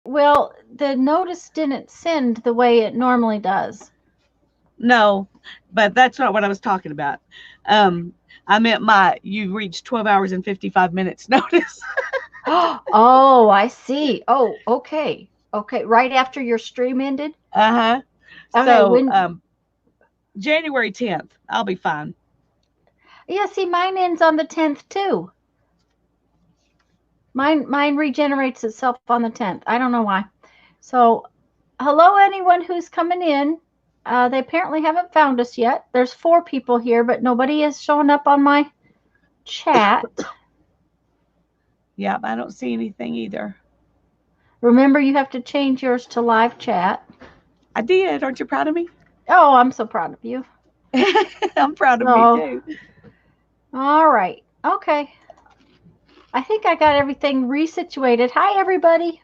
Well, the notice didn't send the way it normally does. No, but that's not what I was talking about. Um, I meant my you reached 12 hours and 55 minutes notice. Oh, I see. Oh, okay. Okay, right after your stream ended? Uh-huh. Okay, So, when January 10th, I'll be fine. yeah, see mine ends on the 10th too. Mine regenerates itself on the 10th. I don't know why. So, hello anyone who's coming in. They apparently haven't found us yet. There's four people here, but nobody is showing up on my chat. Yep, I don't see anything either. Remember, you have to change yours to live chat. I did. Aren't you proud of me? Oh, I'm so proud of you. I'm proud of me So, too. all right. Okay. I think I got everything resituated. Hi, everybody.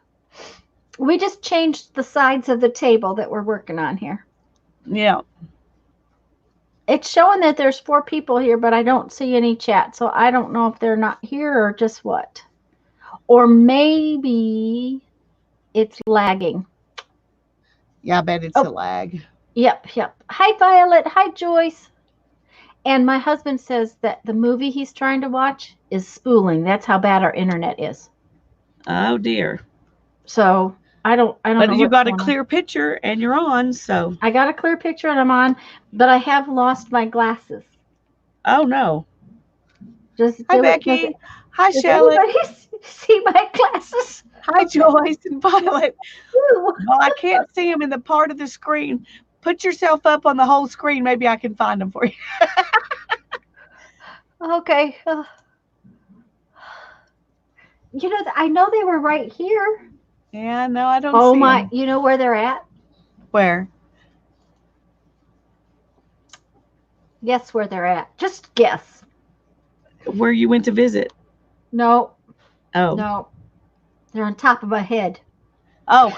We just changed the sides of the table that we're working on here. Yeah. It's showing that there's four people here, but I don't see any chat. So I don't know if they're not here or just what. Or maybe it's lagging. Yeah, I bet it's a Oh, lag. yep. Hi, Violet. Hi, Joyce. And my husband says that the movie he's trying to watch is spooling. That's how bad our internet is. Oh dear. So I don't But know you what's got a going on. clear picture and you're on, so I got a clear picture and I'm on, but I have lost my glasses. oh no. Does Hi does, does, Becky. Hi does Shelley. anybody see my glasses? Hi Joyce and Violet. Ooh. Well, I can't see them in the part of the screen. Put yourself up on the whole screen. Maybe I can find them for you. Okay. I know they were right here. Yeah, no, I don't Oh see my, them. you know where they're at? Where? Guess where they're at. Just guess. Where you went to visit? No, Oh. no. They're on top of my head. Oh.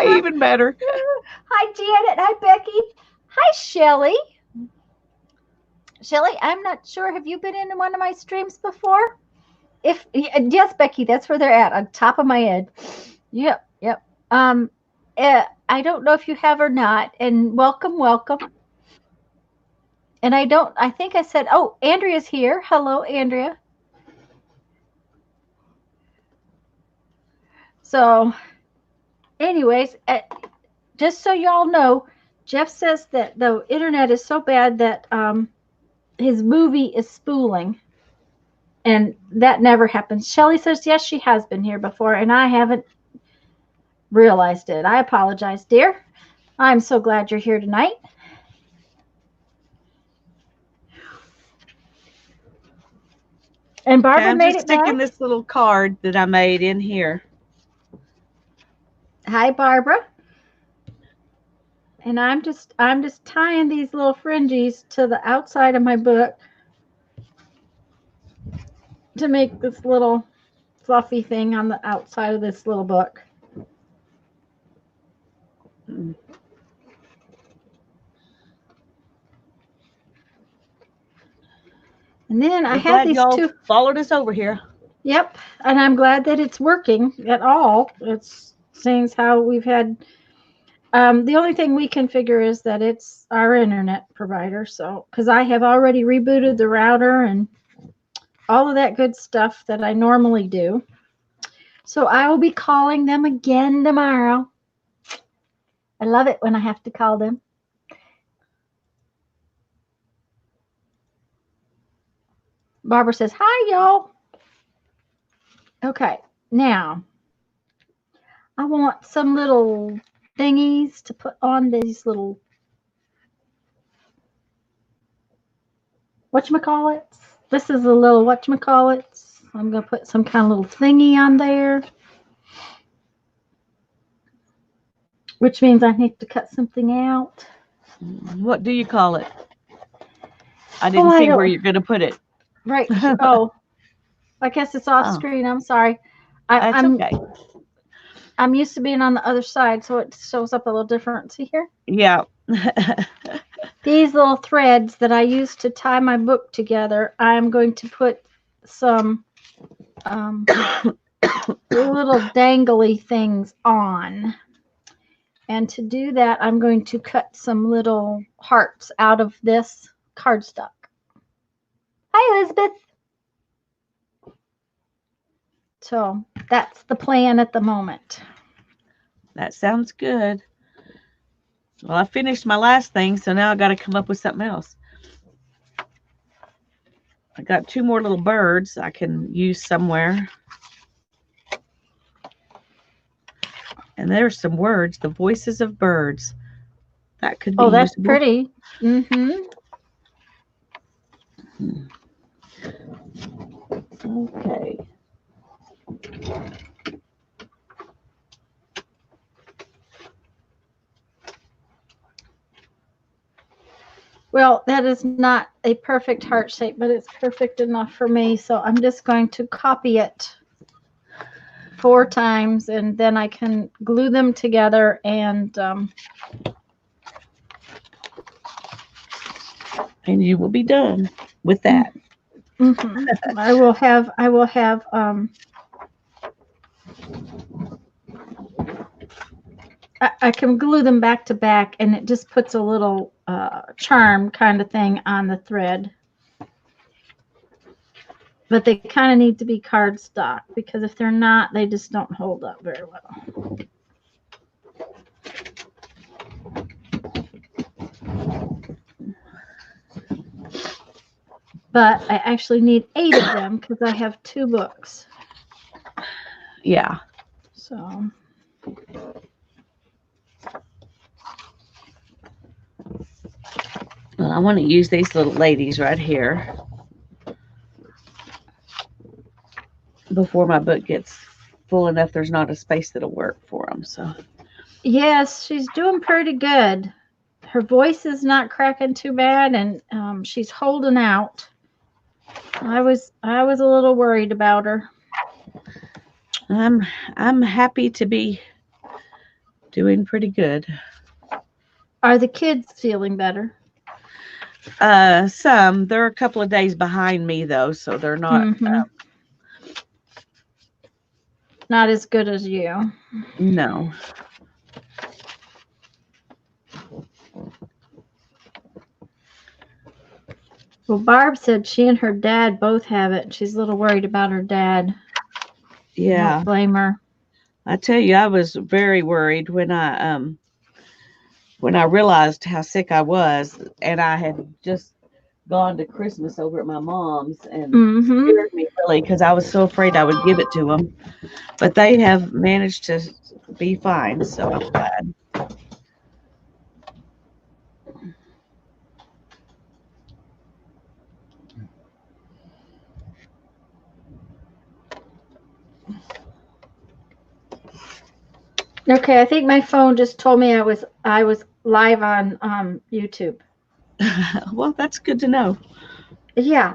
Even better. Hi, Janet. Hi, Becky. Hi, Shelly. Shelly, I'm not sure. Have you been in one of my streams before? If yes, Becky, that's where they're at, on top of my head. Yep. Um, I don't know if you have or not. And welcome. And I don't. I think I said, oh, Andrea's here. Hello, Andrea. So, anyways, just so y'all know, Jeff says that the internet is so bad that his movie is spooling, and that never happens. Shelly says yes, she has been here before, and I haven't realized it. I apologize, dear. I'm so glad you're here tonight. And Okay, Barbara I'm made just it sticking back. this little card that I made in here. Hi, Barbara. And I'm just tying these little fringes to the outside of my book to make this little fluffy thing on the outside of this little book. Mm. And then I We're have glad these y'all two. followed us over here. Yep. And I'm glad that it's working at all. It's seeing how we've had. The only thing we can figure is that it's our internet provider. So, because I have already rebooted the router and all of that good stuff that I normally do. So I will be calling them again tomorrow. I love it when I have to call them. Barbara says, hi, y'all. Okay, now I want some little thingies to put on these little, whatchamacallits. This is a little whatchamacallits. I'm going to put some kind of little thingy on there, which means I need to cut something out. What do you call it? I Oh, didn't I see where don't, you're going to put it. right. Oh, I guess it's off Oh, screen. I'm sorry. I, that's I'm okay. I'm used to being on the other side, so it shows up a little different. See here? Yeah. These little threads that I use to tie my book together, I'm going to put some um, little dangly things on. And to do that, I'm going to cut some little hearts out of this cardstock. Hi, Elizabeth. So that's the plan at the moment. That sounds good. Well, I finished my last thing, so now I got to come up with something else. I got 2 more little birds I can use somewhere. And there's some words, the voices of birds. That could be Oh, that's usable. pretty. Mm-hmm. Okay. Well, that is not a perfect heart shape, but it's perfect enough for me. So I'm just going to copy it 4 times, and then I can glue them together and you will be done with that. Mm-hmm. I will have I can glue them back to back, and it just puts a little charm kind of thing on the thread. But they kind of need to be cardstock, because if they're not, they just don't hold up very well. But I actually need 8 of them because I have 2 books. Yeah. So. Well, I want to use these little ladies right here before my book gets full enough there's not a space that'll work for them. So Yes, she's doing pretty good. Her voice is not cracking too bad, and she's holding out. I was a little worried about her. I'm happy to be doing pretty good. Are the kids feeling better? Some. They're a couple of days behind me though, so they're not. Not as good as you. No. Well, Barb said she and her dad both have it. She's a little worried about her dad. Yeah. I don't blame her. I tell you, I was very worried when I realized how sick I was, and I had just gone to Christmas over at my mom's, and scared me really because I was so afraid I would give it to them. But they have managed to be fine, so I'm glad. Okay, I think my phone just told me I was live on YouTube. Well, that's good to know. Yeah,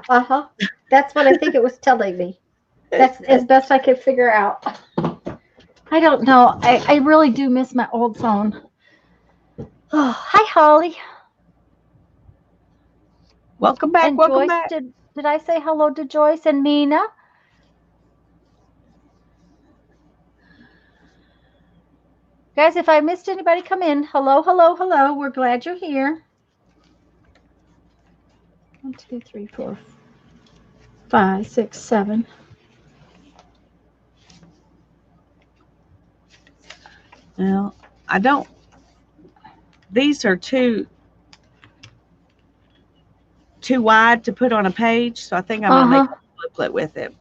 that's what I think it was telling me. That's as best I could figure out. I don't know. I really do miss my old phone. Oh, hi, Holly. Welcome back. And welcome Joyce, back. did I say hello to Joyce and Mina? Guys, if I missed anybody, come in. Hello, hello, hello. We're glad you're here. 1, 2, 3, 4, 5, 6, 7. Well, I don't. These are too wide to put on a page, so I think I'm gonna make a booklet with it.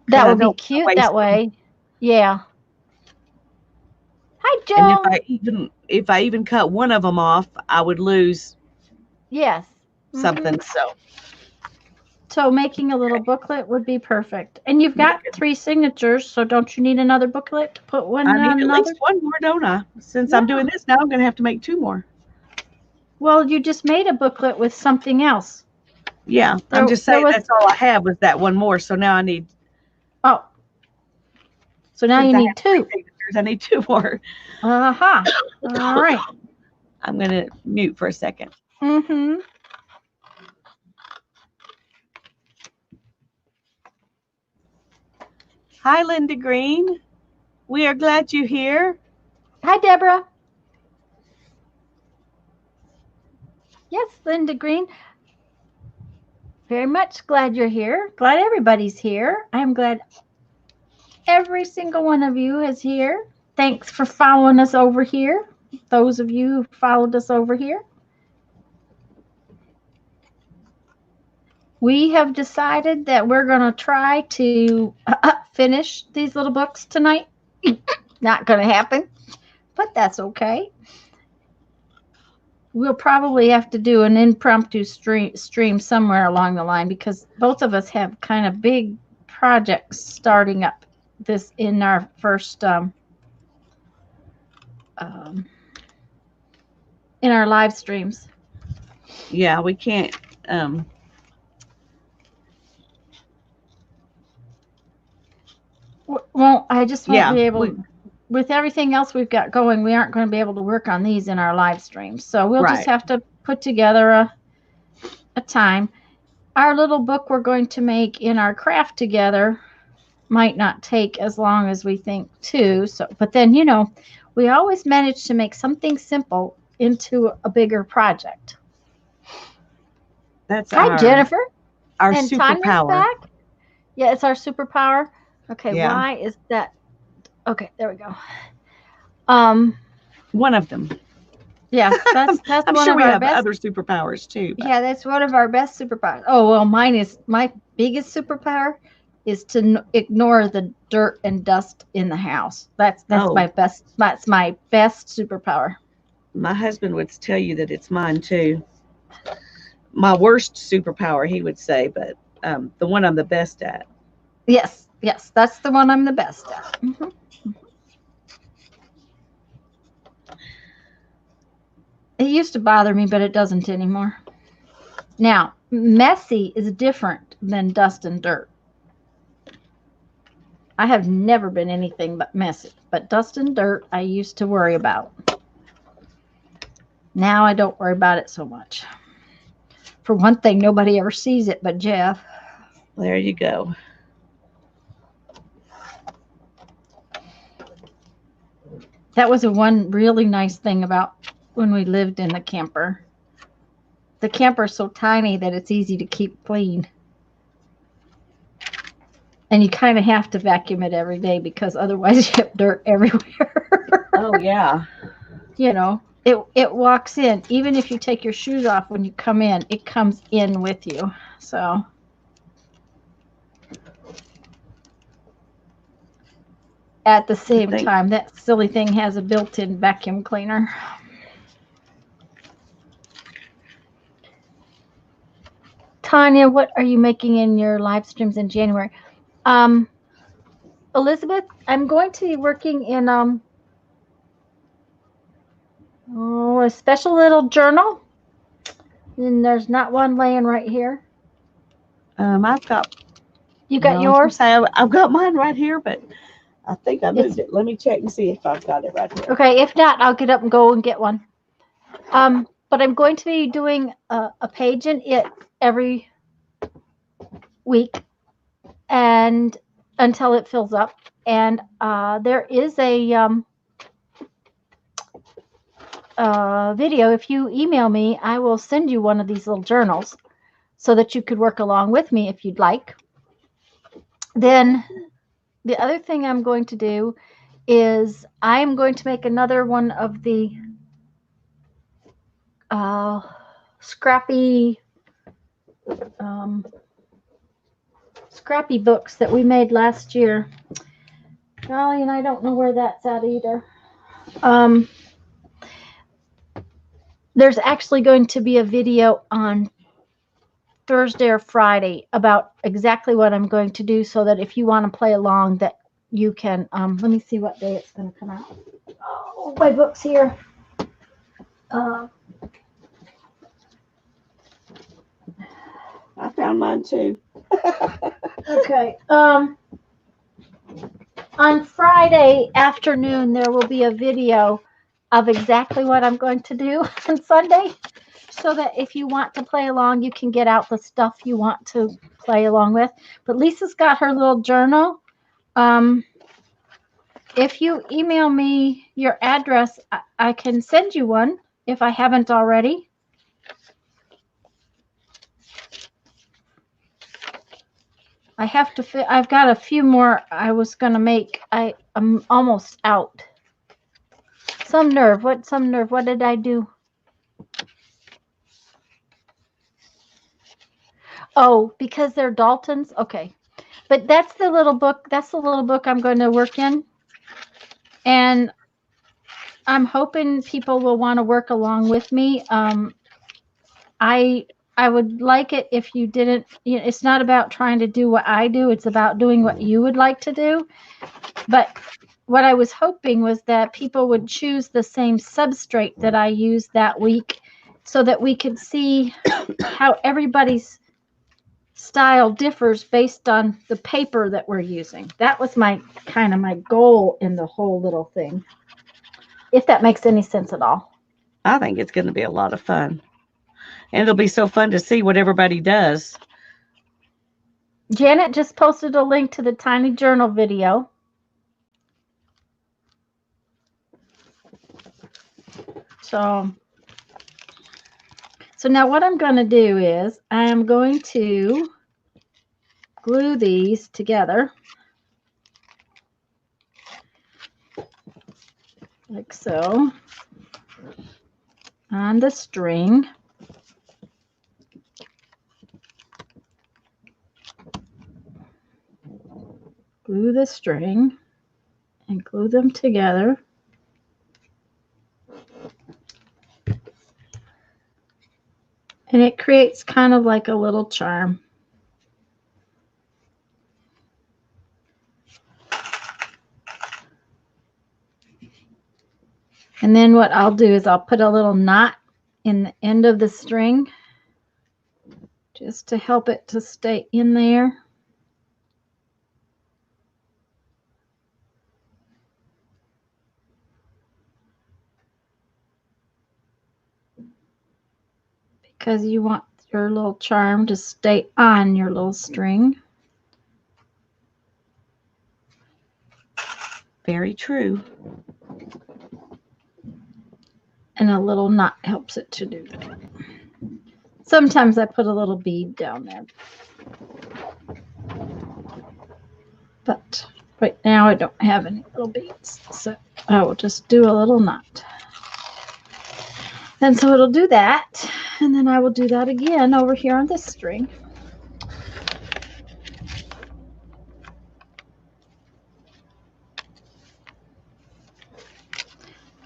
That would be cute that way. Yeah. Hi, Joan. And if I even cut one of them off, I would lose. Yes. Something. So making a little booklet would be perfect. And you've got 3 signatures, so don't you need another booklet to put one on I need another? at least one more, don't I? Since I'm doing this now, I'm going to have to make 2 more. Well, you just made a booklet with something else. Yeah, I'm just saying that's all I have was that one more. So now I need. Oh. So now you need 2. I need 2 more. All right. I'm going to mute for a second. Hi, Linda Green. We are glad you're here. Hi, Deborah. Yes, Linda Green. Very much glad you're here. Glad everybody's here. I'm glad every single one of you is here. Thanks for following us over here. Those of you who followed us over here. We have decided that we're going to try to finish these little books tonight. Not going to happen, but that's okay. We'll probably have to do an impromptu stream somewhere along the line because both of us have kind of big projects starting up this in our first in our live streams. Yeah, we can't well, I just won't be able with everything else we've got going, we aren't going to be able to work on these in our live streams. So we'll just have to put together a time. Our little book we're going to make in our craft together might not take as long as we think too. So, but then, you know, we always manage to make something simple into a bigger project. That's Hi, Jennifer. Our and superpower. Tanya's back. Yeah, it's our superpower. Okay, yeah. Why is that? Okay, there we go. One of them. Yeah, that's I'm one sure of we our have best other superpowers too. But. Yeah, that's one of our best superpowers. Oh well, mine is my biggest superpower is to ignore the dirt and dust in the house. That's my best. That's my best superpower. My husband would tell you that it's mine too. My worst superpower, he would say, but the one I'm the best at. Yes, that's the one I'm the best at. Mm-hmm. It used to bother me, but it doesn't anymore. Now, messy is different than dust and dirt. I have never been anything but messy, but dust and dirt I used to worry about. Now I don't worry about it so much. For one thing, nobody ever sees it but Jeff. There you go. That was one really nice thing about when we lived in the camper. The camper is so tiny that it's easy to keep clean. And you kind of have to vacuum it every day because otherwise you have dirt everywhere. Oh, yeah. You know, it walks in. Even if you take your shoes off when you come in, it comes in with you. So at the same time, that silly thing has a built-in vacuum cleaner. Tanya, what are you making in your live streams in January? Elizabeth, I'm going to be working in a special little journal. And there's not one laying right here. I've got. You got yours? I've got mine right here, but I think I moved it. Let me check and see if I've got it right here. Okay, if not, I'll get up and go and get one. But I'm going to be doing a page in it every week and until it fills up. And there is a video. If you email me, I will send you one of these little journals so that you could work along with me if you'd like. Then the other thing I'm going to do is I'm going to make another one of the scrappy books that we made last year. Golly, and I don't know where that's at either. There's actually going to be a video on Thursday or Friday about exactly what I'm going to do so that if you want to play along that you can, let me see what day it's going to come out. Oh, my book's here. I found mine too. Okay. On Friday afternoon, there will be a video of exactly what I'm going to do on Sunday, so that if you want to play along, you can get out the stuff you want to play along with. But Lisa's got her little journal If you email me your address, I can send you one if I haven't already. I've got a few more I was going to make. I'm almost out. Some nerve. What did I do? Oh, because they're Daltons? Okay. But that's the little book. That's the little book I'm going to work in. And I'm hoping people will want to work along with me. I would like it if you didn't, it's not about trying to do what I do. It's about doing what you would like to do. But what I was hoping was that people would choose the same substrate that I used that week so that we could see how everybody's style differs based on the paper that we're using. That was my goal in the whole little thing. If that makes any sense at all. I think it's going to be a lot of fun. And it'll be so fun to see what everybody does. Janet just posted a link to the Tiny Journal video. So now what I'm going to do is I am going to glue these together like so on the string. Glue the string and glue them together. And it creates kind of like a little charm. And then what I'll do is I'll put a little knot in the end of the string just to help it to stay in there. Because you want your little charm to stay on your little string. Very true. And a little knot helps it to do that. Sometimes I put a little bead down there. But right now I don't have any little beads. So I will just do a little knot. And so it'll do that. And then I will do that again over here on this string.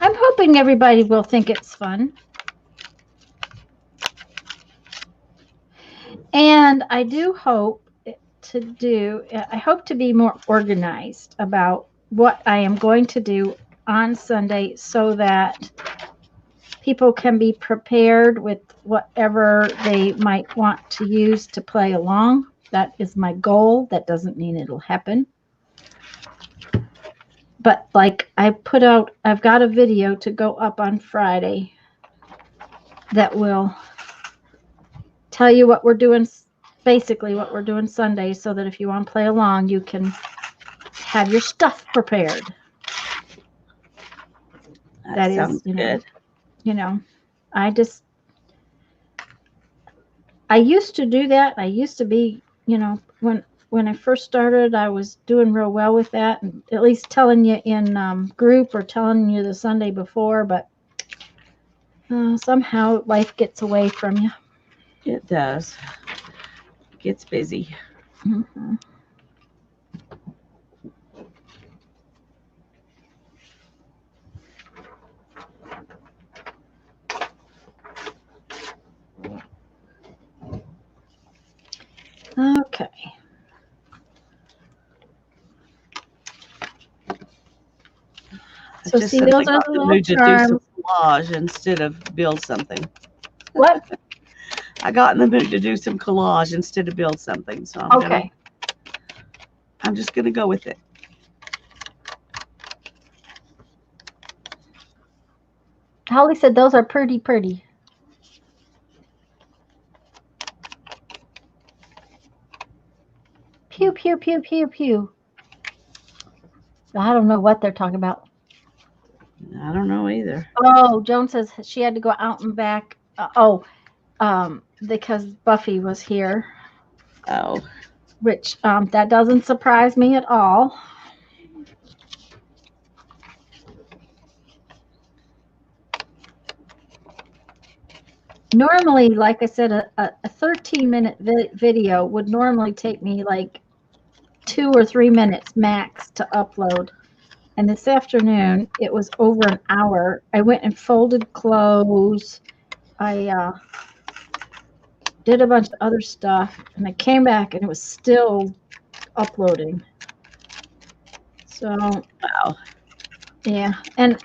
I'm hoping everybody will think it's fun. And I do hope I hope to be more organized about what I am going to do on Sunday so that people can be prepared with whatever they might want to use to play along. That is my goal. That doesn't mean it'll happen. But like I've got a video to go up on Friday that will tell you what we're doing, basically what we're doing Sunday, so that if you want to play along, you can have your stuff prepared. That sounds good. I used to do that. I used to be, when I first started, I was doing real well with that, and at least telling you in group or telling you the Sunday before, but somehow life gets away from you. It does. It gets busy. Mm-hmm. Okay. So see, those are the little charms. Do some collage instead of build something. What? I got in the mood to do some collage instead of build something. So I'm just gonna go with it. Holly said those are pretty. Pew, pew, pew, pew, pew. I don't know what they're talking about. I don't know either. Oh, Joan says she had to go out and back. Because Buffy was here, Oh, which that doesn't surprise me at all. Normally, like I said, a 13-minute video would normally take me like 2 or 3 minutes max to upload. And this afternoon, it was over an hour. I went and folded clothes. I did a bunch of other stuff, and I came back, and it was still uploading. So, wow. yeah. And,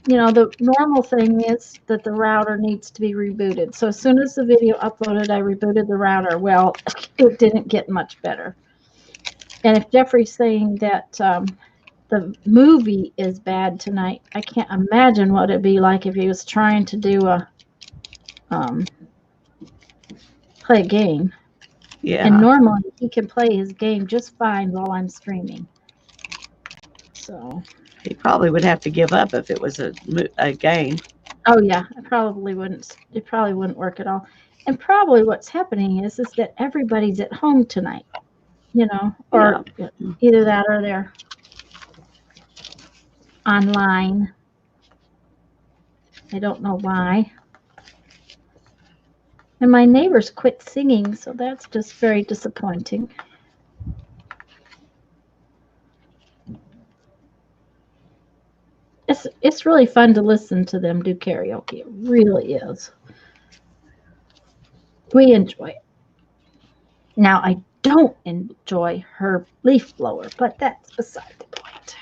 the normal thing is that the router needs to be rebooted. So as soon as the video uploaded, I rebooted the router. Well, it didn't get much better. And if Jeffrey's saying that the movie is bad tonight, I can't imagine what it'd be like if he was trying to do play a game. Yeah. And normally he can play his game just fine while I'm streaming. So he probably would have to give up if it was a game. Oh yeah, it probably wouldn't work at all. And probably what's happening is that everybody's at home tonight, or either that or they're online. I don't know why. And my neighbors quit singing, so that's just very disappointing. It's really fun to listen to them do karaoke. It really is. We enjoy it. Now I don't enjoy her leaf blower, but that's beside the point.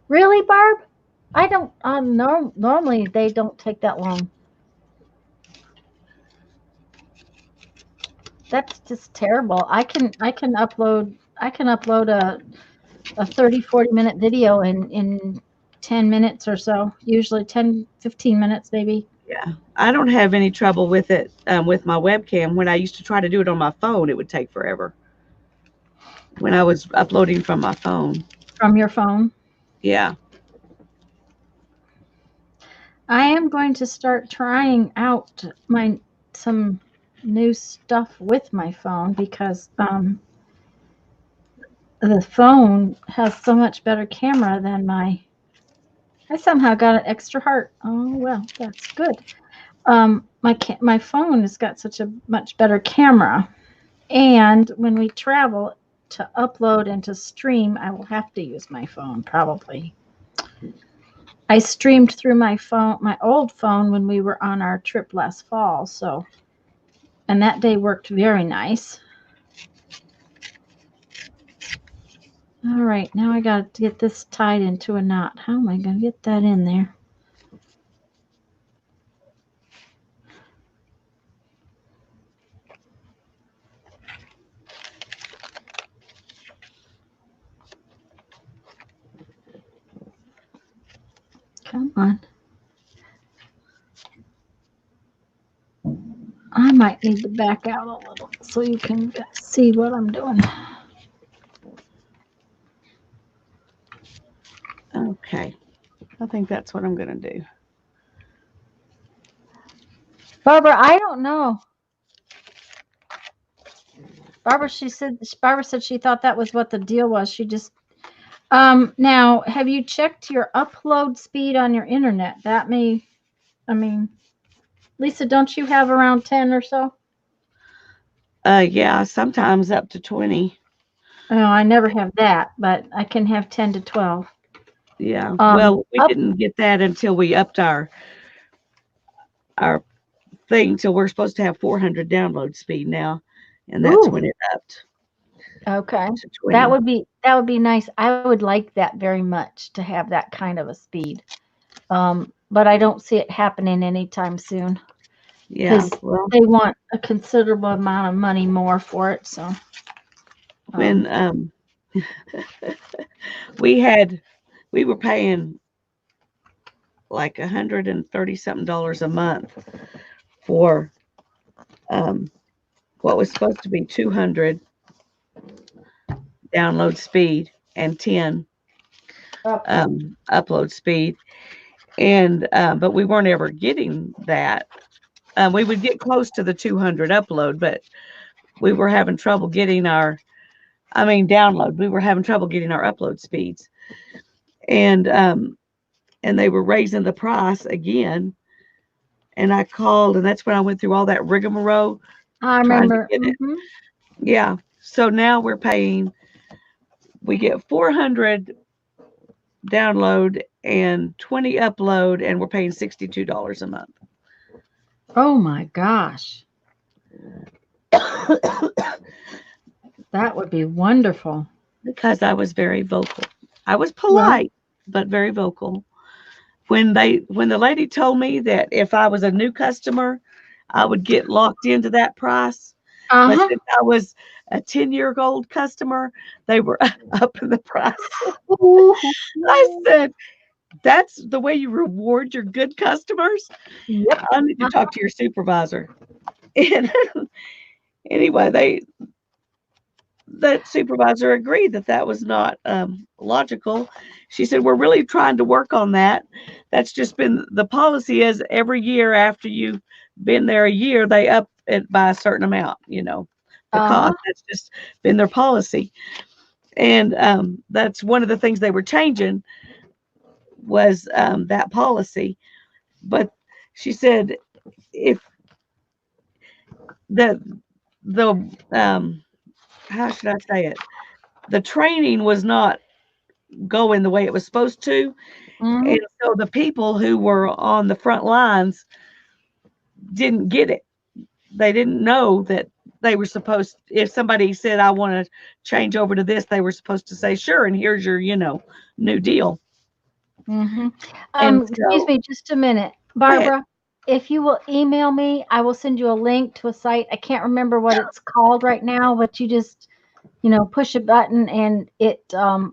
Really, Barb? I don't. Normally they don't take that long. That's just terrible. I can upload a 30-40 minute video in 10 minutes or so. Usually 10-15 minutes maybe. Yeah, I don't have any trouble with it with my webcam. When I used to try to do it on my phone, it would take forever. When I was uploading from my phone. From your phone? Yeah. I am going to start trying out some new stuff with my phone because the phone has so much better camera than I somehow got an extra heart. Oh well, that's good. My phone has got such a much better camera, and when we travel to upload and to stream, I will have to use my phone probably. I streamed through my old phone when we were on our trip last fall, and that day worked very nice. All right, now I got to get this tied into a knot. How am I going to get that in there? Come on. I might need to back out a little so you can see what I'm doing. Okay. I think that's what I'm going to do. Barbara, I don't know. Barbara said she thought that was what the deal was. She just now, have you checked your upload speed on your internet? Lisa, don't you have around 10 or so? Yeah, sometimes up to 20. Oh, I never have that, but I can have 10 to 12. Yeah. Well, we didn't get that until we upped our thing, so we're supposed to have 400 download speed now, and that's when it upped. Okay. That would be nice. I would like that very much to have that kind of a speed. But I don't see it happening anytime soon. Yeah. Well, they want a considerable amount of money more for it, so when we were paying like $130 something a month for what was supposed to be 200 download speed and 10 upload speed. And but we weren't ever getting that. We would get close to the 200 upload, but we were having trouble getting download. We were having trouble getting our upload speeds. And they were raising the price again. And I called, and that's when I went through all that rigmarole. I remember. Trying to get it. Yeah. So now we get 400 download and 20 upload, and we're paying $62 a month. Oh my gosh. That would be wonderful. Because I was very vocal. I was polite, but very vocal. When the lady told me that if I was a new customer, I would get locked into that price. But since I was a 10-year-old customer, they were up in the price. I said, that's the way you reward your good customers? Yep. I need to talk to your supervisor. And anyway, that supervisor agreed that was not logical. She said, we're really trying to work on that. That's just been the policy is every year after you've been there a year, they up it by a certain amount, the cost. That's just been their policy. And that's one of the things they were changing was that policy. But she said, if the how should I say it? The training was not going the way it was supposed to. And so the people who were on the front lines didn't get it. They didn't know that they were supposed, if somebody said, I want to change over to this, they were supposed to say, sure, and here's your, new deal. Excuse me just a minute. Barbara, if you will email me, I will send you a link to a site. I can't remember what it's called right now, but you just, push a button and it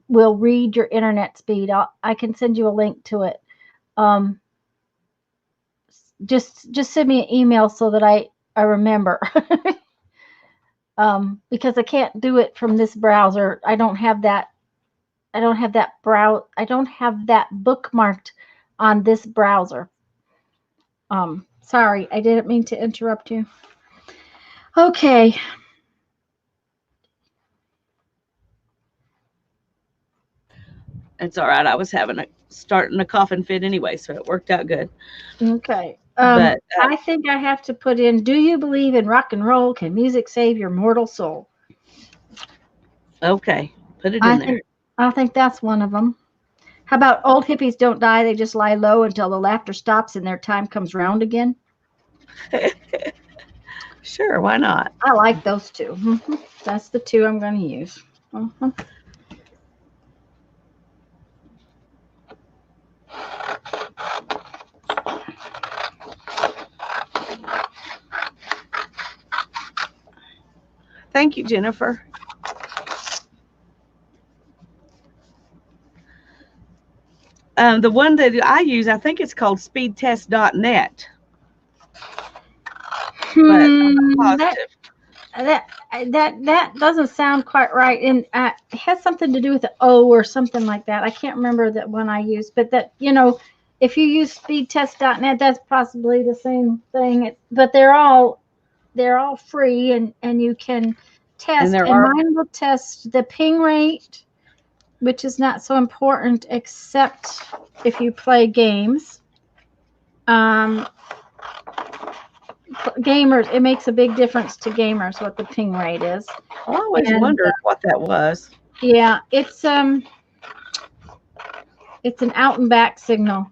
will read your internet speed. I can send you a link to it. Just send me an email so that I remember. Because I can't do it from this browser. I don't have that bookmarked on this browser. Sorry, I didn't mean to interrupt you. Okay. It's all right. I was starting a coughing fit anyway, so it worked out good. Okay. But I think I have to put in, do you believe in rock and roll? Can music save your mortal soul? Okay. Put it in there. I think that's one of them. How about old hippies don't die, they just lie low until the laughter stops and their time comes round again? Sure, why not? I like those two. That's the two I'm going to use. Thank you, Jennifer. The one that I use, I think it's called speedtest.net. But I'm not positive. That doesn't sound quite right, and it has something to do with the O or something like that. I can't remember that one I used, but that if you use speedtest.net, that's possibly the same thing. But they're all free, and you can test. And mine will test the ping rate, which is not so important except if you play games. Gamers, it makes a big difference to gamers what the ping rate is. I always wondered what that was. Yeah, it's an out and back signal.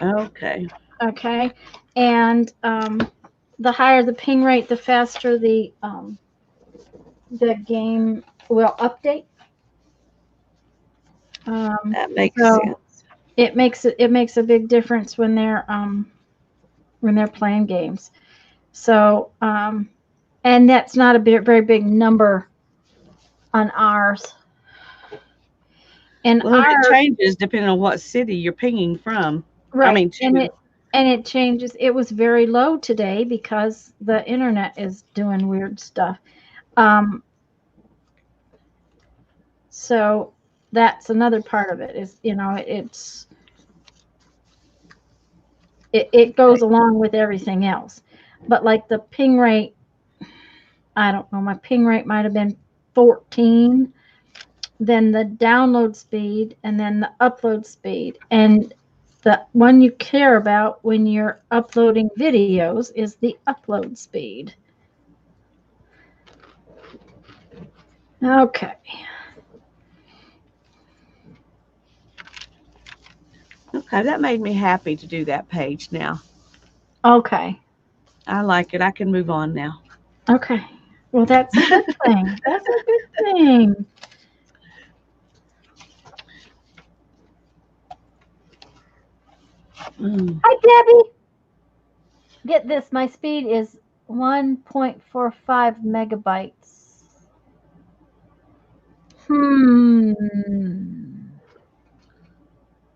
Okay. Okay, and the higher the ping rate, the faster the game will update. That makes sense. It makes a big difference when they're playing games. So, and that's not a very big number on ours. And it changes depending on what city you're pinging from. Right. And it changes. It was very low today because the internet is doing weird stuff. So that's another part of it is, it goes along with everything else. But like the ping rate, I don't know, my ping rate might have been 14, then the download speed, and then the upload speed. And the one you care about when you're uploading videos is the upload speed. Okay. Okay, that made me happy to do that page now. Okay. I like it. I can move on now. Okay. Well, that's a good thing. That's a good thing. Hi, Debbie. Get this. My speed is 1.45 megabytes.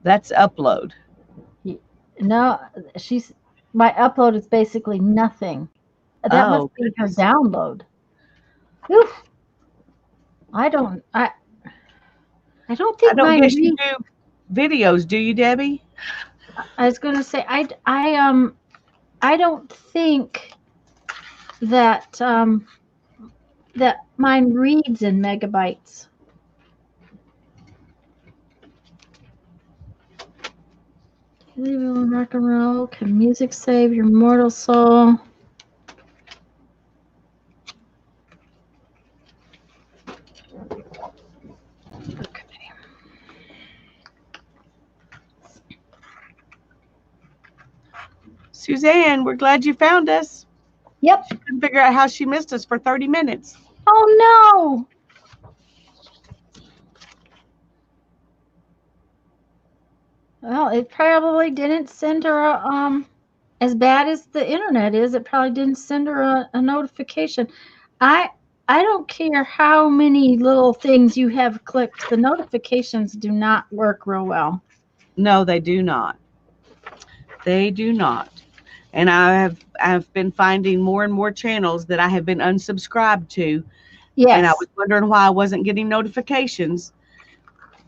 That's upload. No, my upload is basically nothing. That must be her download. Oof. I don't think I don't guess you do videos, do you, Debbie? I was going to say I don't think that that mine reads in megabytes. Rock and roll. Can music save your mortal soul? Okay. Suzanne, we're glad you found us. Yep. She couldn't figure out how she missed us for 30 minutes. Oh, no. Well, it probably didn't send her as bad as the internet is. It probably didn't send her a notification. I don't care how many little things you have clicked. The notifications do not work real well. No, they do not. They do not. And I've been finding more and more channels that I have been unsubscribed to. Yes. And I was wondering why I wasn't getting notifications.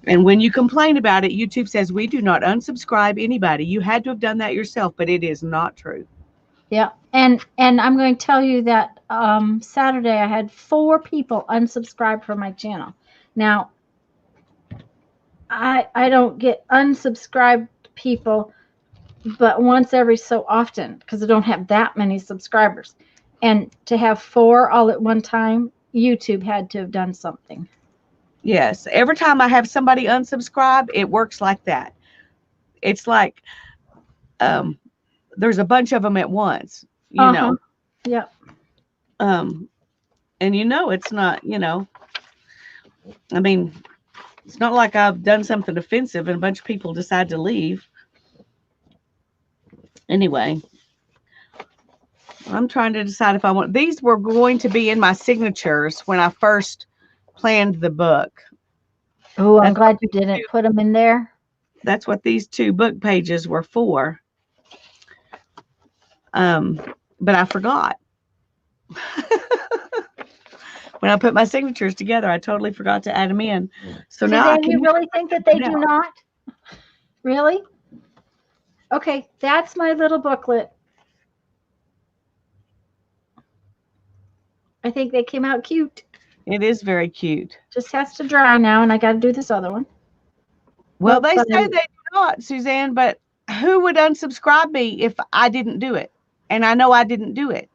And when you complain about it, YouTube says we do not unsubscribe anybody. You had to have done that yourself, but it is not true. Yeah. And I'm going to tell you that Saturday I had 4 people unsubscribe from my channel. Now, I don't get unsubscribed people but once every so often because I don't have that many subscribers. And to have 4 all at one time, YouTube had to have done something. Yes. Every time I have somebody unsubscribe, it works like that. It's like there's a bunch of them at once, you know. Yep. And it's not, I mean, it's not like I've done something offensive and a bunch of people decide to leave. Anyway, I'm trying to decide if I want, these were going to be in my signatures when I first planned the book. Oh, I'm glad you didn't put them in there. That's what these 2 book pages were for. But I forgot. When I put my signatures together, I totally forgot to add them in. So now you really think that they do not? Really? Okay, that's my little booklet. I think they came out cute. It is very cute. Just has to dry now, and I got to do this other one. Well, they say they do not, Suzanne, but who would unsubscribe me if I didn't do it? And I know I didn't do it.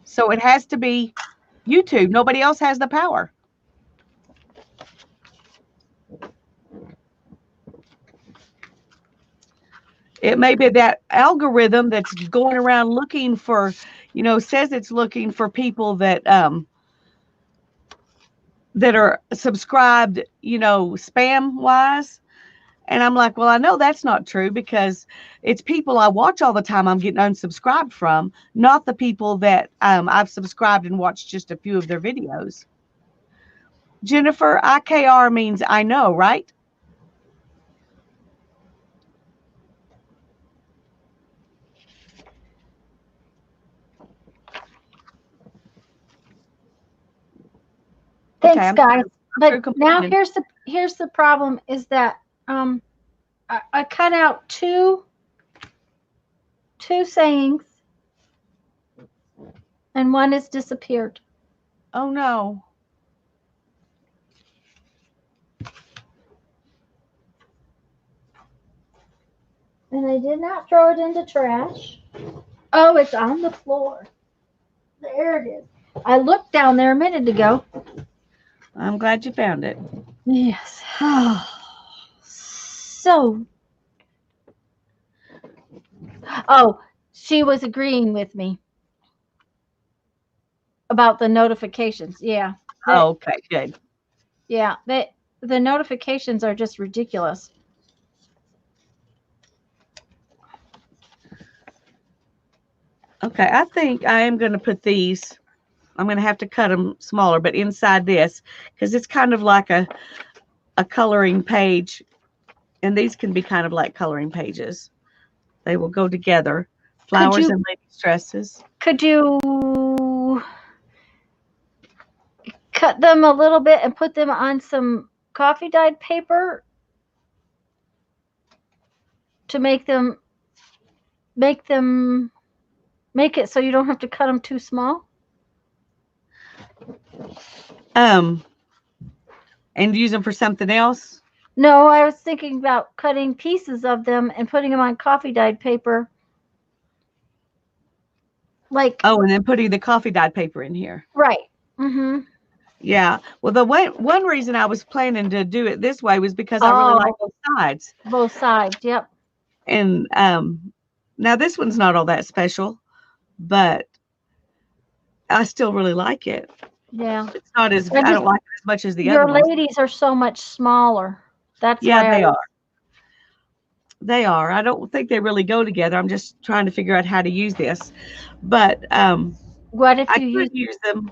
So it has to be YouTube. Nobody else has the power. It may be that algorithm that's going around looking for, says it's looking for people that that are subscribed, spam wise. And I'm like, well, I know that's not true because it's people I watch all the time I'm getting unsubscribed from, not the people that I've subscribed and watched just a few of their videos. Jennifer, IKR means I know, right? Thanks, I'm guys. But through now complaining. here's the problem is that I cut out two sayings and one has disappeared. Oh no. And I did not throw it into trash. Oh, it's on the floor. There it is. I looked down there a minute ago. I'm glad you found it. Yes. So, she was agreeing with me about the notifications. Yeah. Oh, okay, good. Yeah. The notifications are just ridiculous. Okay, I think I am going to put these. I'm going to have to cut them smaller, but inside this, because it's kind of like a coloring page, and these can be kind of like coloring pages. They will go together. Flowers and ladies' dresses. Could you cut them a little bit and put them on some coffee dyed paper to make it so you don't have to cut them too small? And use them for something else? No, I was thinking about cutting pieces of them and putting them on coffee dyed paper. And then putting the coffee dyed paper in here. Right. Mm-hmm. Yeah. Well, the one reason I was planning to do it this way was because I really like both sides. Both sides, yep. And now this one's not all that special, but I still really like it. Yeah. It's not as, I don't like it as much as the other ones. Your ladies are so much smaller. That's why they are. They are. I don't think they really go together. I'm just trying to figure out how to use this. But what if I could use them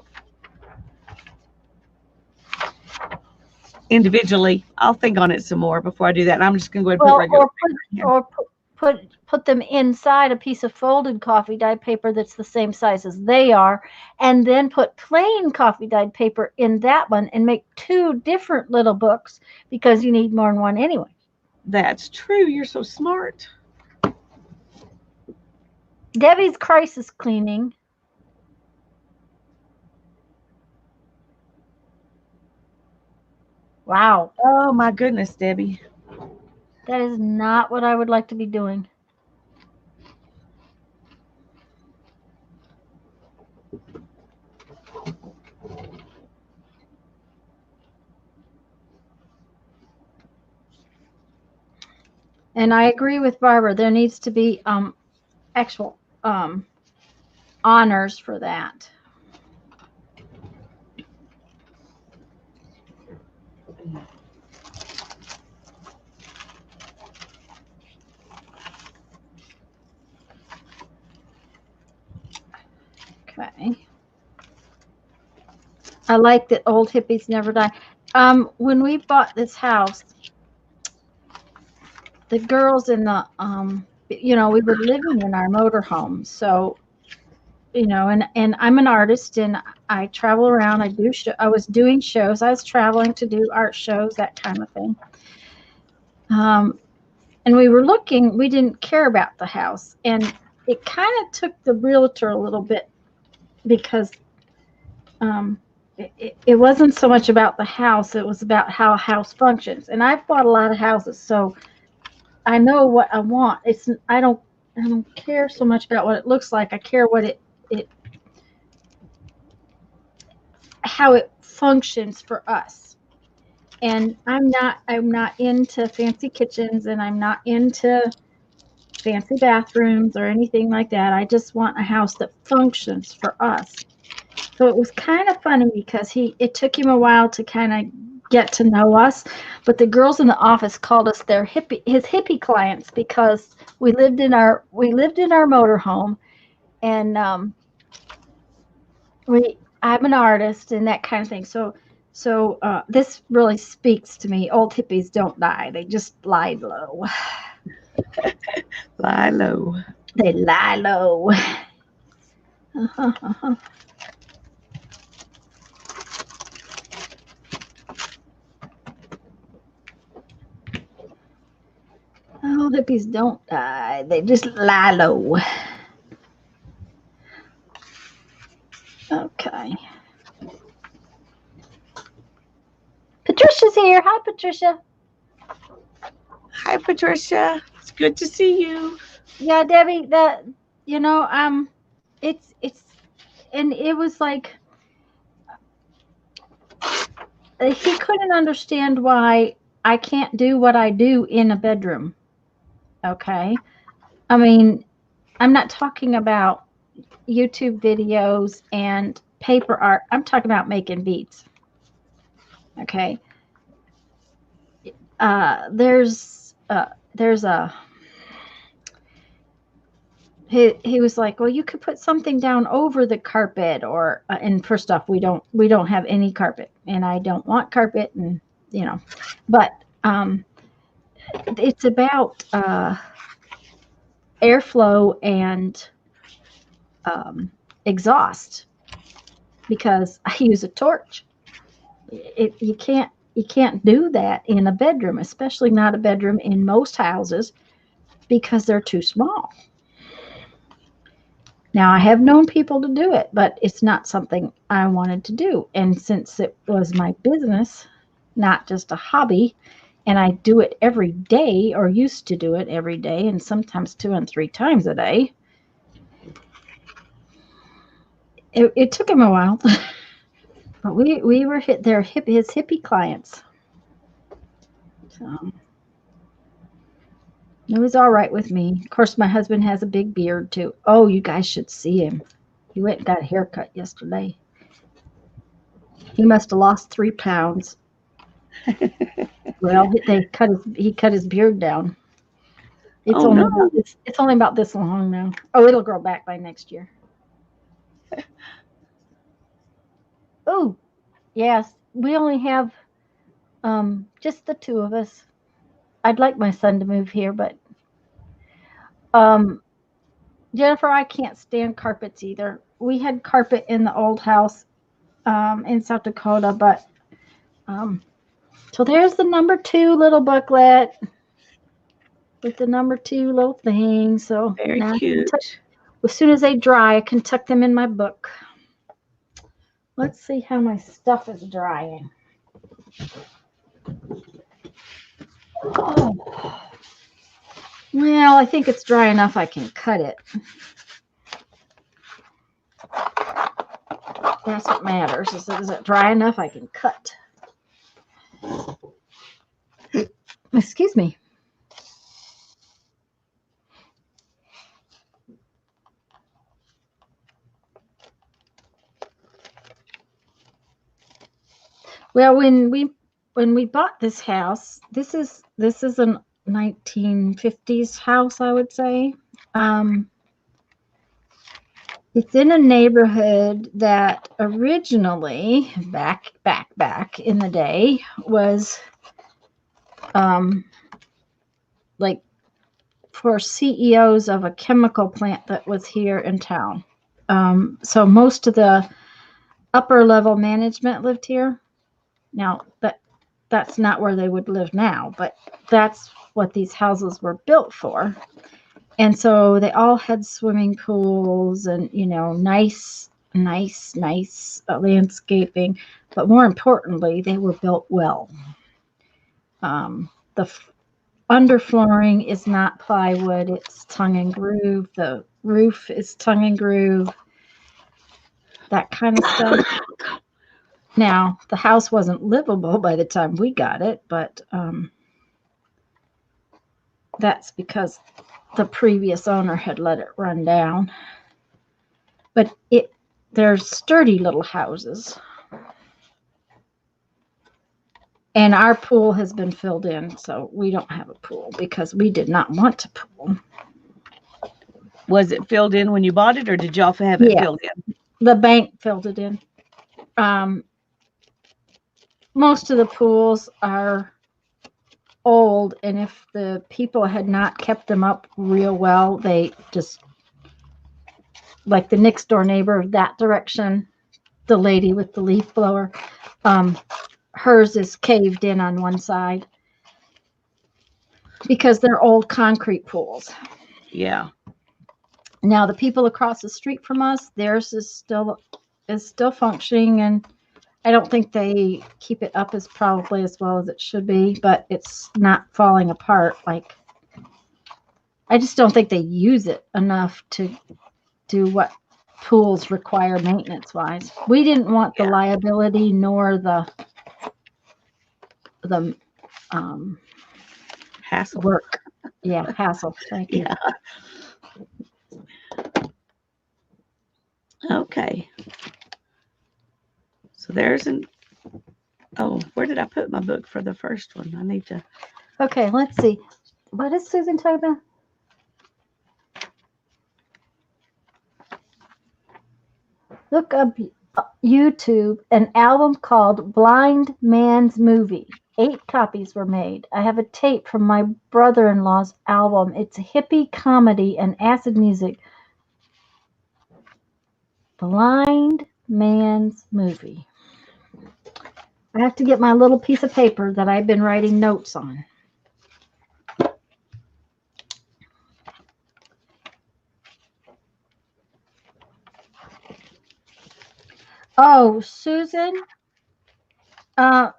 individually. I'll think on it some more before I do that. And I'm just going to go ahead and put them inside a piece of folded coffee dyed paper that's the same size as they are, and then put plain coffee dyed paper in that one and make two different little books because you need more than one anyway. That's true. You're so smart. Debbie's crisis cleaning. Wow. Oh my goodness, Debbie. That is not what I would like to be doing. And I agree with Barbara. There needs to be actual honors for that. Okay. I like that old hippies never die. When we bought this house, the girls in the we were living in our motorhome, so and I'm an artist and I travel around. I was doing shows. I was traveling to do art shows, that kind of thing. And we were looking. We didn't care about the house, and it kind of took the realtor a little bit because it wasn't so much about the house. It was about how a house functions. And I've bought a lot of houses, so I know what I want. I don't care so much about what it looks like. I care what how it functions for us. And I'm not into fancy kitchens, and I'm not into fancy bathrooms or anything like that. I just want a house that functions for us. So it was kind of funny because it took him a while to kind of get to know us, but the girls in the office called us his hippie clients because we lived in our motorhome, and I'm an artist and that kind of thing. So this really speaks to me. Old hippies don't die; they just lie low. Lie low. They lie low. Clippies don't die. They just lie low. Okay. Patricia's here. Hi, Patricia. Hi, Patricia. It's good to see you. Yeah, Debbie, it's and it was like he couldn't understand why I can't do what I do in a bedroom. Okay. I mean, I'm not talking about YouTube videos and paper art. I'm talking about making beads. Okay. There's a he was like, well, you could put something down over the carpet, or and first off, we don't have any carpet, and I don't want carpet, and but it's about airflow and exhaust, because I use a torch. You can't do that in a bedroom, especially not a bedroom in most houses, because they're too small. Now, I have known people to do it, but it's not something I wanted to do. And since it was my business, not just a hobby, and I do it every day, or used to do it every day, and sometimes 2 and 3 times a day, it took him a while. But we were his hippie clients. So it was all right with me. Of course, my husband has a big beard too. Oh, you guys should see him. He went and got a haircut yesterday. He must have lost 3 pounds. Well, he cut his beard down. It's only about this long now. Oh, it'll grow back by next year. Oh, yes. We only have just the 2 of us. I'd like my son to move here, but Jennifer, I can't stand carpets either. We had carpet in the old house in South Dakota, but so there's the number 2 little booklet with the number 2 little thing. So very cute. As soon as they dry, I can tuck them in my book. Let's see how my stuff is drying. Oh. Well, I think it's dry enough I can cut it. That's what matters. Is it dry enough I can cut? Excuse me. Well, when we bought this house, this is a 1950s house, I would say. It's in a neighborhood that originally, back in the day, was like for CEOs of a chemical plant that was here in town. So most of the upper level management lived here. Now that's not where they would live now, but that's what these houses were built for. And so they all had swimming pools and, nice landscaping. But more importantly, they were built well. The underflooring is not plywood. It's tongue and groove. The roof is tongue and groove. That kind of stuff. Now, the house wasn't livable by the time we got it, but that's because the previous owner had let it run down. But they're sturdy little houses. And our pool has been filled in, so we don't have a pool because we did not want a pool. Was it filled in when you bought it, or did y'all have it filled in? The bank filled it in. Most of the pools are old, and if the people had not kept them up real well, they just, like the next door neighbor that direction, the lady with the leaf blower, hers is caved in on one side. because they're old concrete pools. Yeah. Now the people across the street from us, theirs is still functioning, and I don't think they keep it up as probably as well as it should be, but it's not falling apart. Like, I just don't think they use it enough to do what pools require maintenance wise. We didn't want the liability nor the hassle work. Yeah, hassle. Thank you. Okay. So there's where did I put my book for the first one? I need to. Okay, let's see. What is Susan talking about? Look up YouTube, an album called Blind Man's Movie. 8 copies were made. I have a tape from my brother-in-law's album. It's a hippie comedy and acid music. Blind Man's Movie. I have to get my little piece of paper that I've been writing notes on. Oh, Susan, I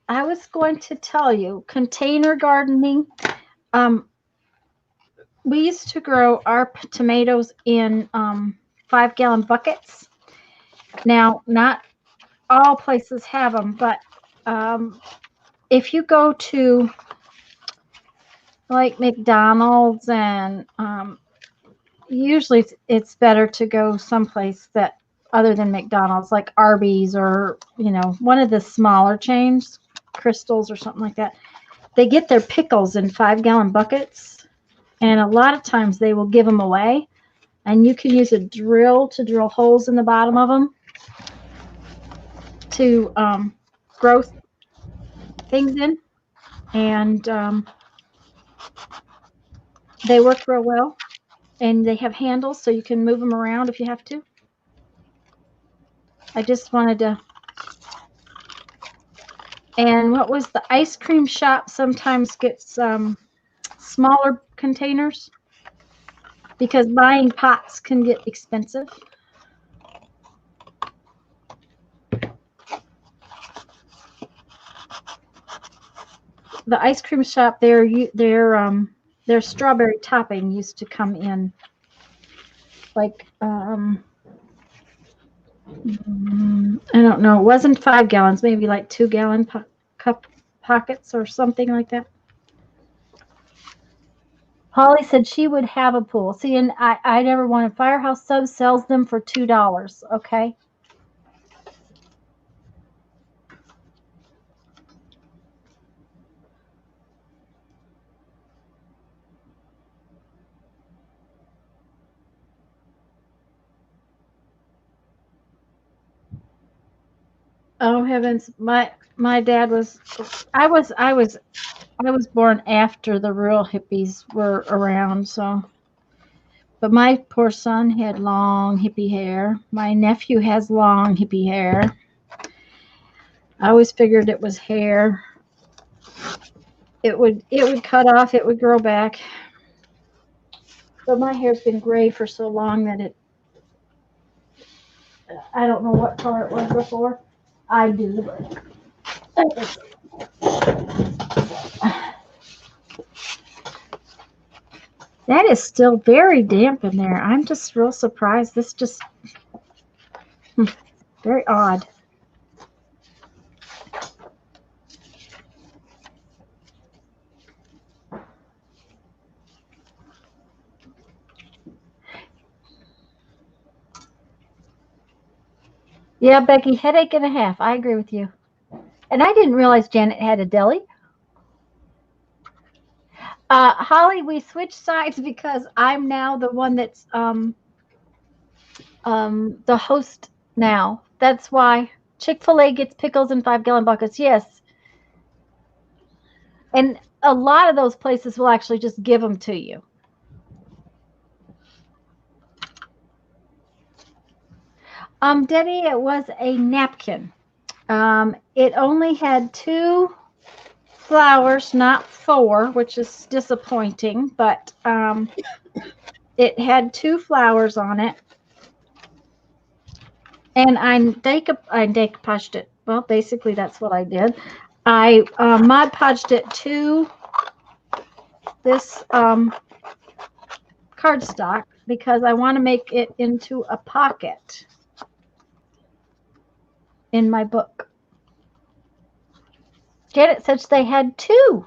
was going to tell you, container gardening. We used to grow our tomatoes in 5-gallon buckets. Now, not all places have them, but if you go to like McDonald's and usually it's better to go someplace that other than McDonald's, like Arby's or, one of the smaller chains, Crystals or something like that. They get their pickles in 5-gallon buckets, and a lot of times they will give them away, and you can use a drill to drill holes in the bottom of them to grow things in, and they work real well, and they have handles so you can move them around if you have to. I just wanted to. And what was the ice cream shop sometimes gets smaller containers because buying pots can get expensive. The ice cream shop their strawberry topping used to come in like I don't know, it wasn't 5 gallons, maybe like 2-gallon cup pockets or something like that. Holly said she would have a pool. See, and I never wanted. Firehouse Subs sells them for $2. Okay. Oh heavens, my dad was. I was born after the real hippies were around, so. But my poor son had long hippie hair. My nephew has long hippie hair. I always figured it was hair. It would cut off, it would grow back. But my hair's been gray for so long that I don't know what color it was before. I do, but that is still very damp in there. I'm just real surprised. This just very odd. Yeah, Becky, headache and a half. I agree with you. And I didn't realize Janet had a deli. Holly, we switched sides because I'm now the one that's the host now. That's why Chick-fil-A gets pickles in 5-gallon buckets. Yes. And a lot of those places will actually just give them to you. Debbie, it was a napkin. It only had 2 flowers, not 4, which is disappointing, but it had 2 flowers on it. And I decoupaged it. Well, basically that's what I did. I Mod Podged it to this cardstock because I want to make it into a pocket in my book. Janet said they had 2.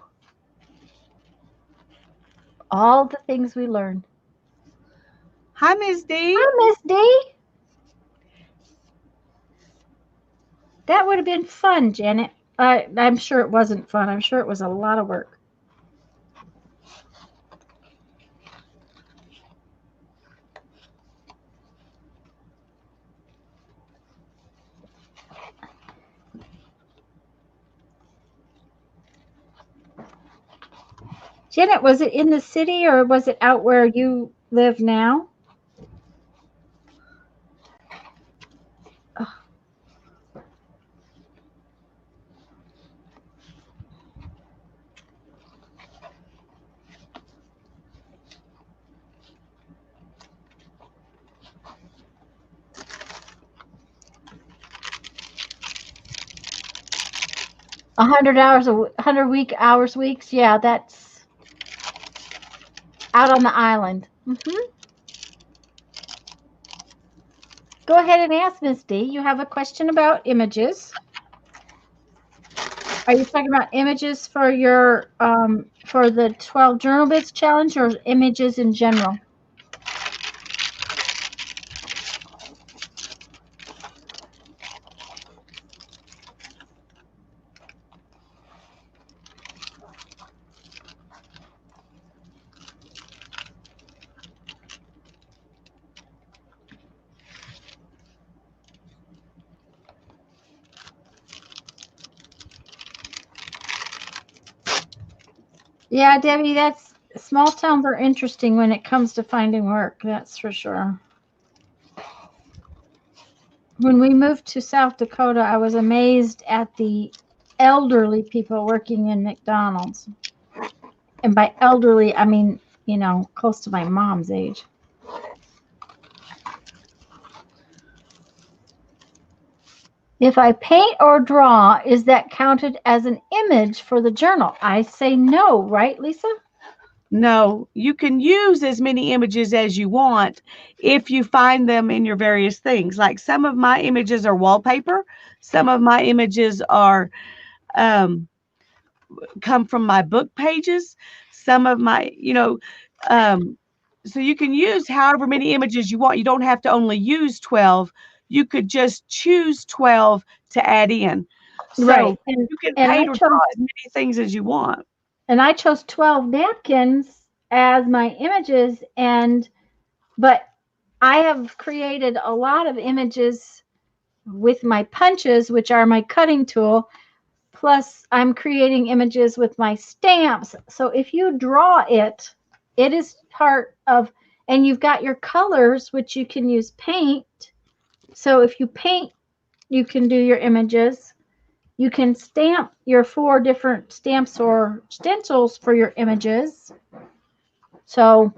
All the things we learn. Hi, Miss D. Hi, Miss D. That would have been fun, Janet. I'm sure it wasn't fun. I'm sure it was a lot of work. Janet, was it in the city or was it out where you live now? Oh. Weeks. Yeah, that's out on the island. Go ahead and ask Miss D. You have a question about images. Are you talking about images for your for the 12 Journal Bits challenge or images in general? Yeah, Debbie, that's small towns are interesting when it comes to finding work. That's for sure. When we moved to South Dakota, I was amazed at the elderly people working in McDonald's. And by elderly, I mean, you know, close to my mom's age. If I paint or draw, is that counted as an image for the journal? I say no, right, Lisa? No, you can use as many images as you want if you find them in your various things. Like some of my images are wallpaper. Some of my images are come from my book pages. Some of my, so you can use however many images you want. You don't have to only use 12. You could just choose 12 to add in. So right. And you can paint or draw as many things as you want. And I chose 12 napkins as my images, but I have created a lot of images with my punches, which are my cutting tool. Plus, I'm creating images with my stamps. So if you draw it, it is part of, and you've got your colors, which you can use paint. So if you paint, you can do your images. You can stamp your 4 different stamps or stencils for your images. So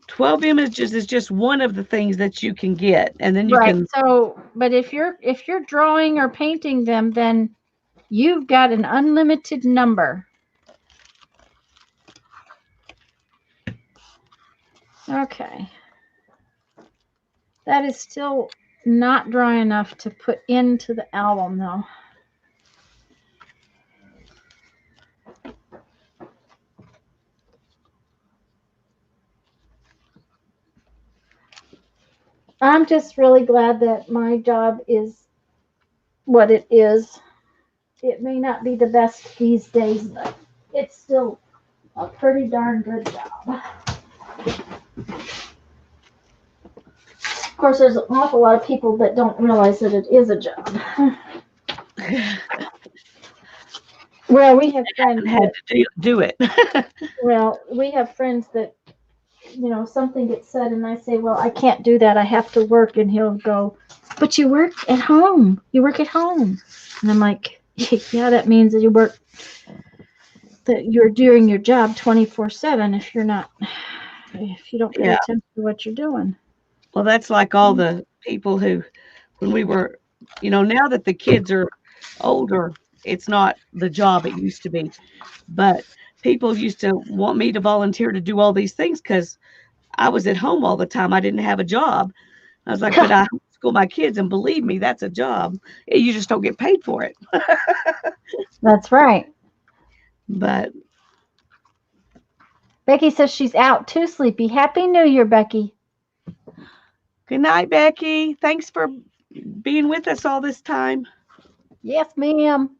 12 images is just one of the things that you can get, and then you can. So, but if you're drawing or painting them, then you've got an unlimited number. Okay. That is still not dry enough to put into the album, though. I'm just really glad that my job is what it is. It may not be the best these days, but it's still a pretty darn good job. Of course, there's an awful lot of people that don't realize that it is a job. Well, we have friends had to do it. Well, we have friends that, you know, something gets said and I say, well, I can't do that. I have to work. And he'll go, but you work at home. You work at home. And I'm like, yeah, that means that you work that you're doing your job 24/7 if you don't pay Yeah. attention to what you're doing. Well, that's like all the people who, when we were, now that the kids are older, it's not the job it used to be. But people used to want me to volunteer to do all these things because I was at home all the time. I didn't have a job. I was like, but I homeschool my kids, and believe me, that's a job. You just don't get paid for it. That's right. But Becky says she's out too sleepy. Happy New Year, Becky. good night, Becky. Thanks for being with us all this time. Yes, ma'am.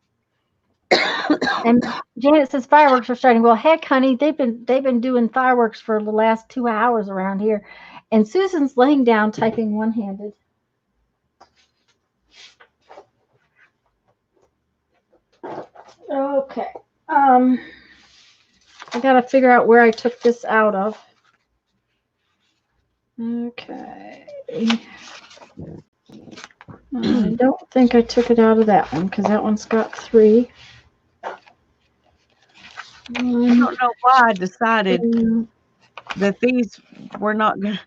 And Janet says fireworks are starting. Well, heck, honey, they've been doing fireworks for the last 2 hours around here. And Susan's laying down typing one-handed. Okay. I gotta figure out where I took this out of. Okay. I don't think I took it out of that one because that one's got 3. I don't know why I decided that these were not good,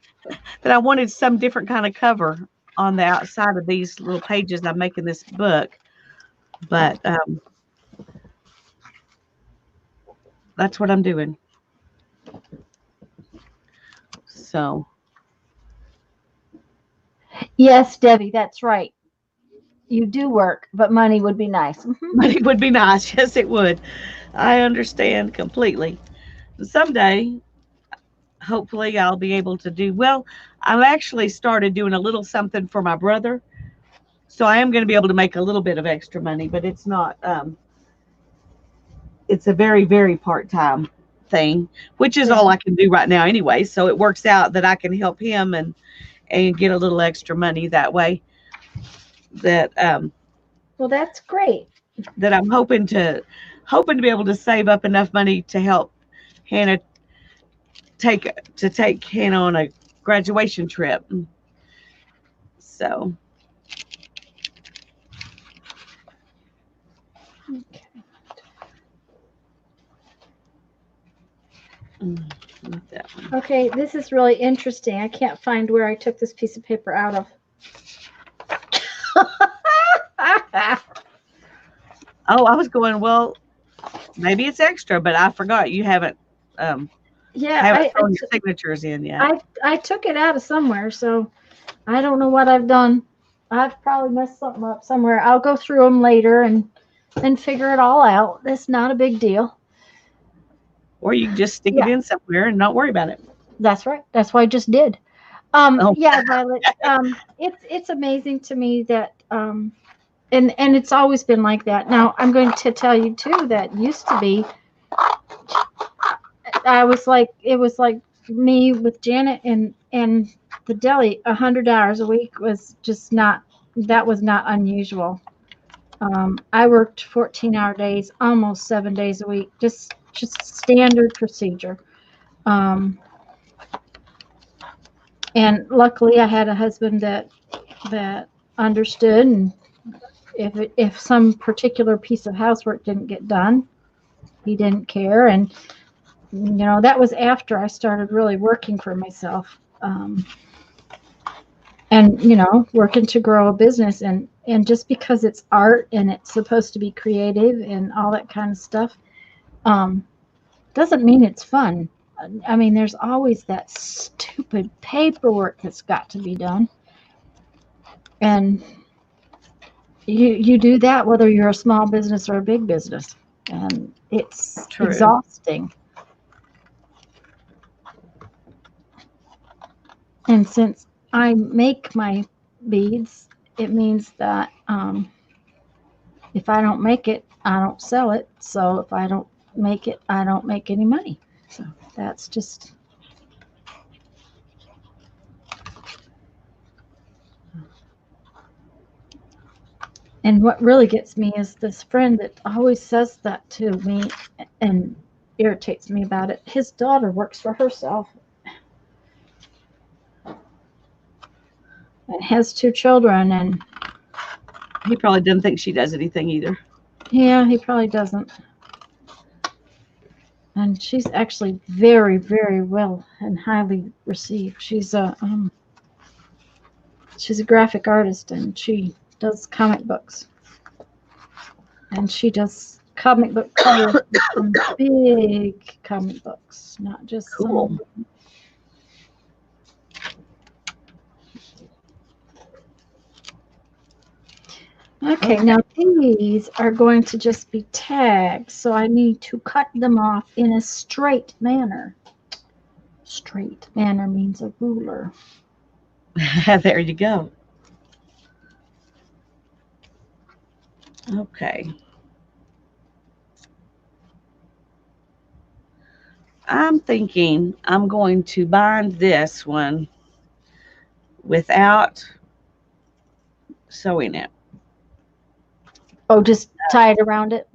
that I wanted some different kind of cover on the outside of these little pages I'm making this book. But that's what I'm doing. So. Yes, Debbie, that's right. You do work, but money would be nice. Money would be nice. Yes, it would. I understand completely. Someday, hopefully, I'll be able to do well. I've actually started doing a little something for my brother, so I am going to be able to make a little bit of extra money, but it's not. It's a very, very part-time thing, which is all I can do right now anyway. So it works out that I can help him and get a little extra money that way. That well, that's great. That I'm hoping to be able to save up enough money to help Hannah take Hannah on a graduation trip. So Okay. Not that one. Okay, this is really interesting. I can't find where I took this piece of paper out of. Oh, I was going, well, maybe it's extra, but I forgot you haven't thrown your signatures in yet. I took it out of somewhere, so I don't know what I've done. I've probably messed something up somewhere. I'll go through them later and figure it all out. It's not a big deal. Or you can just stick it in somewhere and not worry about it. That's right. That's what I just did. Yeah, Violet. It's amazing to me that and it's always been like that. Now I'm going to tell you too that used to be. It was like me with Janet and the deli. 100 hours a week was just not. That was not unusual. I worked 14-hour days, almost 7 days a week. Just standard procedure. And luckily, I had a husband that understood, and if some particular piece of housework didn't get done, he didn't care. And that was after I started really working for myself, and working to grow a business. And just because it's art and it's supposed to be creative and all that kind of stuff, doesn't mean it's fun. I mean, there's always that stupid paperwork that's got to be done. And you do that whether you're a small business or a big business. And it's exhausting. And since I make my beads, it means that if I don't make it, I don't sell it. So if I don't make it, I don't make any money. So that's just. And what really gets me is this friend that always says that to me and irritates me about it. His daughter works for herself and has 2 children, and he probably doesn't think she does anything either. Yeah, he probably doesn't. And she's actually very, very well and highly received. She's a graphic artist, and she does comic books. And she does comic book covers with some big comic books, not just Cool. some. Okay, now these are going to just be tags, so I need to cut them off in a straight manner. Straight manner means a ruler. There you go. Okay. I'm thinking I'm going to bind this one without sewing it. Oh, just tie it around it.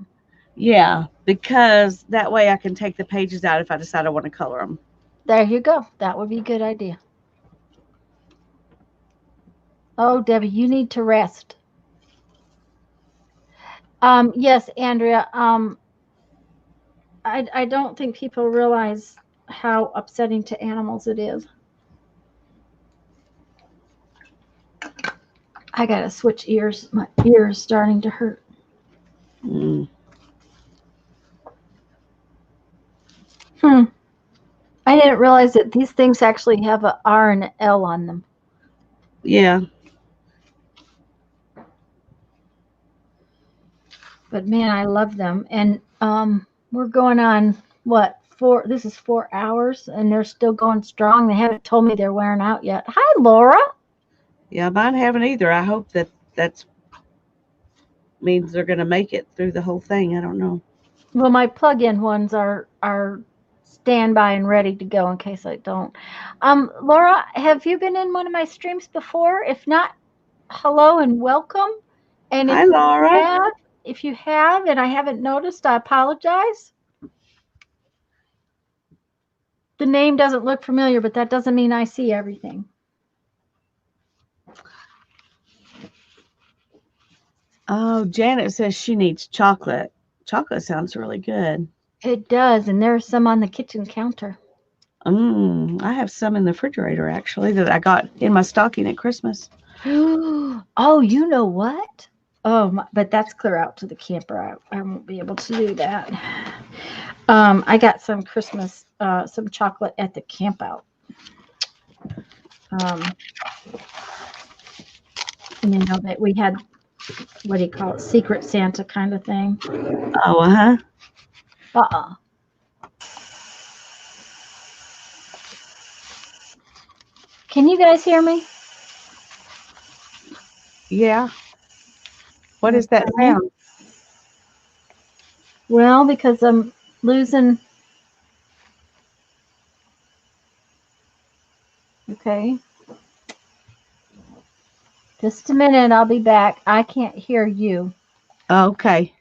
Yeah, because that way I can take the pages out if I decide I want to color them. There you go. That would be a good idea. Oh, Debbie, you need to rest. Yes, Andrea. I don't think people realize how upsetting to animals it is. I gotta switch ears. My ear's starting to hurt. Mm. I didn't realize that these things actually have a R and a L on them. Yeah. But man, I love them. And we're going on what, this is 4 hours and they're still going strong. They haven't told me they're wearing out yet. Hi, Laura. Yeah, mine haven't either. I hope that means they're going to make it through the whole thing. I don't know. Well, my plug-in ones are standby and ready to go in case I don't. Laura, have you been in one of my streams before? If not, hello and welcome. And Hi, Laura. If you have and I haven't noticed, I apologize. The name doesn't look familiar, but that doesn't mean I see everything. Oh, Janet says she needs chocolate. Chocolate sounds really good. It does, and there's some on the kitchen counter. I have some in the refrigerator, actually, that I got in my stocking at Christmas. Oh, you know what? Oh, but that's clear out to the camper. I won't be able to do that. I got some Christmas, some chocolate at the camp out. You know, that we had, what do you call it, Secret Santa kind of thing. Oh, uh-huh. Can you guys hear me? Yeah. What is that sound? Well, because I'm losing. Okay. Just a minute, I'll be back. I can't hear you. Okay.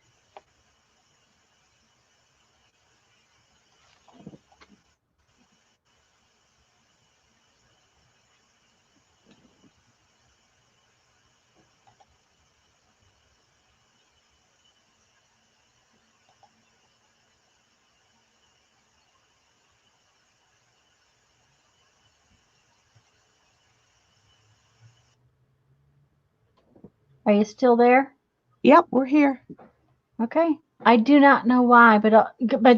Are you still there? Yep, we're here. Okay. I do not know why, but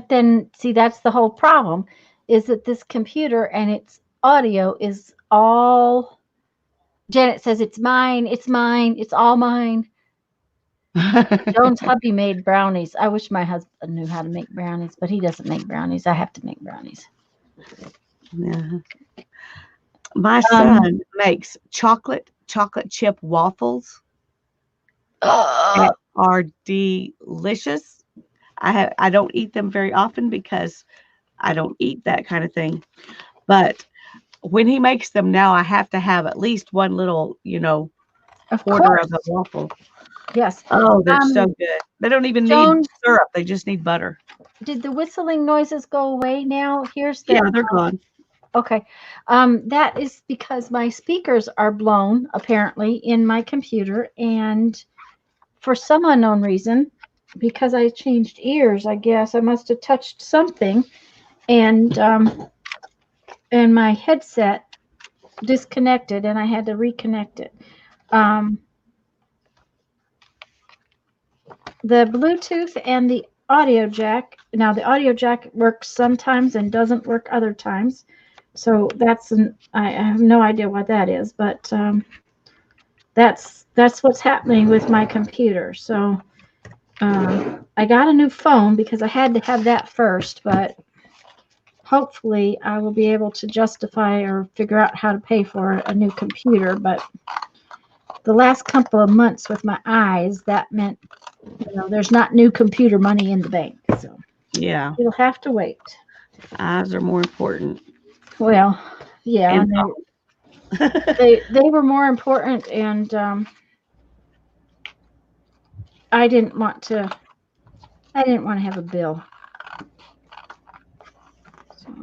then see, that's the whole problem, is that this computer and its audio is all. Janet says it's mine, it's mine, it's all mine. Joan's hubby made brownies. I wish my husband knew how to make brownies, but he doesn't make brownies. I have to make brownies. Yeah. My son makes chocolate chip waffles. Are delicious. I don't eat them very often because I don't eat that kind of thing. But when he makes them now, I have to have at least one little, quarter of a waffle. Yes. Oh, they're so good. They don't even need syrup. They just need butter. Did the whistling noises go away now? Yeah, they're gone. Okay. That is because my speakers are blown, apparently, in my computer. And for some unknown reason, because I changed ears, I guess I must have touched something, and my headset disconnected, and I had to reconnect it. The Bluetooth and the audio jack. Now the audio jack works sometimes and doesn't work other times. So I have no idea what that is, but that's what's happening with my computer. So I got a new phone because I had to have that first, but hopefully I will be able to justify or figure out how to pay for a new computer. But the last couple of months with my eyes, that meant, there's not new computer money in the bank. So Yeah. you'll have to wait. Eyes are more important. Well, yeah, And they were more important, and I didn't want to have a bill. So.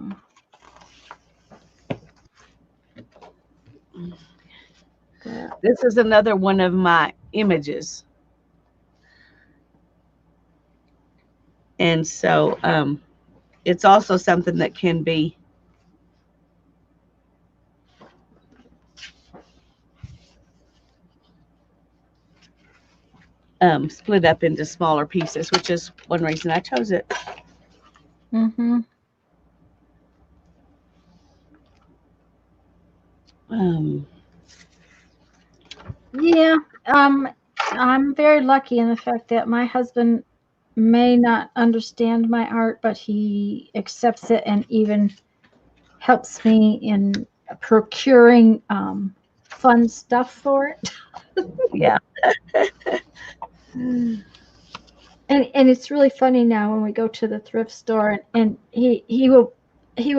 This is another one of my images. And so it's also something that can be split up into smaller pieces, which is one reason I chose it. Mm-hmm. Yeah. I'm very lucky in the fact that my husband may not understand my art, but he accepts it and even helps me in procuring fun stuff for it. Yeah. And it's really funny now when we go to the thrift store, and he will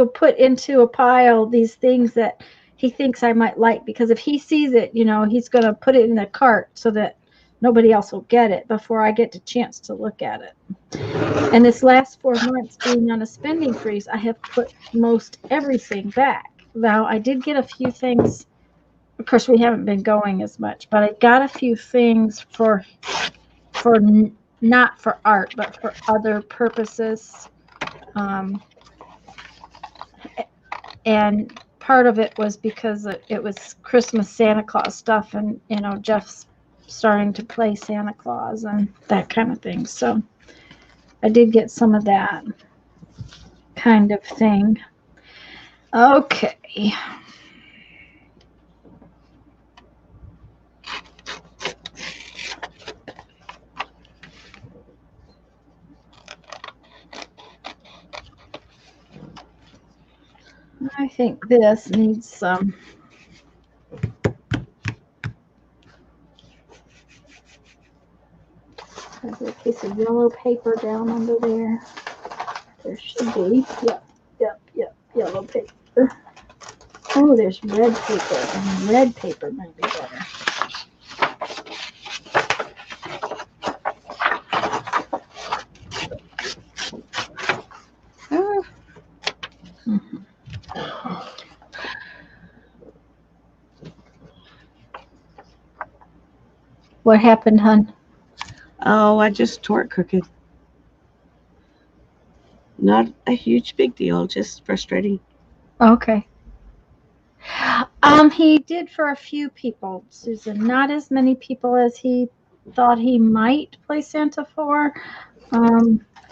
put into a pile these things that he thinks I might like, because if he sees it, he's going to put it in a cart so that nobody else will get it before I get the chance to look at it. And this last 4 months being on a spending freeze, I have put most everything back. Now, I did get a few things. Of course, we haven't been going as much, but I got a few things for not for art, but for other purposes. And part of it was because it was Christmas Santa Claus stuff, and Jeff's starting to play Santa Claus and that kind of thing. So I did get some of that kind of thing. Okay. I think this needs some. There's a piece of yellow paper down under there. There should be. Yep. Yellow paper. Oh, there's red paper, and red paper might be better. What happened, hon? Oh, I just tore it crooked. Not a huge big deal, just frustrating. Okay. He did for a few people, Susan. Not as many people as he thought he might play Santa for.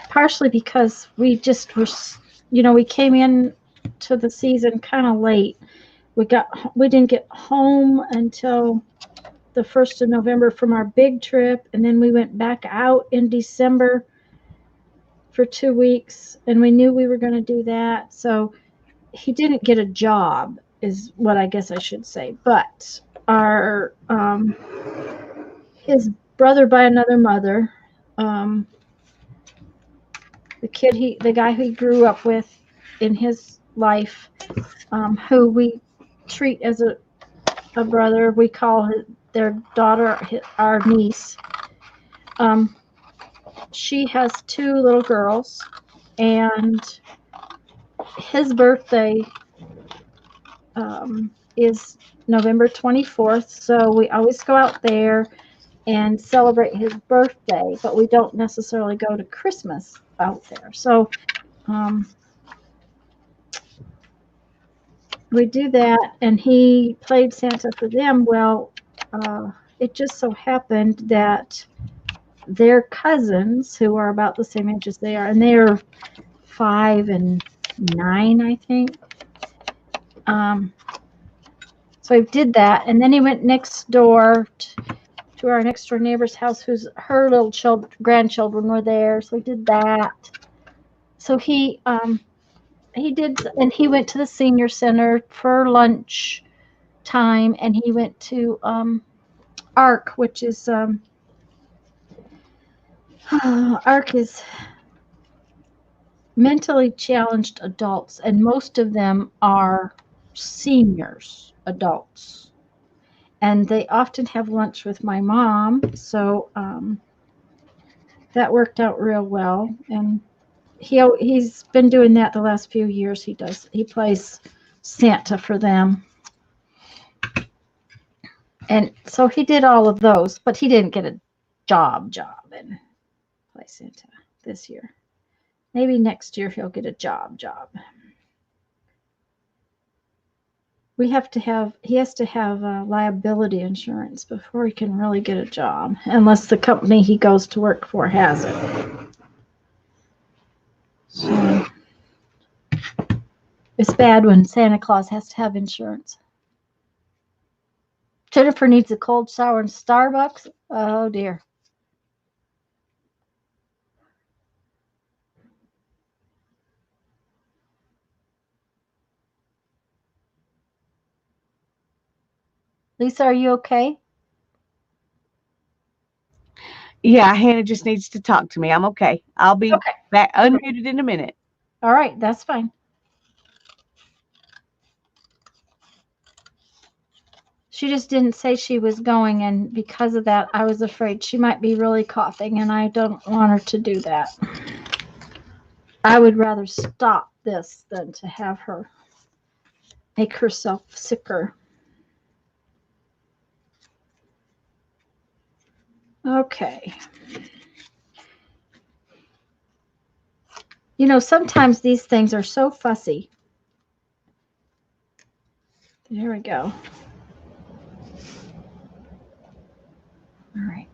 Partially because we just were, we came in to the season kind of late. We didn't get home until the 1st of November from our big trip, and then we went back out in December for 2 weeks, and we knew we were going to do that. So he didn't get a job, is what I guess I should say. But our his brother by another mother, the guy who he grew up with in his life, who we treat as a brother, we call their daughter our niece. She has 2 little girls, and his birthday is November 24th. So we always go out there, and celebrate his birthday, but we don't necessarily go to Christmas out there. So we do that, and he played Santa for them. Well, it just so happened that their cousins, who are about the same age as they are, and they're 5 and 9, I think. So I did that, and then he went next door to our next door neighbor's house, who's her little grandchildren were there. So we did that. So he did, and he went to the senior center for lunch time, and he went to ARC, which is ARC is mentally challenged adults, and most of them are seniors, adults, and they often have lunch with my mom. So that worked out real well, and he's been doing that the last few years. He plays Santa for them, and so he did all of those, but he didn't get a job and play Santa this year. Maybe next year he'll get a job. He has to have liability insurance before he can really get a job, unless the company he goes to work for has it. So it's bad when Santa Claus has to have insurance. Jennifer needs a cold shower in Starbucks. Oh dear. Lisa, are you okay? Yeah, Hannah just needs to talk to me. I'm okay. I'll be back unmuted in a minute. All right, that's fine. She just didn't say she was going, and because of that, I was afraid she might be really coughing, and I don't want her to do that. I would rather stop this than to have her make herself sicker. Okay. You know, sometimes these things are so fussy. There we go. All right.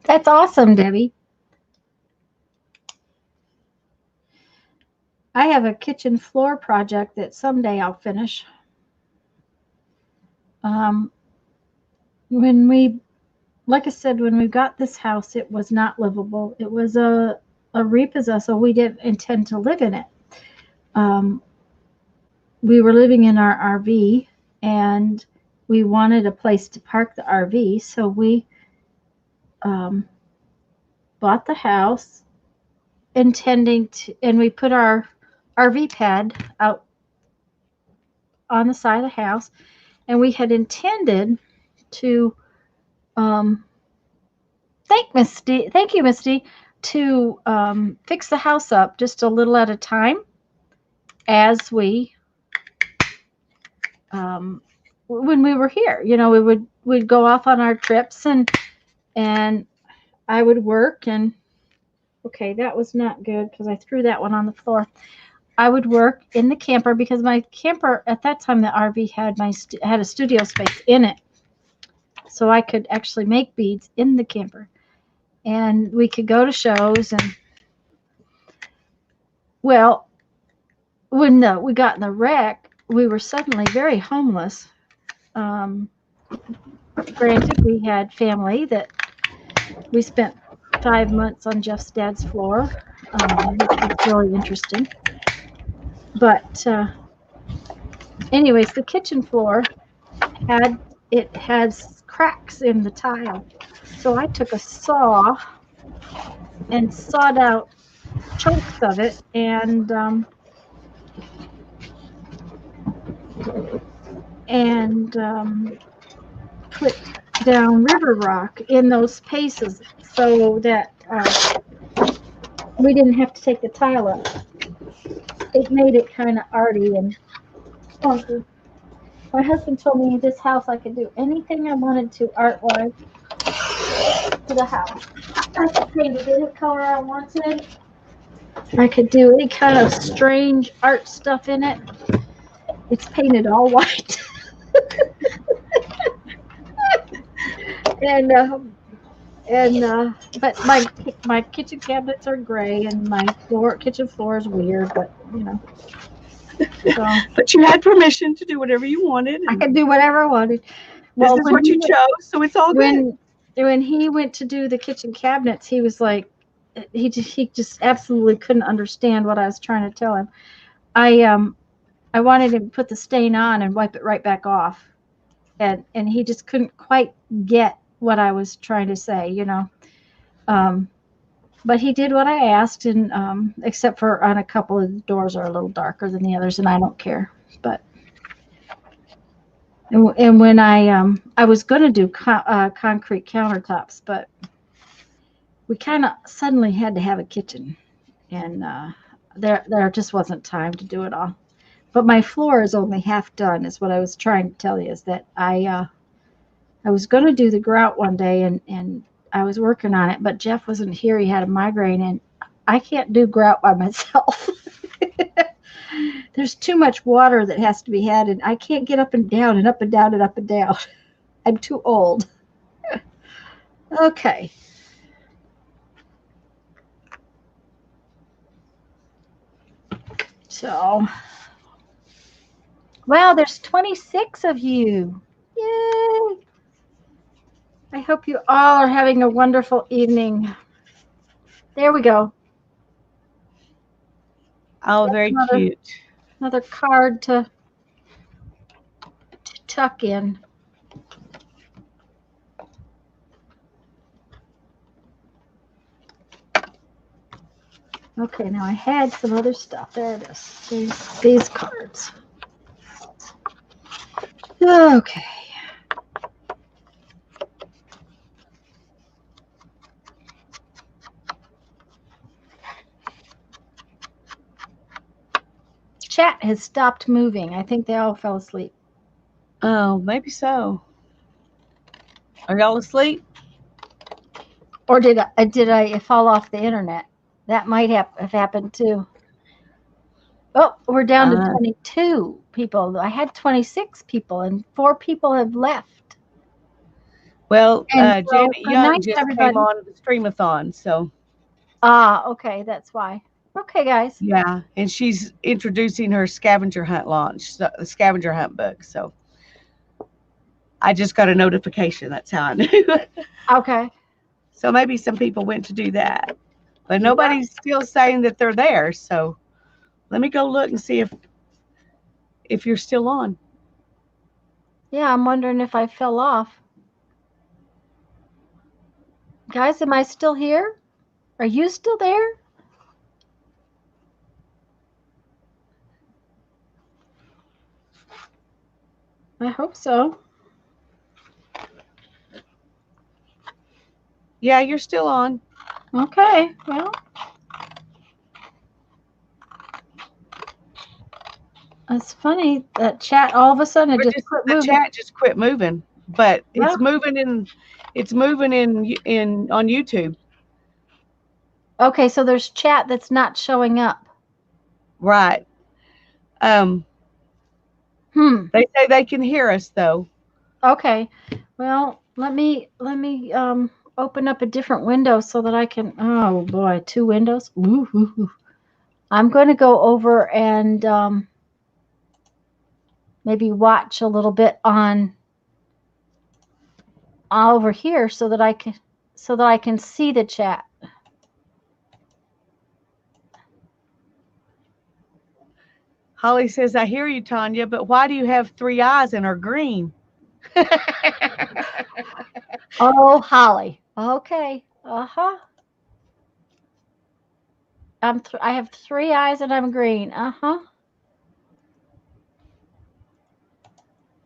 That's awesome, Debbie. I have a kitchen floor project that someday I'll finish. Like I said, when we got this house, it was not livable. It was a repossessal. We didn't intend to live in it. We were living in our RV, and we wanted a place to park the RV, so we bought the house, intending to, and we put our RV pad out on the side of the house, and we had intended to thank you, Misty, to fix the house up just a little at a time as we when we were here. You know, we'd go off on our trips, and I would work, and okay, that was not good because I threw that one on the floor. I would work in the camper because my camper at that time, the RV had a studio space in it, so I could actually make beads in the camper, and we could go to shows. And well, when we got in the wreck, we were suddenly very homeless. Granted, we had family that we spent 5 months on Jeff's dad's floor, which was really interesting. But anyways, the kitchen floor has cracks in the tile. So I took a saw and sawed out chunks of it and put down river rock in those spaces so that we didn't have to take the tile up. It made it kind of arty and funky. My husband told me this house I could do anything I wanted to art-wise to the house. I could paint it any color I wanted. I could do any kind of strange art stuff in it. It's painted all white. But my kitchen cabinets are gray and my kitchen floor is weird, but you know. So, but you had permission to do whatever you wanted. I could do whatever I wanted. Well, this is what you chose, so it's all good. When he went to do the kitchen cabinets, he was like, he just absolutely couldn't understand what I was trying to tell him. I wanted him to put the stain on and wipe it right back off, and he just couldn't quite get what I was trying to say, you know. But he did what I asked, and except for on a couple of the doors are a little darker than the others, and I don't care. But and when I was going to do concrete countertops, but we kind of suddenly had to have a kitchen, and there just wasn't time to do it all. But my floor is only half done, is what I was trying to tell you, is that I was going to do the grout one day, and I was working on it, but Jeff wasn't here. He had a migraine, and I can't do grout by myself. There's too much water that has to be had, and I can't get up and down and up and down and up and down. I'm too old. Okay. So, wow, there's 26 of you. Yay! I hope you all are having a wonderful evening. There we go. Oh, that's very cute. Another card to tuck in. Okay, now I had some other stuff. There it is. These cards. Okay. Chat has stopped moving. I think they all fell asleep. Oh, maybe so. Are y'all asleep? Or did I fall off the internet? That might have happened too. Oh, we're down to 22 people. I had 26 people, and 4 people have left. Well, Janet Young just came on the Streamathon, so. Okay, that's why. Okay, guys. Yeah, and she's introducing her scavenger hunt launch, the scavenger hunt book. So I just got a notification. That's how I knew. Okay. So maybe some people went to do that, but nobody's still saying that they're there. So let me go look and see if you're still on. Yeah, I'm wondering if I fell off. Guys, am I still here? Are you still there? I hope so. Yeah, you're still on. Okay, well. It's funny that chat all of a sudden it just quit moving. The chat just quit moving, but it's moving on YouTube. Okay, so there's chat that's not showing up. Right. They say they can hear us though. Okay. Well, let me open up a different window so that I can. Oh boy, 2 windows. Ooh. I'm going to go over and maybe watch a little bit on over here so that I can see the chat. Holly says, I hear you, Tanya, but why do you have 3 eyes and are green? Oh, Holly. Okay. Uh-huh. I have 3 eyes and I'm green.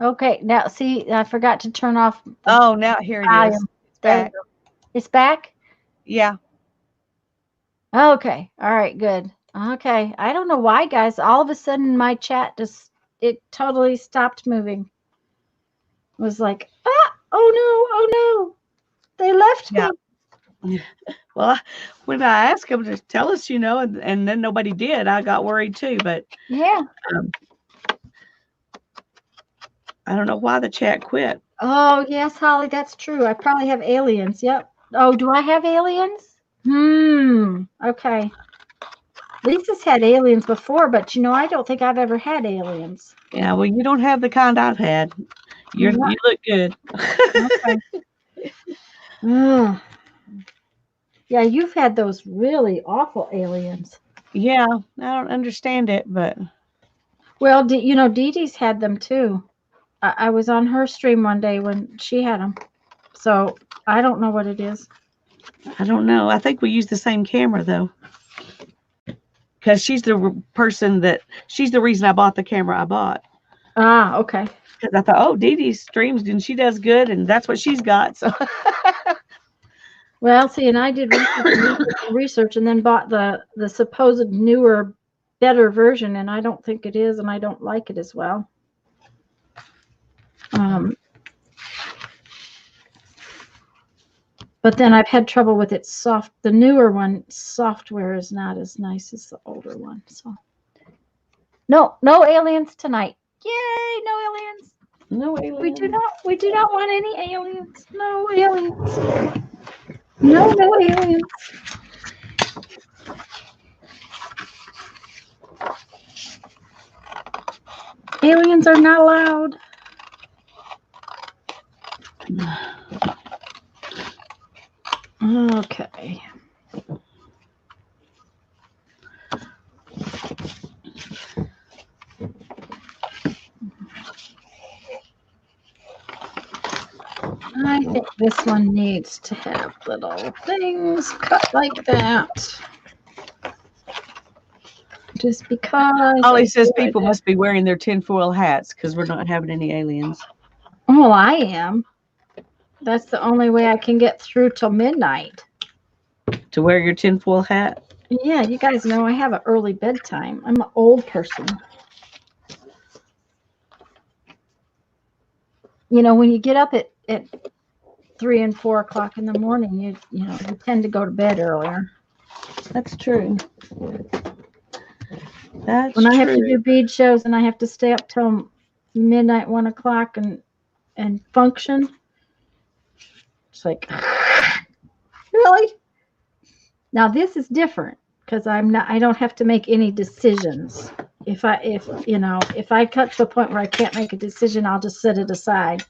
Okay, now see, I forgot to turn off the Oh, now here it is. volume. It's There we back. go. It's back? Yeah. Okay. All right, good. Okay. I don't know why, guys. All of a sudden my chat it totally stopped moving. It was like, oh no. They left Yeah. me. Well, when I asked them to tell us, and then nobody did, I got worried too. But Yeah. I don't know why the chat quit. Oh, yes, Holly, that's true. I probably have aliens. Yep. Oh, do I have aliens? Okay. Lisa's had aliens before, but I don't think I've ever had aliens. Yeah, well, you don't have the kind I've had. You look good. Okay. Yeah, you've had those really awful aliens. Yeah, I don't understand it, but Well, Dee Dee's had them too. I was on her stream one day when she had them. So I don't know what it is. I don't know. I think we use the same camera though. Because she's the reason I bought the camera I bought. Ah, okay. Because I thought, oh, Dee Dee streams and she does good, and that's what she's got. So, Well, see, and I did research and then bought the supposed newer, better version, and I don't think it is, and I don't like it as well. But then I've had trouble with its the newer one software is not as nice as the older one. So no aliens tonight. Yay, no aliens. no aliens. We do not want any aliens. No aliens. No aliens. Aliens are not allowed. Okay. I think this one needs to have little things cut like that. Just because. Holly says people must be wearing their tinfoil hats because we're not having any aliens. Oh, I am. That's the only way I can get through till midnight. To wear your tinfoil hat? Yeah, you guys know I have an early bedtime. I'm an old person. When you get up at 3 and 4 o'clock in the morning, you tend to go to bed earlier. That's true. When I have to do bead shows and I have to stay up till midnight, 1 o'clock and function, it's like, really? Now this is different because I don't have to make any decisions. If I cut to a point where I can't make a decision, I'll just set it aside.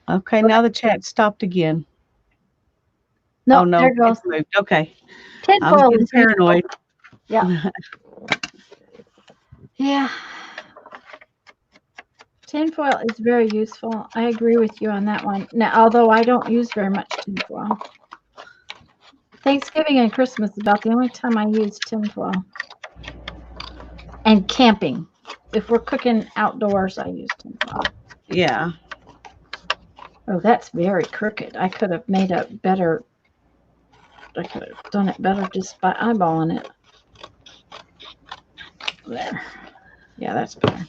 Okay, now the chat stopped again. No, no, there it goes. Moved. Okay. Tinfoil I'm getting paranoid. Yeah. Yeah. Tinfoil is very useful. I agree with you on that one. Now, although I don't use very much tinfoil. Thanksgiving and Christmas is about the only time I use tinfoil. And camping. If we're cooking outdoors, I use tinfoil. Yeah. Oh, that's very crooked. I could have made I could have done it better just by eyeballing it. There. Yeah, that's better.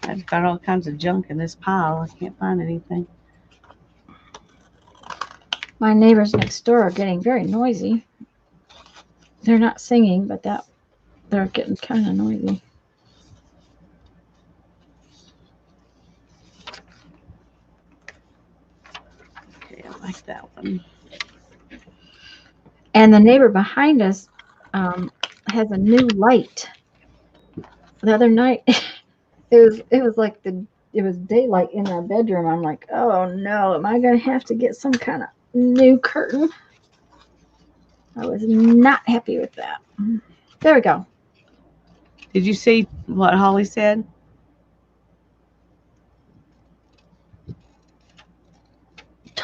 I've got all kinds of junk in this pile. I can't find anything. My neighbors next door are getting very noisy. They're not singing, but they're getting kind of noisy. Okay, I like that one. And the neighbor behind us has a new light. The other night, it was like it was daylight in our bedroom. I'm like, oh no, am I gonna have to get some kind of new curtain? I was not happy with that. There we go. Did you see what Holly said?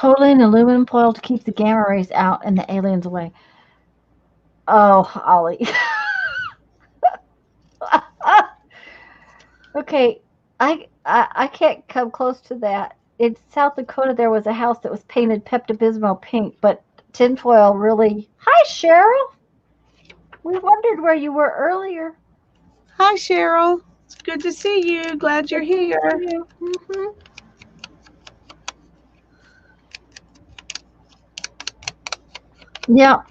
totally in aluminum foil to keep the gamma rays out and the aliens away. Oh, Holly. Okay, I can't come close to that. In South Dakota, there was a house that was painted Pepto-Bismol pink, but tinfoil really. Hi, Cheryl. We wondered where you were earlier. Hi, Cheryl. It's good to see you. Glad you're here. Mm-hmm. Yeah.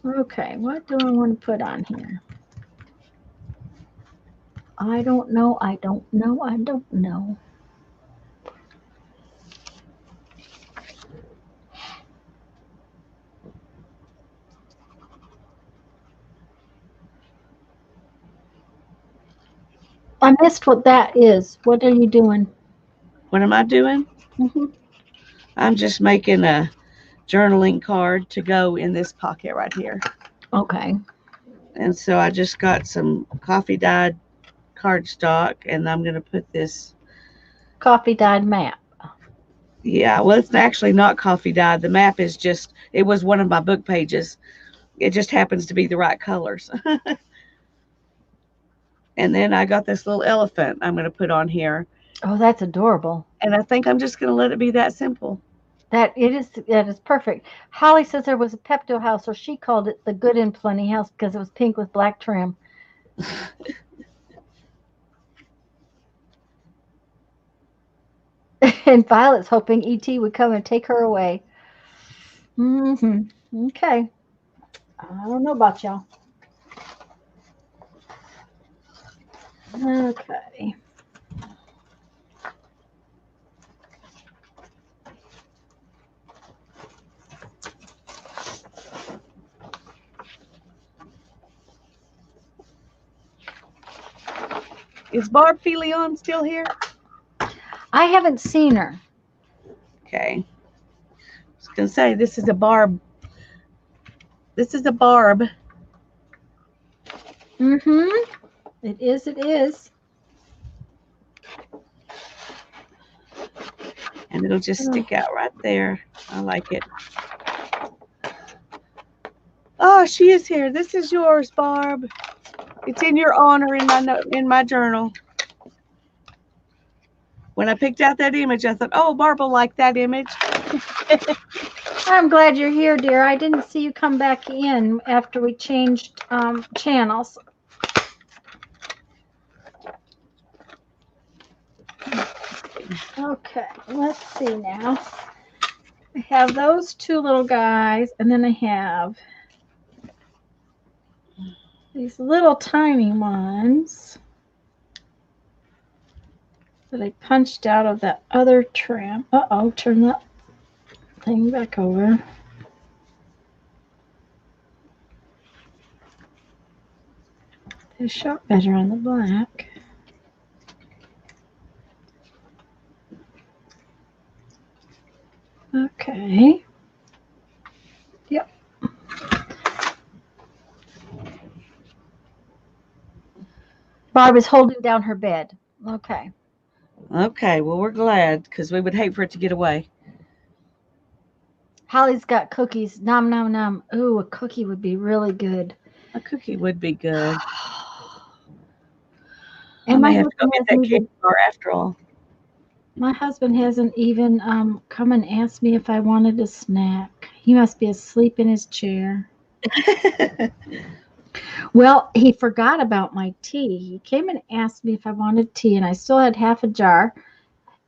Okay, what do I want to put on here? I don't know. I don't know. I don't know. I missed what that is. What are you doing? What am I doing? Mm-hmm. I'm just making a journaling card to go in this pocket right here. Okay. And so I just got some coffee dyed cardstock, and I'm going to put this. Coffee dyed map. Yeah, well, it's actually not coffee dyed. The map is just, it was one of my book pages. It just happens to be the right colors. And then I got this little elephant I'm going to put on here. Oh, that's adorable. And I think I'm just going to let it be that simple. That is perfect. Holly says there was a Pepto house, or she called it the Good and Plenty house because it was pink with black trim. And Violet's hoping E.T. would come and take her away. Mm-hmm. Okay. I don't know about y'all. Okay. Is Barb Felion still here? I haven't seen her. Okay. I was going to say, this is a Barb. This is a Barb. Mm-hmm. It is. It is. And it'll just stick out right there. I like it. Oh, she is here. This is yours, Barb. It's in your honor in my journal. When I picked out that image, I thought, oh, Barb will like that image. I'm glad you're here, dear. I didn't see you come back in after we changed channels. Okay, let's see now. I have those two little guys, and then I have these little tiny ones that I punched out of that other trim. Uh-oh, turn that thing back over. They show up better on the black. Okay. Yep. Barb is holding down her bed. Okay. Okay, well, we're glad because we would hate for it to get away. Holly's got cookies. Nom, nom, nom. Ooh, a cookie would be really good. A cookie would be good. And I may have to go get that cake bar after all. My husband hasn't even come and asked me if I wanted a snack. He must be asleep in his chair. Well, he forgot about my tea. He came and asked me if I wanted tea, and I still had half a jar.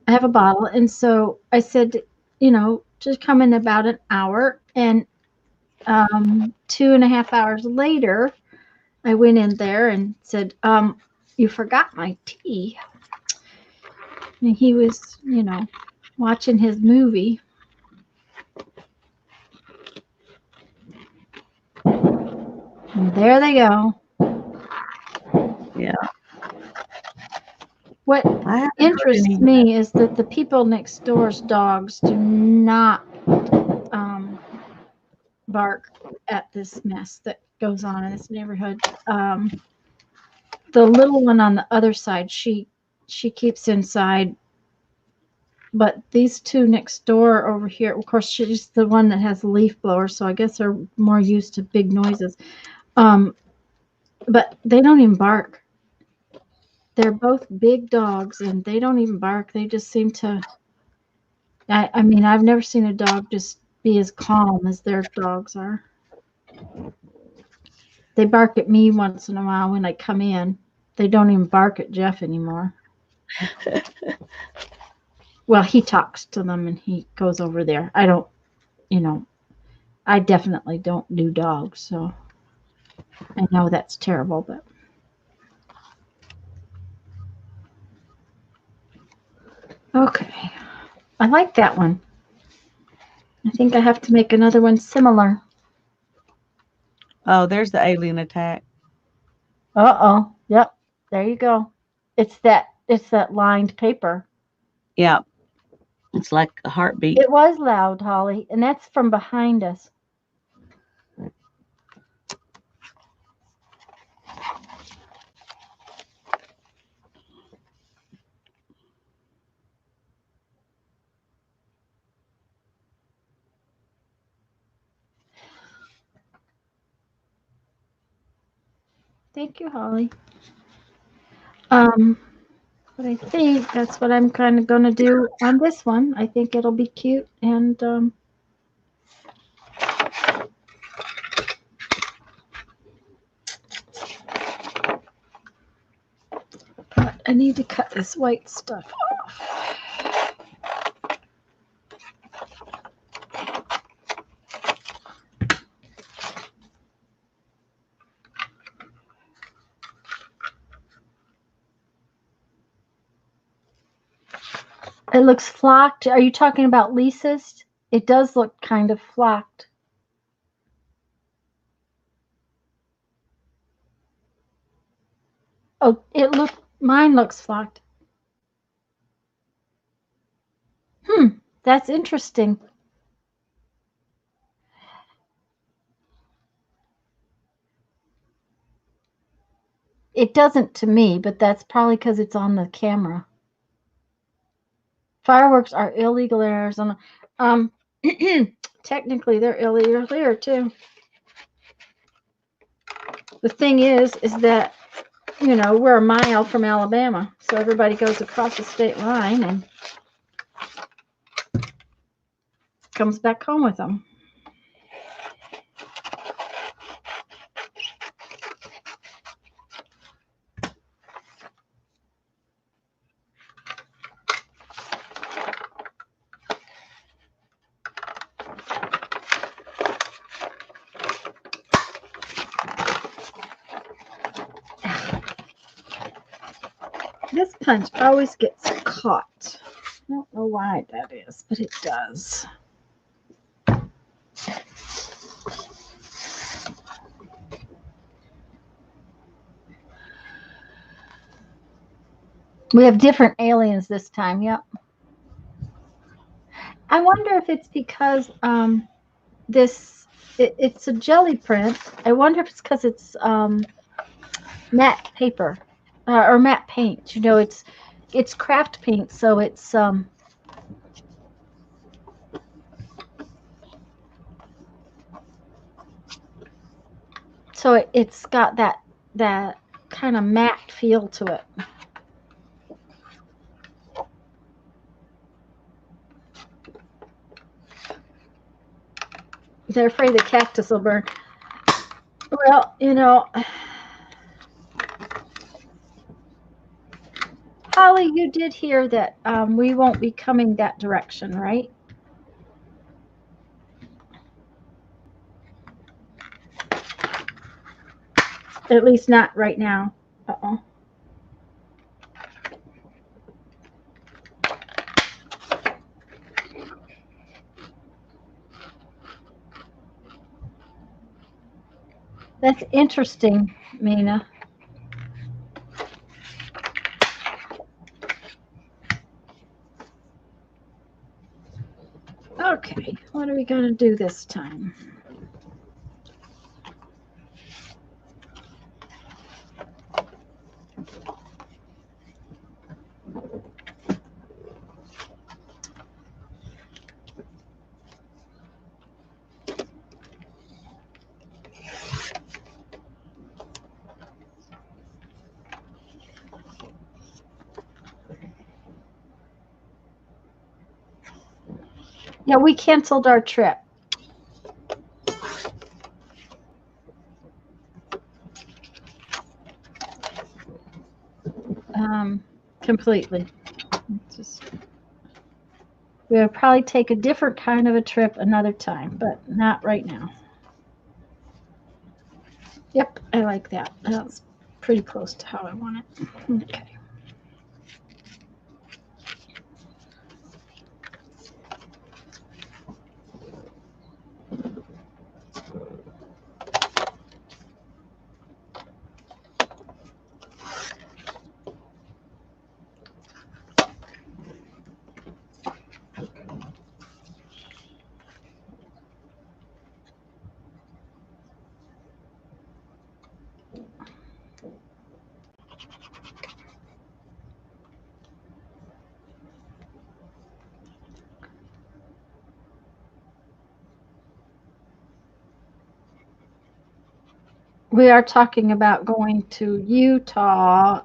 I have a bottle, and so I said, just come in about an hour. And 2.5 hours later, I went in there and said, you forgot my tea. And he was, watching his movie. And there they go. Yeah. What interests me is that the people next door's dogs do not bark at this mess that goes on in this neighborhood. The little one on the other side, she she keeps inside. But these two next door over here, of course, she's the one that has a leaf blower, so I guess they're more used to big noises. But they don't even bark. They're both big dogs, and they don't even bark. They just seem to. I mean, I've never seen a dog just be as calm as their dogs are. They bark at me once in a while when I come in. They don't even bark at Jeff anymore. Well, he talks to them and he goes over there. I don't, I definitely don't do dogs, so I know that's terrible, but. Okay. I like that one. I think I have to make another one similar. Oh, there's the alien attack. Uh-oh. Yep. There you go. It's that lined paper. Yeah. It's like a heartbeat. It was loud, Holly, and that's from behind us. Thank you, Holly. But I think that's what I'm kind of going to do on this one. I think it'll be cute, and but I need to cut this white stuff off. It looks flocked. Are you talking about Lisa's? It does look kind of flocked. Oh, mine looks flocked. That's interesting. It doesn't to me, but that's probably because it's on the camera. Fireworks are illegal in Arizona. Technically, they're illegal here too. The thing is that, we're a mile from Alabama, so everybody goes across the state line and comes back home with them. This punch always gets caught. I don't know why that is, but it does. We have different aliens this time. Yep. I wonder if it's because it's a jelly print. I wonder if it's because it's matte paper or matte paint. It's craft paint, so it's so it's got that kind of matte feel to it. They're afraid the cactus will burn. Well, Holly, you did hear that we won't be coming that direction, right? At least not right now. Uh-oh. That's interesting, Mina. Okay, what are we going to do this time? Yeah, we canceled our trip. Completely. We'll probably take a different kind of a trip another time, but not right now. Yep, I like that. That's pretty close to how I want it. Okay. We are talking about going to Utah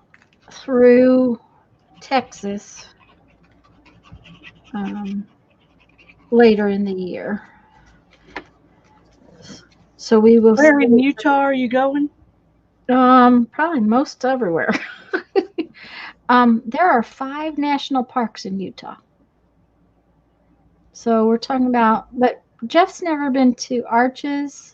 through Texas later in the year. So we will. Where in Utah are you going? Probably most everywhere. There are 5 national parks in Utah. So we're talking about, but Jeff's never been to Arches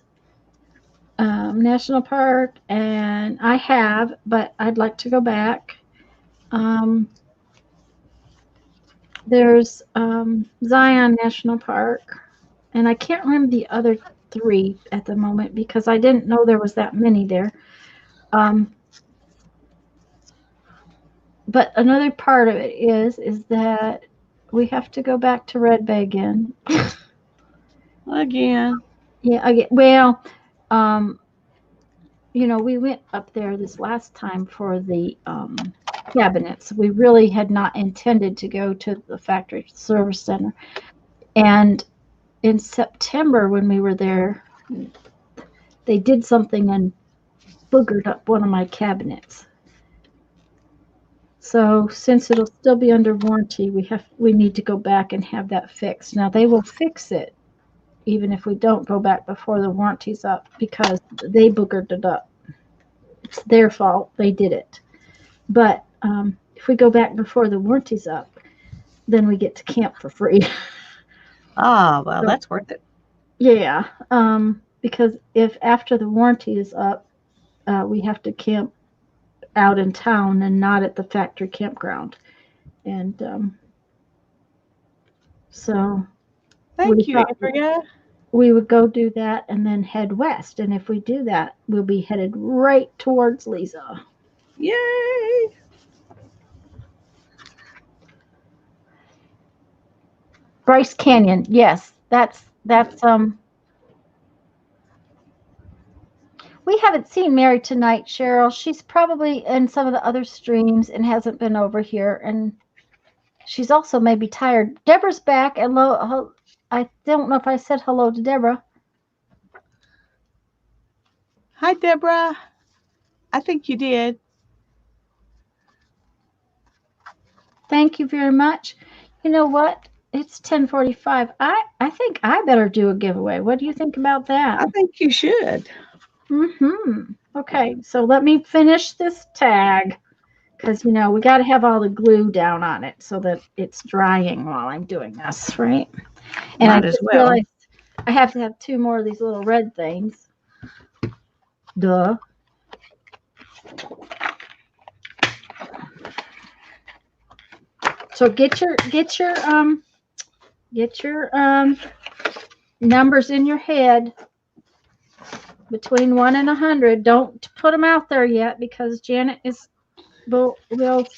National Park, and I have, but I'd like to go back. There's Zion National Park, and I can't remember the other 3 at the moment because I didn't know there was that many there. But another part of it is that we have to go back to Red Bay again. Again. Yeah, well, we went up there this last time for the cabinets. We really had not intended to go to the factory service center. And in September when we were there, they did something and boogered up one of my cabinets. So since it'll still be under warranty, we need to go back and have that fixed. Now they will fix it even if we don't go back before the warranty's up because they boogered it up. It's their fault. They did it. But if we go back before the warranty's up, then we get to camp for free. Well, so, that's worth it. Yeah. Because if after the warranty is up, we have to camp out in town and not at the factory campground. And so thank you, Andrea. We would go do that and then head west. And if we do that, we'll be headed right towards Lisa. Yay! Bryce Canyon. Yes, that's we haven't seen Mary tonight, Cheryl. She's probably in some of the other streams and hasn't been over here. And she's also maybe tired. Deborah's back. Hello. I don't know if I said hello to Deborah. Hi, Deborah. I think you did. Thank you very much. You know what? It's 10:45. I think I better do a giveaway. What do you think about that? I think you should. Okay, so let me finish this tag because, we got to have all the glue down on it so that it's drying while I'm doing this, right? And Might as well. Realized I have to have 2 more of these little red things. Duh. So get your numbers in your head between 1 and 100. Don't put them out there yet because Janet will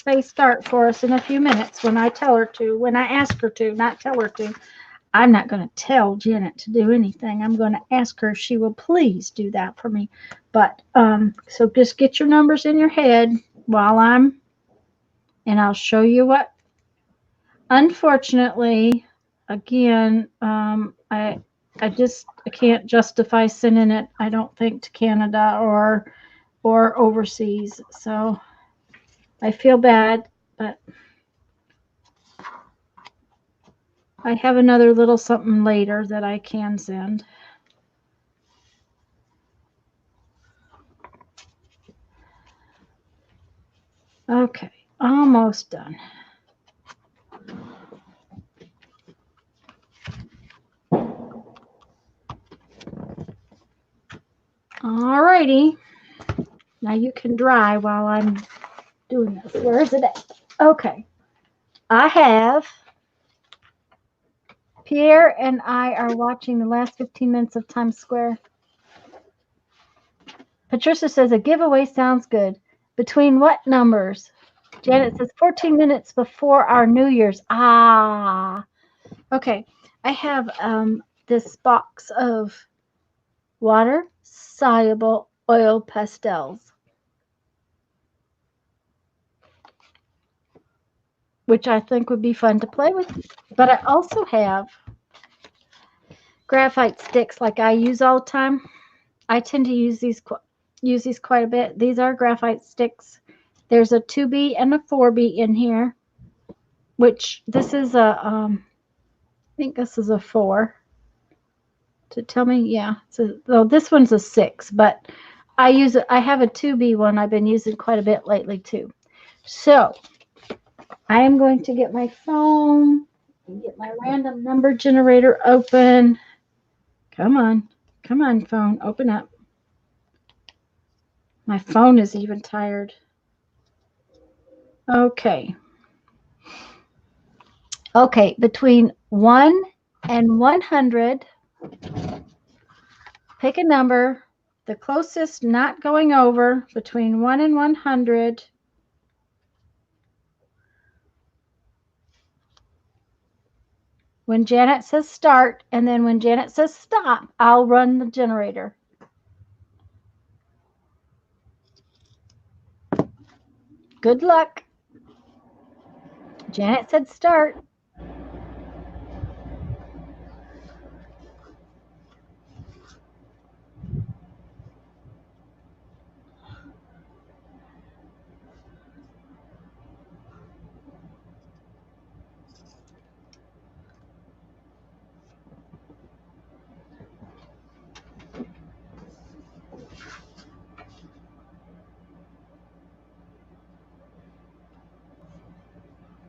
say start for us in a few minutes when I tell her to, when I ask her to, not tell her to. I'm not going to tell Janet to do anything. I'm going to ask her if she will please do that for me. But so just get your numbers in your head and I'll show you what. Unfortunately, again, I can't justify sending it, I don't think, to Canada or overseas. So I feel bad, but I have another little something later that I can send. Okay, almost done. All righty. Now you can dry while I'm doing this. Where is it at? Okay. I have Pierre and I are watching the last 15 minutes of Times Square. Patricia says a giveaway sounds good. Between what numbers? Janet says 14 minutes before our New Year's. Ah. Okay. I have this box of water soluble oil pastels, which I think would be fun to play with. But I also have graphite sticks like I use all the time. I tend to use these quite a bit. These are graphite sticks. There's a 2B and a 4B in here, which this is a I think this is a 4. To tell me, yeah. So this one's a 6, but I have a 2B one I've been using quite a bit lately too. So I am going to get my phone and get my random number generator open. Come on, phone, open up. My phone is even tired. Okay. Okay, between 1 and 100, pick a number, the closest not going over, between 1 and 100. When Janet says start, and then when Janet says stop, I'll run the generator. Good luck. Janet said start.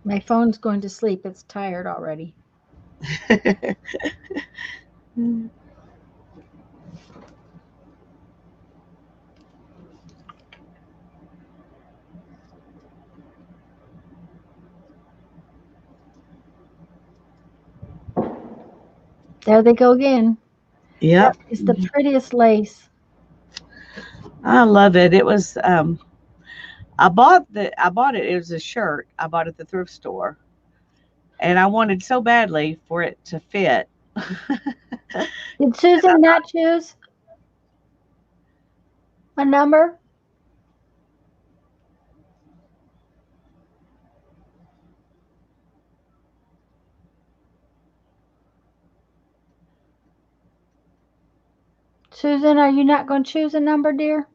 My phone's going to sleep. It's tired already. There they go again. Yep. It's the prettiest lace. I love it. It was I bought it. It was a shirt. I bought it at the thrift store, and I wanted so badly for it to fit. Did Susan not choose a number? Susan, are you not going to choose a number, dear?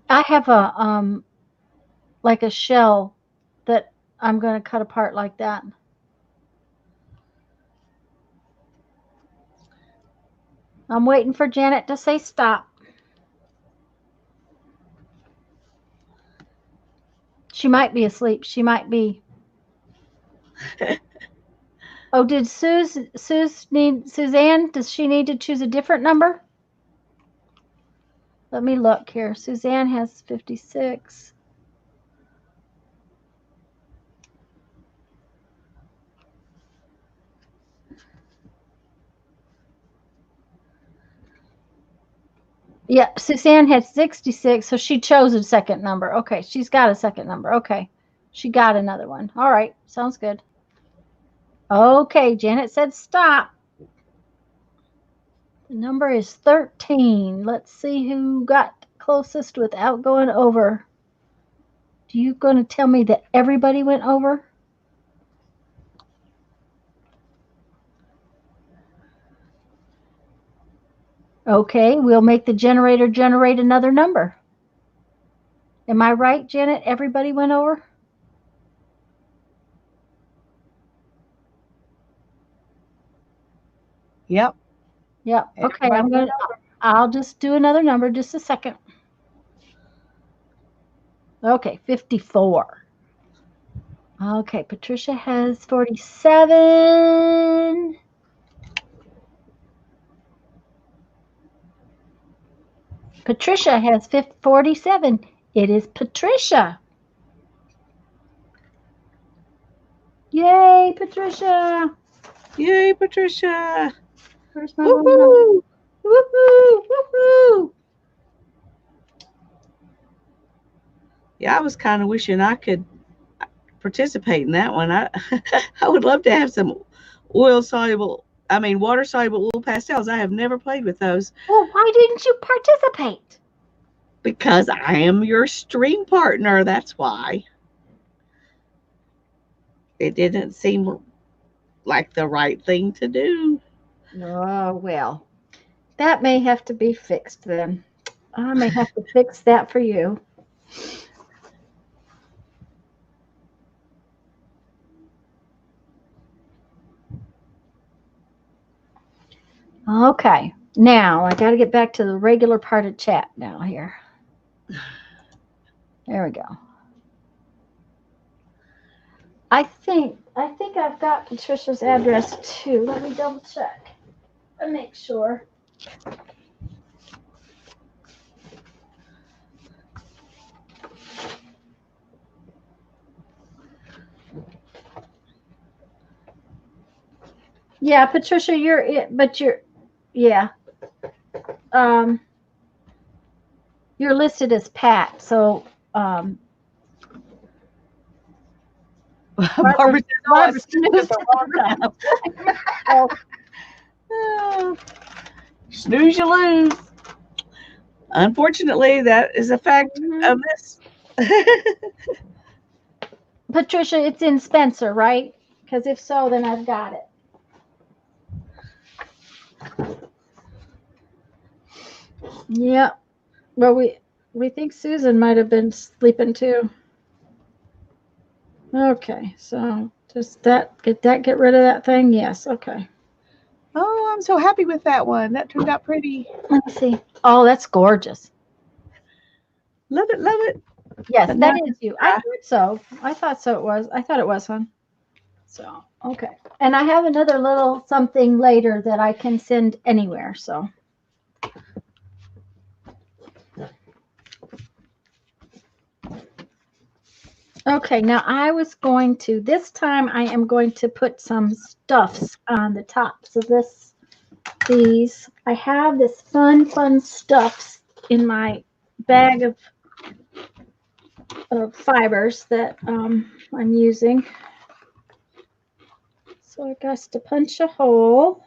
I have a like a shell that I'm going to cut apart like that. I'm waiting for Janet to say stop. She might be asleep. She might be. Oh, did Suzanne, does she need to choose a different number? Let me look here. Suzanne has 56. Yeah, Suzanne had 66, so she chose a second number. Okay, she's got a second number. Okay, she got another one. All right, sounds good. Okay, Janet said stop. The number is 13. Let's see who got closest without going over. Are you going to tell me that everybody went over? Okay, we'll make the generator generate another number. Am I right, Janet? Everybody went over? Yep. Yep. Okay, Everybody I'll just do another number, just a second. Okay, 54. Okay, Patricia has 47. Patricia has 47. It is Patricia. Yay, Patricia. Yay, Patricia. Where's my little number? Woohoo! Woohoo! Woohoo! Yeah, I was kind of wishing I could participate in that one. I I would love to have some water soluble oil pastels. I have never played with those Well, why didn't you participate? because I am your stream partner. That's why. It didn't seem like the right thing to do. Oh, well, that may have to be fixed then. I may have to fix that for you. Okay, now I got to get back to the regular part of chat now here. There we go. I think I've got Patricia's address too. Let me double check and make sure. Yeah, Patricia, you're it, but yeah. You're listed as Pat, so Barbara says, "Oh, I snoozed a long time. Oh, snooze, you lose." Unfortunately, that is a fact of this. Patricia, it's in Spencer, right? Because if so, then I've got it. Yeah. Well, we think Susan might have been sleeping too. Okay, so just get rid of that thing. Yes. Okay. Oh, I'm so happy with that one. That turned out pretty. Let me see. Oh, that's gorgeous. Love it, love it. Yes, But that now- is you. I thought so. I thought it was, hon. So, okay. And I have another little something later that I can send anywhere, so. Okay, now this time I am going to put some stuffs on the tops of these. I have this fun stuffs in my bag of fibers that I'm using. So I got to punch a hole.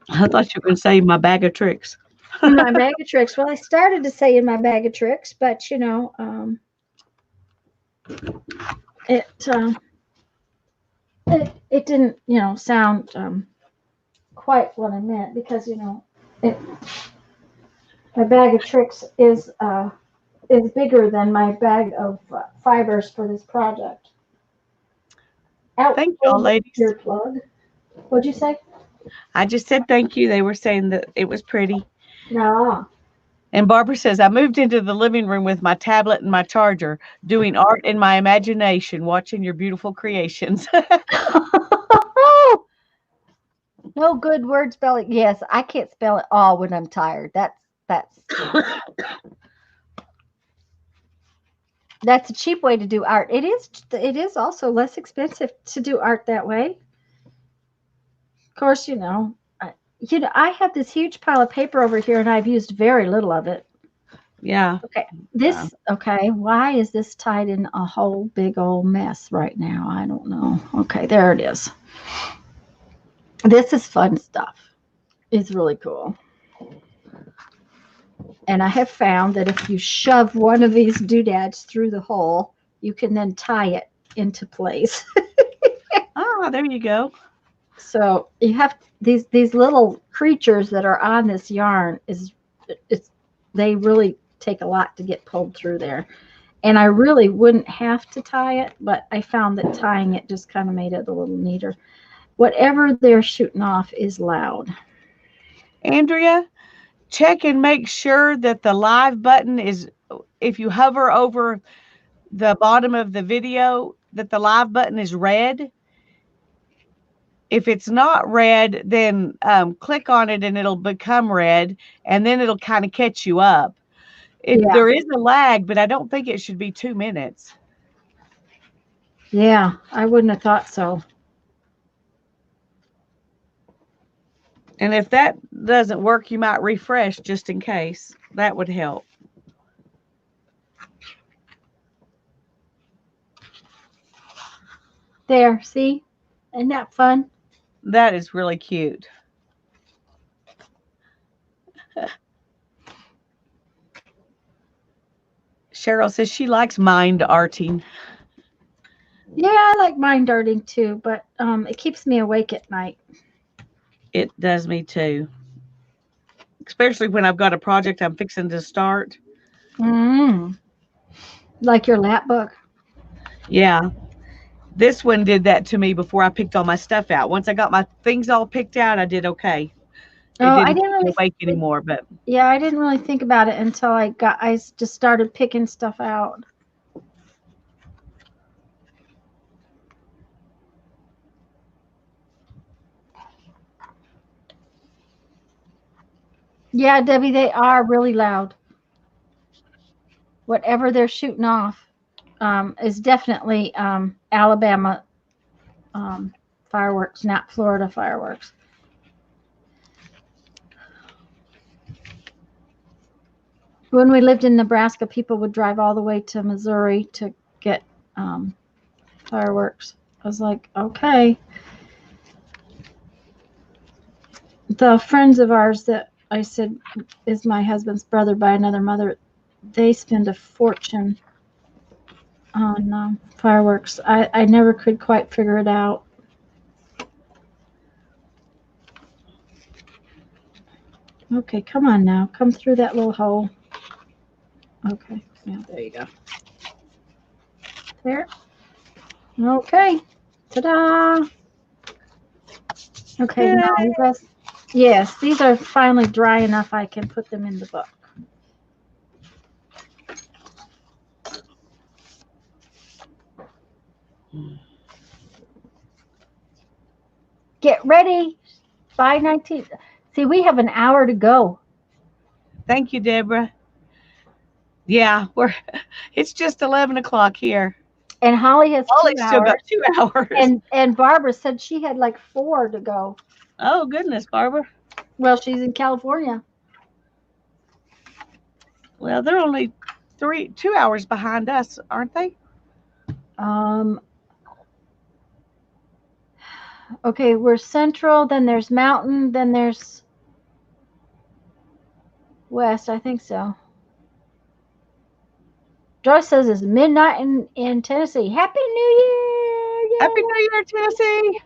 I thought you were going to say my bag of tricks. In my bag of tricks. Well, I started to say in my bag of tricks, but it didn't sound quite what I meant, because my bag of tricks is bigger than my bag of fibers for this project. Thank y'all, ladies. Earplug. What'd you say? I just said thank you. They were saying that it was pretty. No. And Barbara says, I moved into the living room with my tablet and my charger, doing art in my imagination, watching your beautiful creations. No good word spelling. Yes, I can't spell it all when I'm tired. That's a cheap way to do art. It is also less expensive to do art that way. Of course, I have this huge pile of paper over here, and I've used very little of it. Yeah. Okay. Why is this tied in a whole big old mess right now? I don't know. Okay, there it is. This is fun stuff. It's really cool. And I have found that if you shove one of these doodads through the hole, you can then tie it into place. Oh, there you go. So you have these little creatures that are on this yarn they really take a lot to get pulled through there. And I really wouldn't have to tie it, but I found that tying it just kind of made it a little neater. Whatever they're shooting off is loud. Andrea, check and make sure that the live button is, if you hover over the bottom of the video, that the live button is red. If it's not red, then click on it and it'll become red, and then it'll kind of catch you up. There is a lag, but I don't think it should be 2 minutes. Yeah, I wouldn't have thought so. And if that doesn't work, you might refresh just in case. That would help. There, see? Isn't that fun? That is really cute. Cheryl says she likes mind arting. Yeah, I like mind darting too, but it keeps me awake at night. It does me too. Especially when I've got a project I'm fixing to start. Like your lap book? Yeah. This one did that to me before I picked all my stuff out. Once I got my things all picked out, I did okay. I didn't really awake anymore, but yeah, I didn't really think about it until I just started picking stuff out. Yeah, Debbie, they are really loud. Whatever they're shooting off is definitely Alabama fireworks, not Florida fireworks. When we lived in Nebraska, people would drive all the way to Missouri to get fireworks. I was like, okay. The friends of ours that I said is my husband's brother by another mother, they spend a fortune on fireworks. I never could quite figure it out. Okay, come on now. Come through that little hole. Okay, yeah, there you go. There. Okay. Ta-da! Okay, now you guys. Yes, these are finally dry enough I can put them in the book. Get ready. By 19. See, we have an hour to go. Thank you, Deborah. Yeah, it's just 11 o'clock here. And Holly has 2 hours. Still got 2 hours. And Barbara said she had like 4 to go. Oh, goodness, Barbara. Well, she's in California. Well, they're only 2 hours behind us, aren't they? Okay, we're central, then there's mountain, then there's west. I think so. Joyce says it's midnight in Tennessee. Happy New Year! Yay! Happy New Year, Tennessee!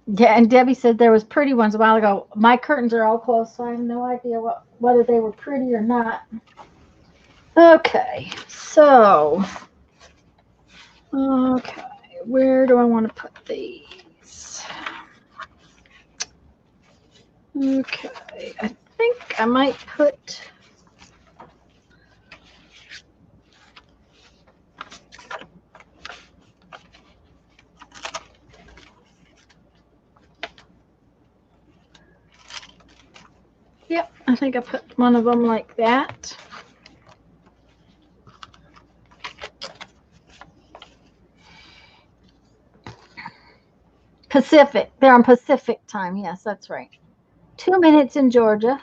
Yeah, and Debbie said there was pretty ones a while ago. My curtains are all closed, so I have no idea whether they were pretty or not. Okay, so where do I want to put these? Okay, I think I might put yep, I think I put one of them like that. Pacific. They're on Pacific time. Yes, that's right. 2 minutes in Georgia.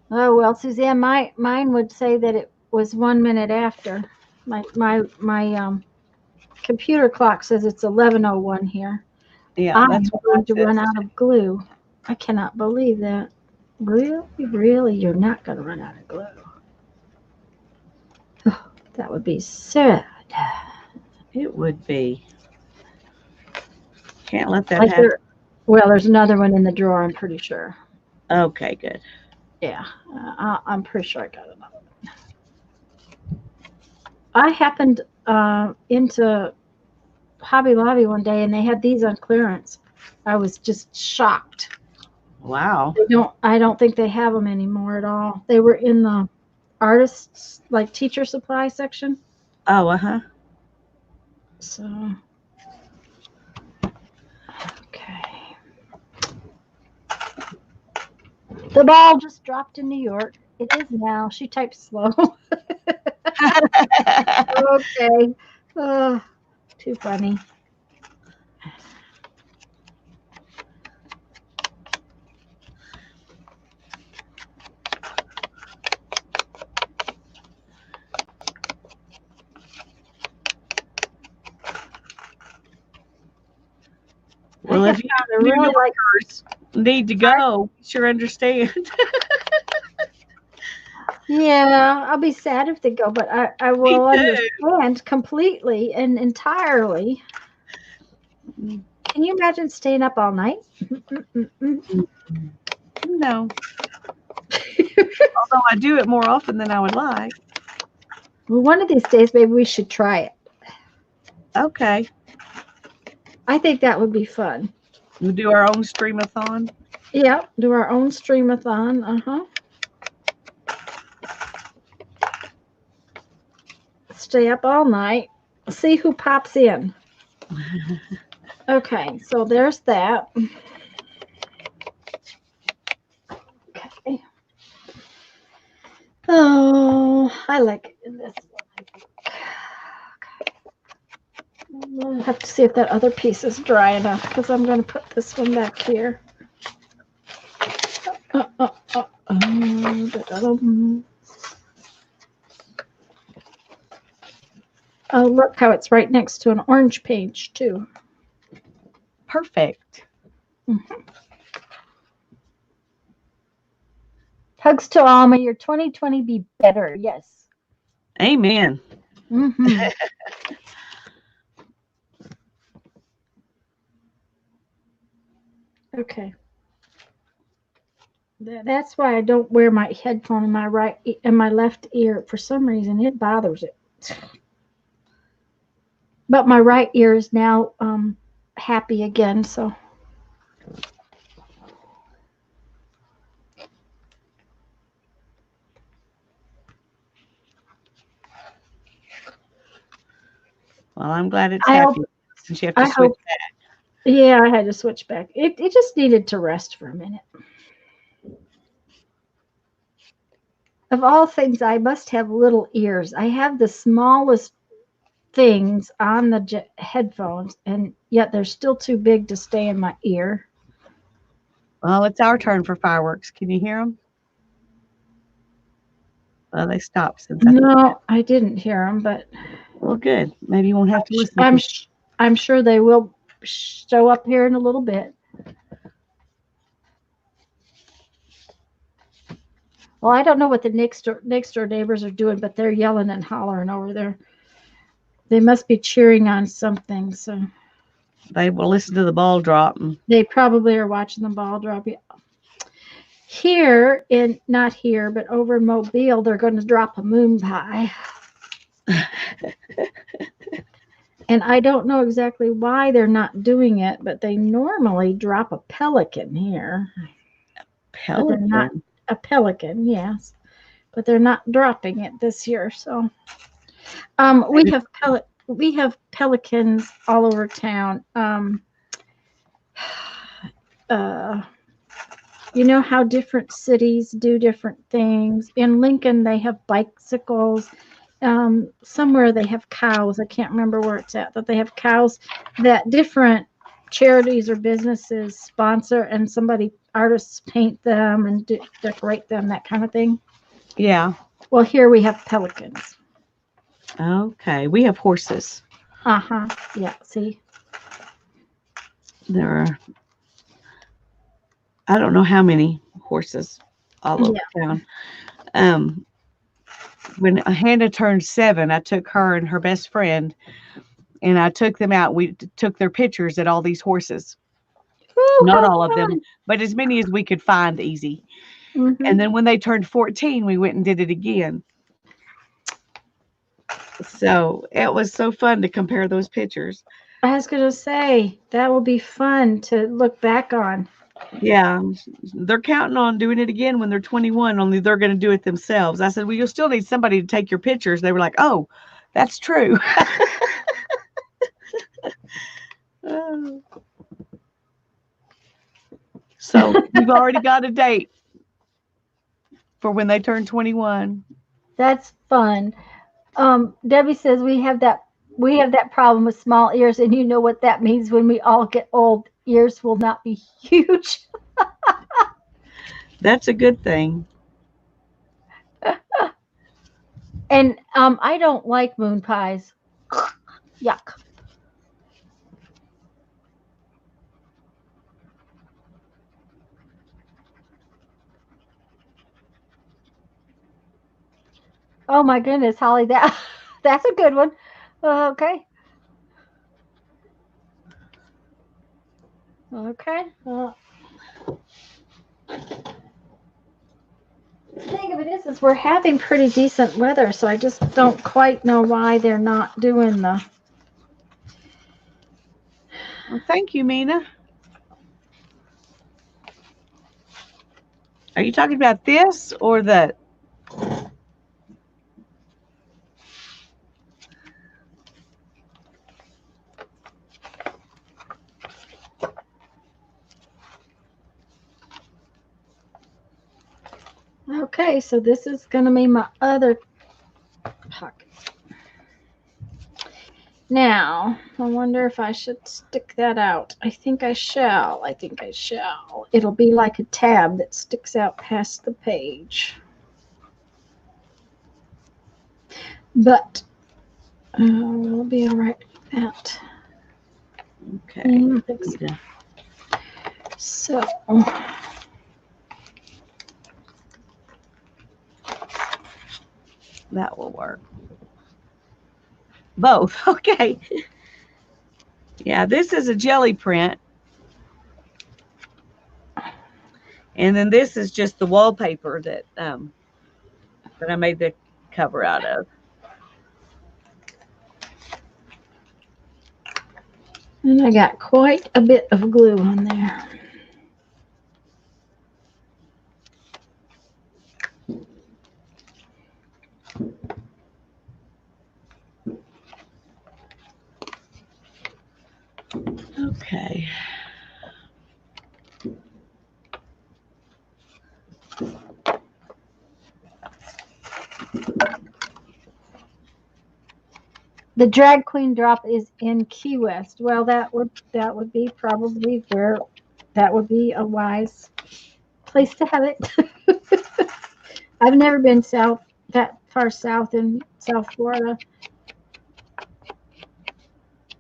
Oh well, Suzanne, mine would say that it was 1 minute after. My computer clock says it's 11:01 here. Yeah, I'm that's going to run out of glue. I cannot believe that. Really, you're not going to run out of glue. Oh, that would be sad. It would be. Can't let that Like happen. well, there's another one in the drawer, I'm pretty sure. Okay, good. Yeah, I'm pretty sure I got another one. I happened into Hobby Lobby one day and they had these on clearance. I was just shocked. Wow. I don't think they have them anymore at all. They were in the artists, like teacher supply section. Oh, uh-huh. So, okay. The ball just dropped in New York. It is now. She types slow. Okay. Too funny. Well, if you really like need to go, you sure understand. yeah, I'll be sad if they go, but I will too. understand completely and entirely. Can you imagine staying up all night? No. Although I do it more often than I would like. Well, one of these days, maybe we should try it. Okay. I think that would be fun. We do our own streamathon. Yeah, do our own streamathon. Stay up all night. See who pops in. Okay, so there's that. Okay. Oh, I like it in this one. Okay. We'll have to see if that other piece is dry enough because I'm going to put this one back here. Oh, look how it's right next to an orange page, too. Perfect. Mm-hmm. Hugs to all. May your 2020 be better. Yes. Amen. Mm-hmm. Okay. That's why I don't wear my headphone in my left ear. For some reason, it bothers it. But my right ear is now happy again, so. Well, I'm glad it's happy since you have to switch back. Yeah, I had to switch back. It just needed to rest for a minute. Of all things, I must have little ears. I have the smallest things on the headphones, and yet they're still too big to stay in my ear. Well, it's our turn for fireworks. Can you hear them? Well, they stopped since I didn't hear them, but well, good. Maybe you won't have to listen. I'm sure they will show up here in a little bit. Well, I don't know what the next door neighbors are doing, but they're yelling and hollering over there. They must be cheering on something. So they will listen to the ball drop. They probably are watching the ball drop. Here not here, but over in Mobile, they're going to drop a moon pie. And I don't know exactly why they're not doing it, but they normally drop a pelican here. Pelican? A pelican, yes. But they're not dropping it this year. So we have pelicans all over town. You know how different cities do different things. In Lincoln, they have bicycles. Somewhere they have cows. I can't remember where it's at, but they have cows that different charities or businesses sponsor, and artists paint them and decorate them, that kind of thing. Yeah. Well, here we have pelicans. Okay. We have horses. Yeah. See? There are, I don't know how many horses all over town. When Hannah turned 7, I took her and her best friend and I took them out. We took their pictures at all these horses. Ooh, Not how all of them, fun. but as many as we could find easy. Mhm. And then when they turned 14, we went and did it again. So it was so fun to compare those pictures. I was going to say, that will be fun to look back on. Yeah, they're counting on doing it again when they're 21, only they're going to do it themselves. I said, well, you'll still need somebody to take your pictures. They were like, oh, that's true. Oh. So we've already got a date for when they turn 21. That's fun. Debbie says we have that problem with small ears, and you know what that means when we all get old. Ears will not be huge. That's a good thing. And I don't like moon pies. Yuck. Oh my goodness, Holly, that's a good one. Okay. Okay. The thing of it is we're having pretty decent weather, so I just don't quite know why they're not doing the. Well, thank you, Mina. Are you talking about this or the? Okay, so this is going to be my other pocket. Now, I wonder if I should stick that out. I think I shall. I think I shall. It'll be like a tab that sticks out past the page. But we'll be all right with that. Okay. I think so. So, that will work. Both. Okay. Yeah, this is a jelly print. And then this is just the wallpaper that I made the cover out of. and I got quite a bit of glue on there. Okay. The drag queen drop is in Key West. Well, that would be probably where that would be a wise place to have it. I've never been that far south in South Florida.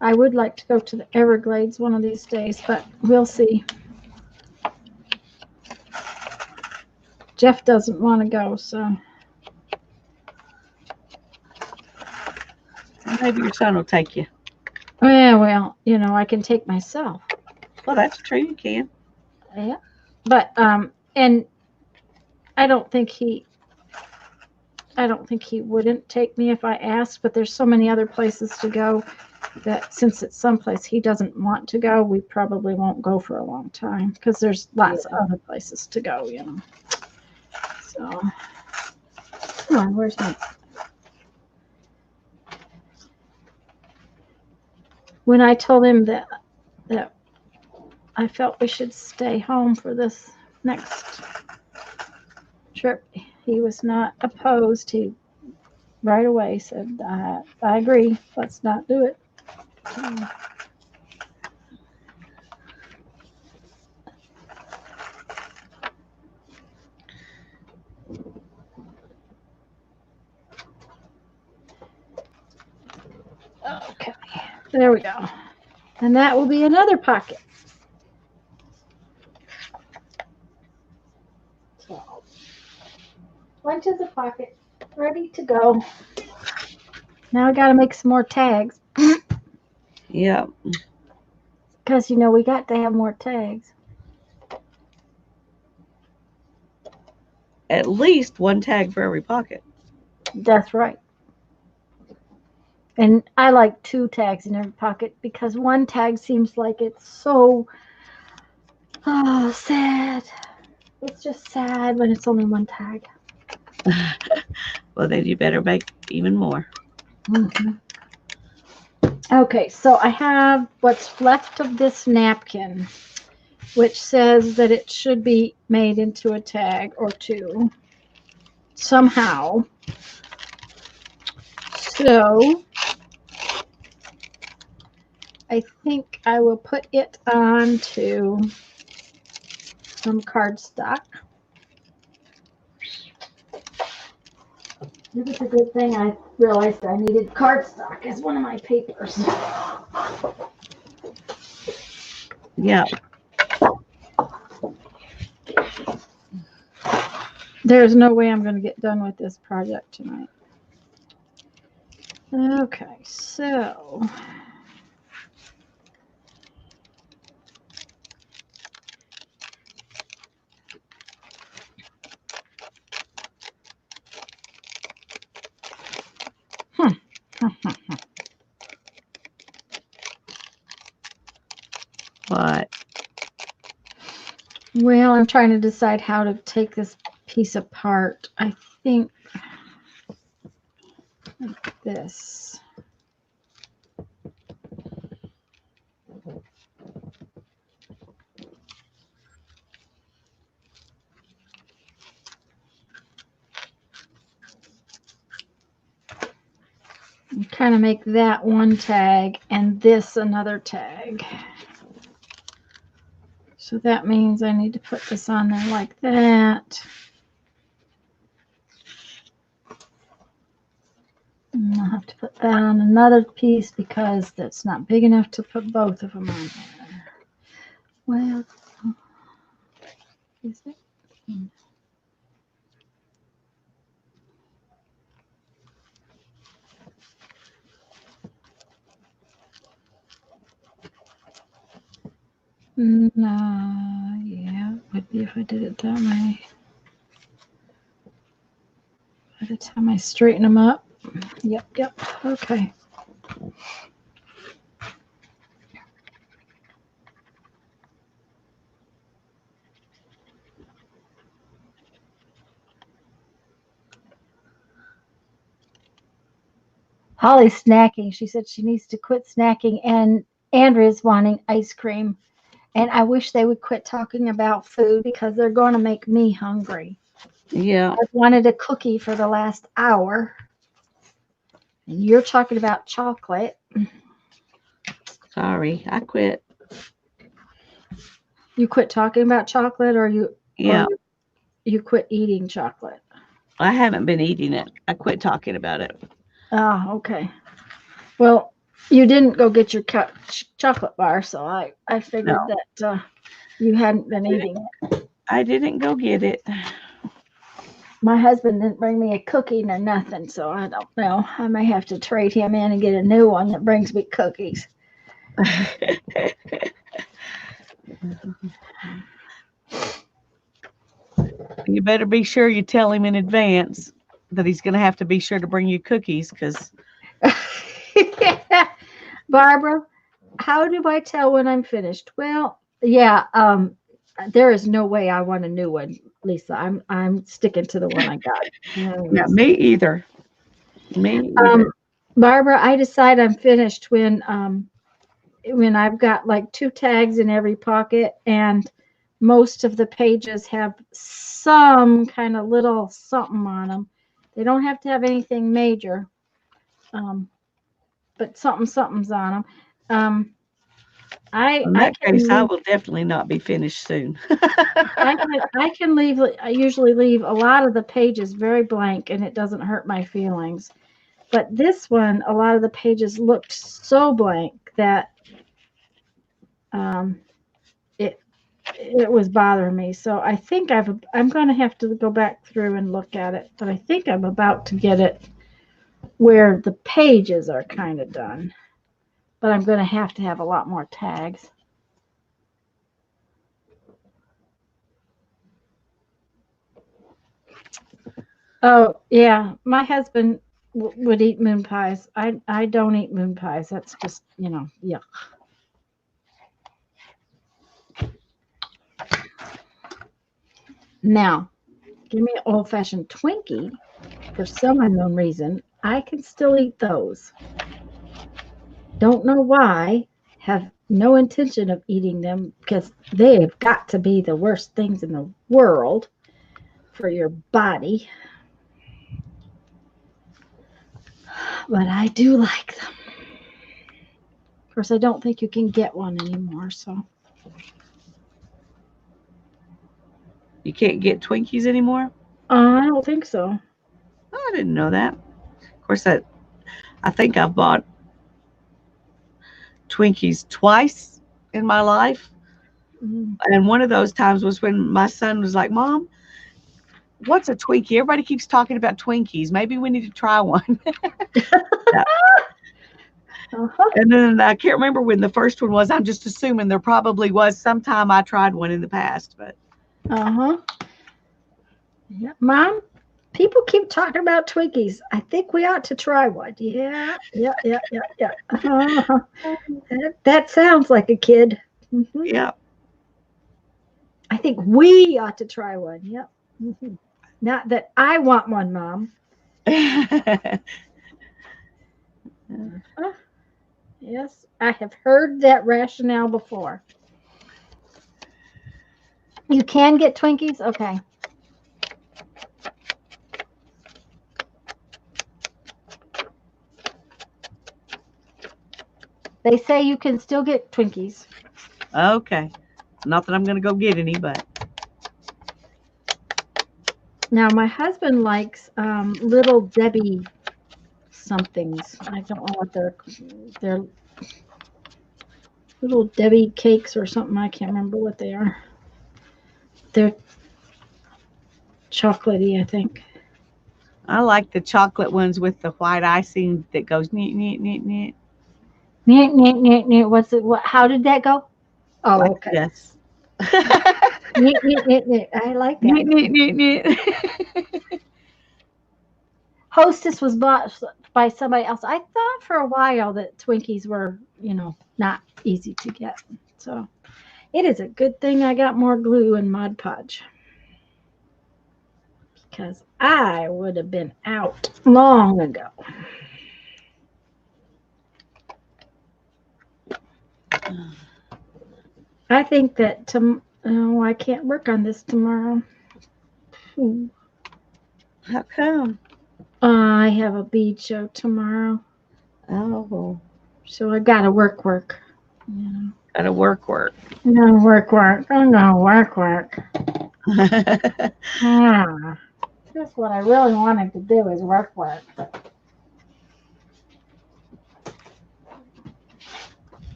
I would like to go to the Everglades one of these days, but we'll see. Jeff doesn't want to go, so. Maybe your son will take you. Yeah, well, I can take myself. Well, that's true. You can. Yeah. But, and I don't think he wouldn't take me if I asked, but there's so many other places to go that since it's someplace he doesn't want to go, we probably won't go for a long time because there's lots of other places to go, So, come on, where's my... When I told him that I felt we should stay home for this next trip, he was not opposed. He right away said, I agree, let's not do it. Okay, there we go. And that will be another pocket. So, bunch of the pocket ready to go. Now I got to make some more tags. Yeah. Because, you know, we got to have more tags. At least one tag for every pocket. That's right. And I like 2 tags in every pocket because one tag seems like it's so sad. It's just sad when it's only one tag. Well, then you better make even more. Mm-hmm. Okay, so I have what's left of this napkin, which says that it should be made into a tag or 2 somehow. So I think I will put it onto some cardstock. It was a good thing I realized I needed cardstock as one of my papers. Yeah. There's no way I'm going to get done with this project tonight. Okay, so What? well, I'm trying to decide how to take this piece apart. I think like this. And kind of make that one tag and this another tag. So that means I need to put this on there like that. And I'll have to put that on another piece because that's not big enough to put both of them on there. Well, is it? No, yeah, it would be if I did it that way. By the time I straighten them up. Yep, okay. Holly's snacking. She said she needs to quit snacking, and Andrea's wanting ice cream. And I wish they would quit talking about food because they're going to make me hungry. Yeah. I've wanted a cookie for the last hour. And you're talking about chocolate. Sorry, I quit. You quit talking about chocolate, or Yeah. you quit eating chocolate? I haven't been eating it. I quit talking about it. Oh, okay. Well, you didn't go get your chocolate bar, so I figured that you hadn't been eating it. I didn't go get it. My husband didn't bring me a cookie nor nothing, so I don't know. I may have to trade him in and get a new one that brings me cookies. You better be sure you tell him in advance that he's going to have to be sure to bring you cookies because. Barbara, how do I tell when I'm finished? Well, yeah, there is no way I want a new one, Lisa. I'm sticking to the one I got. Yeah, me either. Me either. Barbara, I decide I'm finished when I've got like 2 tags in every pocket and most of the pages have some kind of little something on them. They don't have to have anything major, but something's on them. In that case, I will definitely not be finished soon. I can leave. I usually leave a lot of the pages very blank, and it doesn't hurt my feelings. But this one, a lot of the pages looked so blank that it was bothering me. So I think I'm going to have to go back through and look at it. But I think I'm about to get it where the pages are kind of done. but I'm going to have a lot more tags. Oh, yeah. My husband would eat moon pies. I don't eat moon pies. That's just, yuck. Now, give me an old-fashioned Twinkie. For some unknown reason, I can still eat those. Don't know why. Have no intention of eating them because they have got to be the worst things in the world for your body. But I do like them. Of course, I don't think you can get one anymore, so. You can't get Twinkies anymore? I don't think so. Oh, I didn't know that. Of course, I think I've bought Twinkies twice in my life. And one of those times was when my son was like, Mom, what's a Twinkie? Everybody keeps talking about Twinkies. Maybe we need to try one. And then I can't remember when the first one was. I'm just assuming there probably was sometime I tried one in the past. But yeah. Mom, people keep talking about Twinkies. I think we ought to try one. Yeah. That sounds like a kid. Mm-hmm. Yeah. I think we ought to try one. Yep. Mm-hmm. Not that I want one, Mom. Yes, I have heard that rationale before. You can get Twinkies? Okay. They say you can still get Twinkies. Okay. Not that I'm going to go get any, but. Now, my husband likes Little Debbie somethings. I don't know what they're Little Debbie cakes or something. I can't remember what they are. They're chocolatey, I think. I like the chocolate ones with the white icing that goes neat, neat, neat, neat. Neat, neat, neat, neat. What's it? How did that go? Oh, like okay. Yes. Neat, neat, neat, neat. I like that. Neat, neat, neat, neat. Hostess was bought by somebody else. I thought for a while that Twinkies were, not easy to get. So it is a good thing I got more glue and Mod Podge. Because I would have been out long ago. I think that I can't work on this tomorrow. How come? I have a bead show tomorrow. Oh. So I gotta work. Gotta work. No work. Oh no, work. That's what I really wanted to do is work.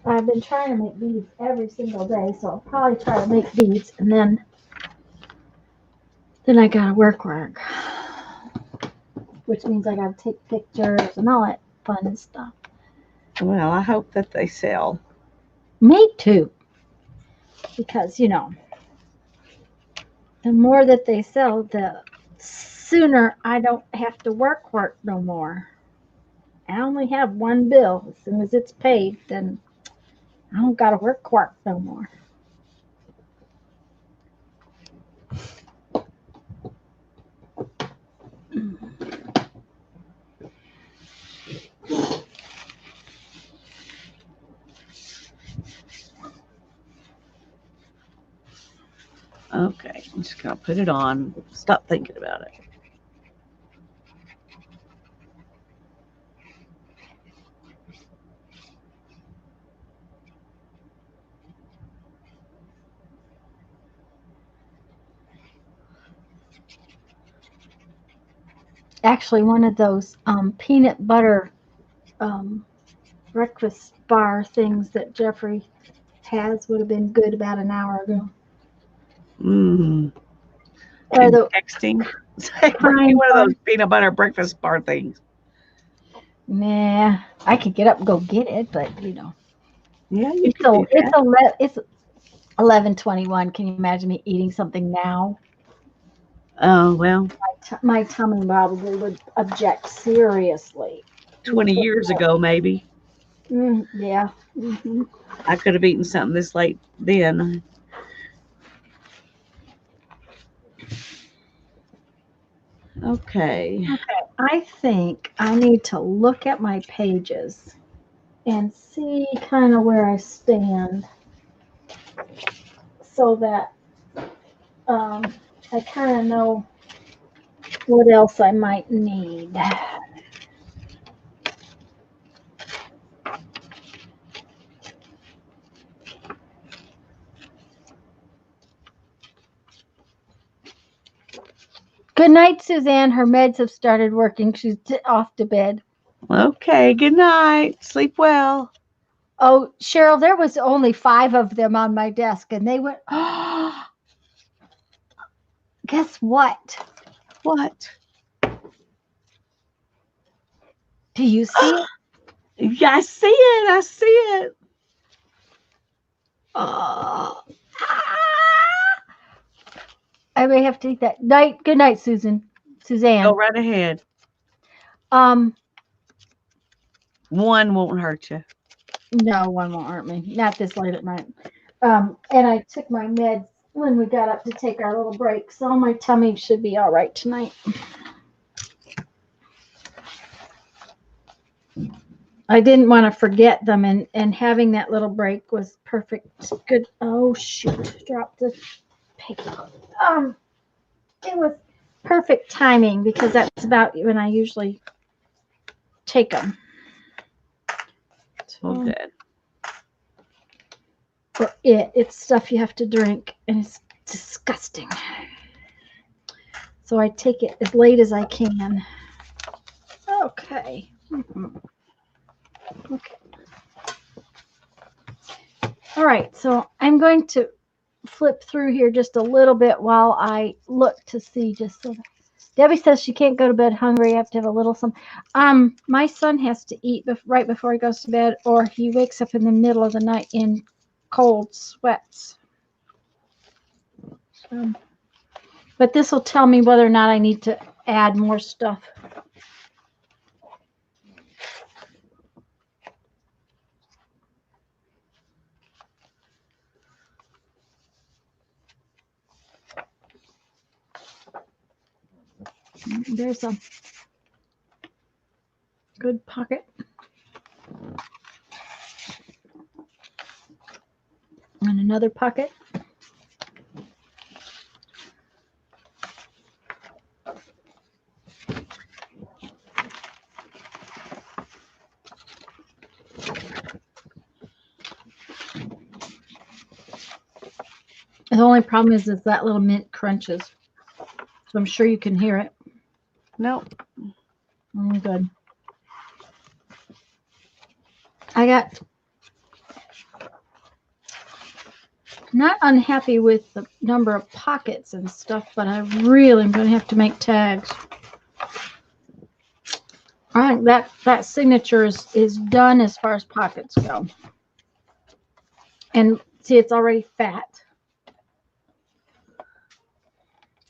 I've been trying to make beads every single day, so I'll probably try to make beads, and then I gotta work, which means I gotta take pictures and all that fun stuff. Well, I hope that they sell. Me too, because the more that they sell, the sooner I don't have to work no more. I only have one bill. As soon as it's paid, then I don't gotta work no more. Okay, I'm just gonna put it on. Stop thinking about it. Actually, one of those peanut butter breakfast bar things that Jeffrey has would have been good about an hour ago. Or and the texting. Say, bring me one of those peanut butter breakfast bar things. nah, I could get up and go get it, but Yeah, you it's could do that. it's 11:21. Can you imagine me eating something now? Oh, well, My tummy probably would object seriously. 20 years ago, maybe. Yeah. Hmm. I could have eaten something this late then. Okay. I think I need to look at my pages and see kind of where I stand so that I kind of know what else I might need. Good night, Suzanne. Her meds have started working. She's off to bed. Okay, good night. Sleep well. Oh, Cheryl, there was only 5 of them on my desk, and they went, oh, guess what? What? Do you see it? Yeah, I see it. I see it. Oh. I may have to take that. Night. Good night, Suzanne. Go right ahead. Um, One won't hurt you. no, one won't hurt me. Not this late at night. And I took my meds when we got up to take our little break, so my tummy should be all right tonight. I didn't want to forget them, and having that little break was perfect. Good. Oh shoot! Dropped the paper. It was perfect timing because that's about when I usually take them. Oh, good. For it's stuff you have to drink, and it's disgusting. So I take it as late as I can. Okay. Okay. All right. So I'm going to flip through here just a little bit while I look to see just so. Debbie says she can't go to bed hungry. I have to have a little some. My son has to eat right before he goes to bed, or he wakes up in the middle of the night in cold sweats. But this will tell me whether or not I need to add more stuff. There's a good pocket. And another pocket. The only problem is that little mint crunches. So I'm sure you can hear it. Nope. Good. I got not unhappy with the number of pockets and stuff, but I really am going to have to make tags. I think that signature is done as far as pockets go. And see, it's already fat.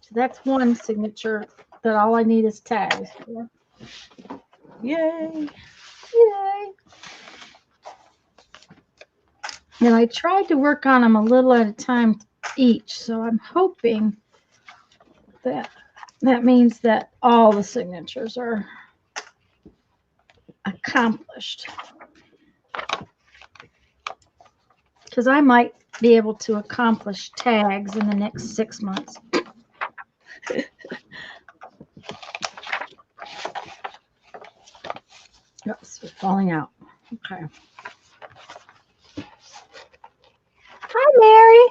So that's one signature that all I need is tags for. Yay. Yay. And I tried to work on them a little at a time each, so I'm hoping that means that all the signatures are accomplished. Because I might be able to accomplish tags in the next 6 months. Oops, it's falling out. Okay. Hi, Mary.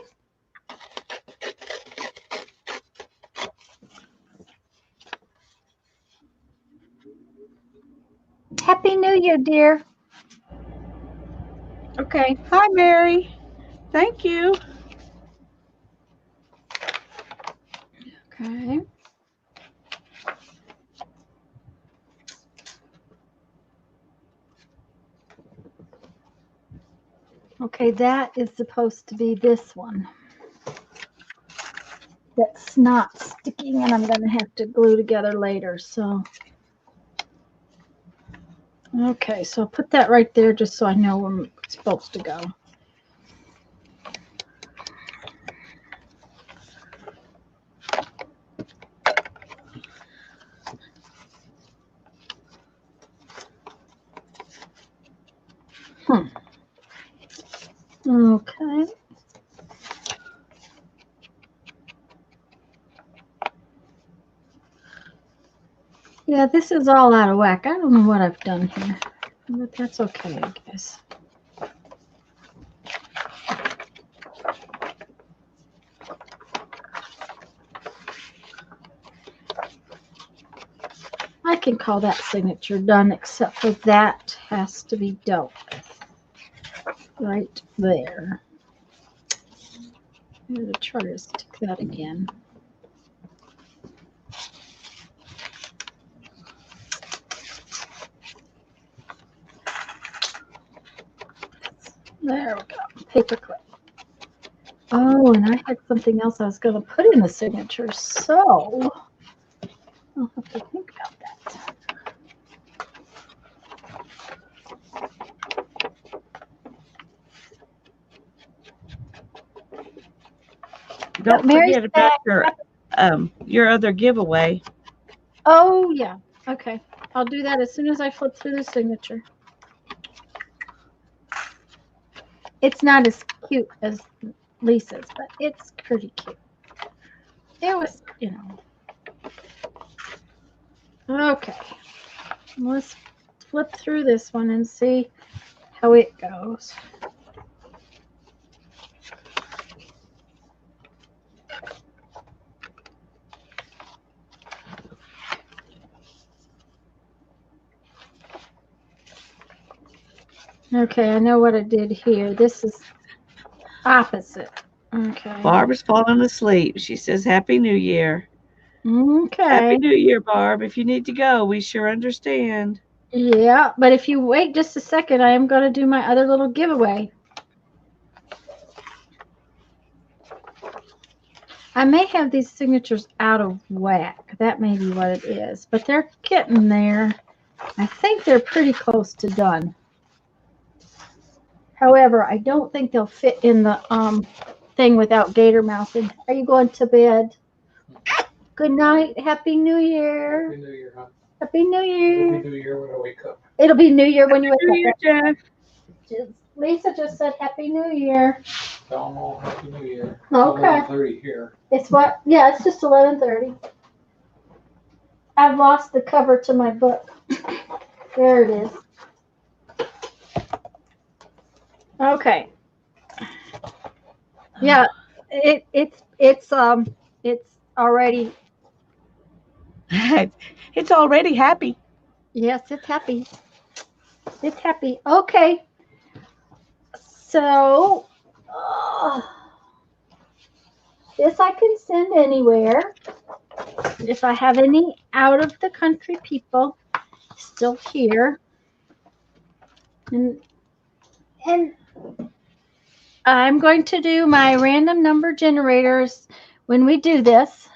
Happy New Year, dear. Okay. Hi, Mary. Thank you. Okay. Okay, that is supposed to be this one. That's not sticking, and I'm going to have to glue together later. So, Okay, so I'll put that right there just so I know where it's supposed to go. Okay. Yeah, this is all out of whack. I don't know what I've done here, but that's okay, I guess. I can call that signature done, except for that has to be dealt with right there. I'm going to try to stick that again. There we go. Paper clip. Oh, and I had something else I was going to put in the signature, so I'll have to think about that. Don't Mary's forget about your other giveaway. Oh, yeah. Okay. I'll do that as soon as I flip through the signature. It's not as cute as Lisa's, but it's pretty cute. It was, you know. Okay. Let's flip through this one and see how it goes. Okay, I know what I did here. This is opposite. Okay. Barbara's falling asleep. She says, Happy New Year. Okay. Happy New Year, Barb. If you need to go, we sure understand. Yeah, but if you wait just a second, I am going to do my other little giveaway. I may have these signatures out of whack. That may be what it is, but they're getting there. I think they're pretty close to done. However, I don't think they'll fit in the thing without gator mouthing. Are you going to bed? Good night. Happy New Year. Happy New Year, huh? Happy New Year. Happy New Year when I wake up. It'll be New Year when you Happy New wake Year, up. Jeff. Lisa just said Happy New Year. Tell them all Happy New Year. Okay. 11:30 here. It's what? Yeah, it's just 11:30. I've lost the cover to my book. There it is. Okay. Yeah, it's already. It's already happy. Yes, it's happy. It's happy. Okay. So, this I can send anywhere. If I have any out of the country people still here. And I'm going to do my random number generators when we do this.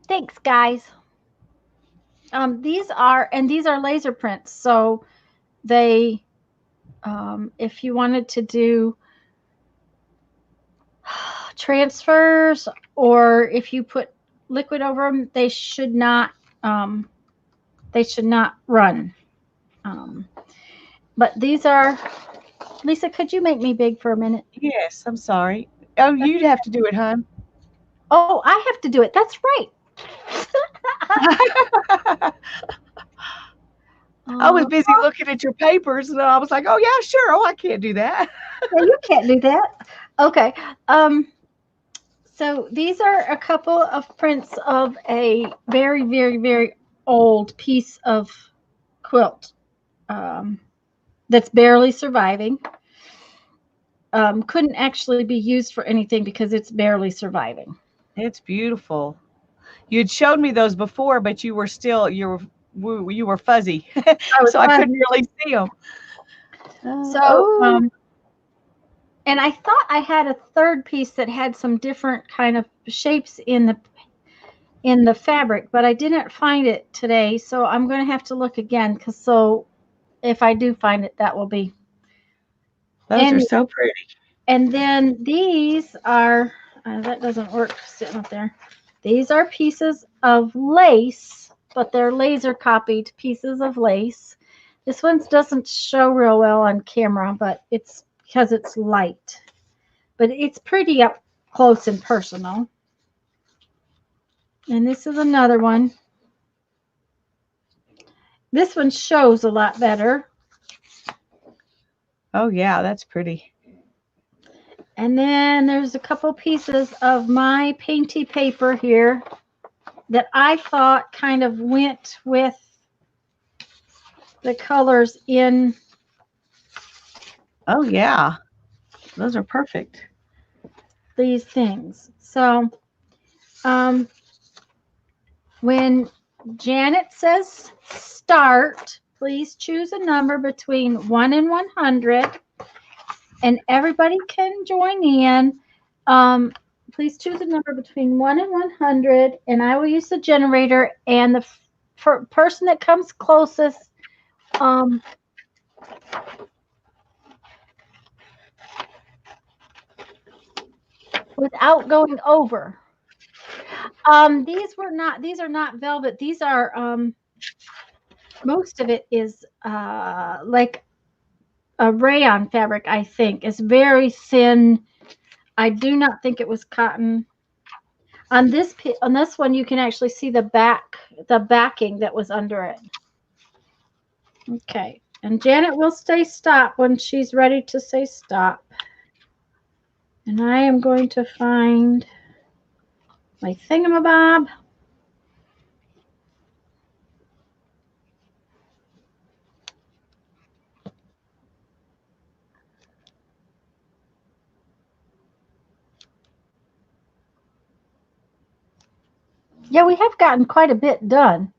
Thanks, guys. These are laser prints, so they, if you wanted to do transfers or if you put liquid over them, they should not run. But these are, Lisa, could you make me big for a minute? Yes, I'm sorry. Oh, you'd have to do it, hon. Oh, I have to do it. That's right. I was busy looking at your papers, and I was like, "Oh yeah, sure. Oh, I can't do that." Yeah, you can't do that. Okay. So these are a couple of prints of a very, very, very old piece of quilt that's barely surviving. couldn't actually be used for anything because it's barely surviving. It's beautiful. You'd showed me those before, but you were still you were fuzzy, so I couldn't really see them. So, and I thought I had a third piece that had some different kind of shapes in the fabric, but I didn't find it today. So I'm going to have to look again. So if I do find it, that will be. Those are so pretty. And then these are, that doesn't work sitting up there. These are pieces of lace, but they're laser copied pieces of lace. This one doesn't show real well on camera, but it's because it's light. But it's pretty up close and personal. And this is another one. This one shows a lot better. Oh, yeah, that's pretty. And then there's a couple pieces of my painty paper here that I thought kind of went with the colors in. Oh, yeah. Those are perfect. These things. So when Janet says start, please choose a number between 1 and 100. And everybody can join in. Please choose a number between 1 and 100, and I will use the generator. And the person that comes closest, without going over. These are not velvet. These are most of it is like a rayon fabric, I think. It's very thin. I do not think it was cotton. On this one, you can actually see the backing that was under it. Okay, and Janet will say stop when she's ready to say stop. And I am going to find my thingamabob. Yeah, we have gotten quite a bit done.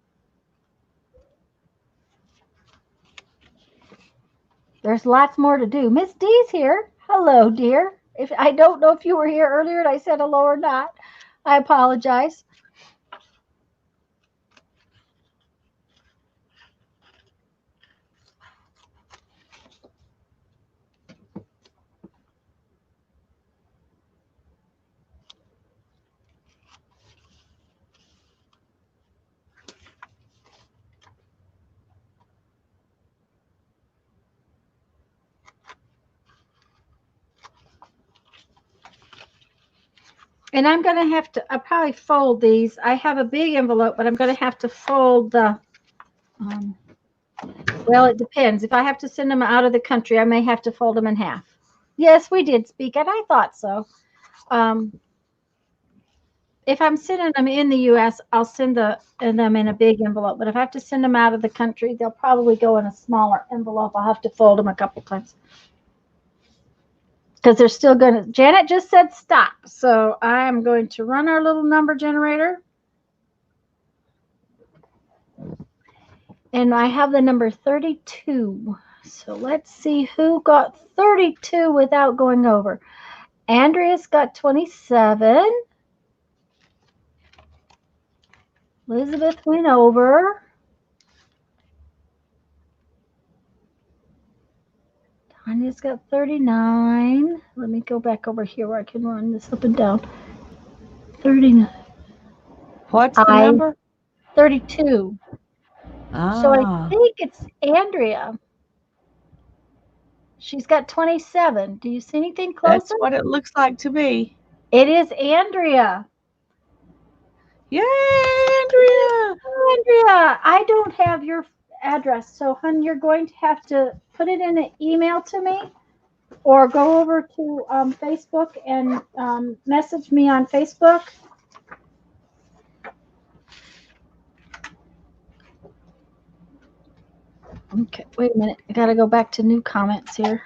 There's lots more to do. Miss D's here. Hello, dear. If I don't know if you were here earlier and I said hello or not, I apologize. And I'm going to have to, I'll probably fold these. I have a big envelope, but I'm going to have to fold the, well, it depends. If I have to send them out of the country, I may have to fold them in half. Yes, we did speak, and I thought so. If I'm sending them in the U.S., I'll send them in a big envelope. But if I have to send them out of the country, they'll probably go in a smaller envelope. I'll have to fold them a couple times. Because they're still going to, Janet just said stop. So I am going to run our little number generator. And I have the number 32. So let's see who got 32 without going over. Andrea's got 27. Elizabeth went over. Tanya's got 39. Let me go back over here where I can run this up and down. 39. What's the number? 32. Ah. So I think it's Andrea. She's got 27. Do you see anything closer? That's what it looks like to me. It is Andrea. Yay, Andrea! Andrea, I don't have your address. So, hun, you're going to have to put it in an email to me or go over to Facebook and message me on Facebook. Okay, wait a minute. I got to go back to new comments here.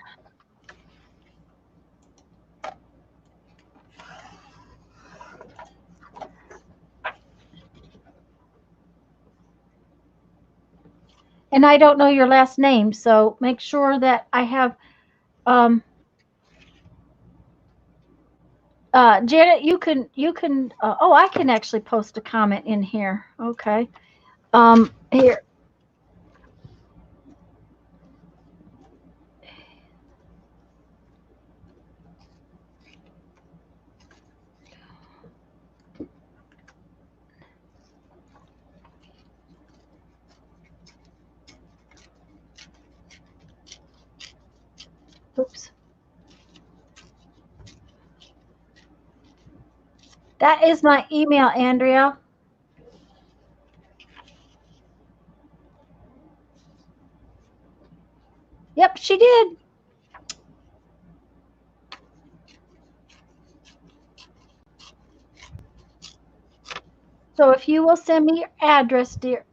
And I don't know your last name, so make sure that I have Janet, you can oh, I can actually post a comment in here. Okay. Here. Oops. That is my email, Andrea. Yep, she did. So if you will send me your address, dear.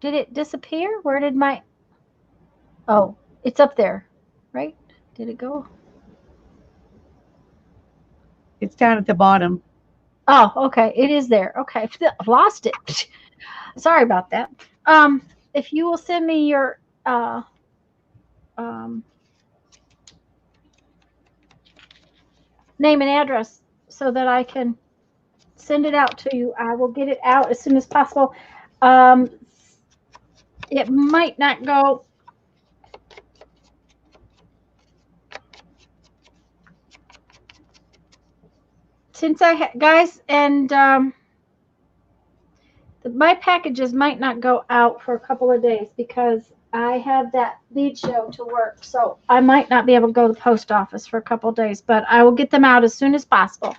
Did it disappear? Where did my... Oh, it's up there, right? Did it go? It's down at the bottom. Oh, okay. It is there. Okay. I've lost it. Sorry about that. If you will send me your name and address so that I can send it out to you, I will get it out as soon as possible. It might not go. Since guys, and my packages might not go out for a couple of days because I have that lead show to work. So I might not be able to go to the post office for a couple of days, but I will get them out as soon as possible.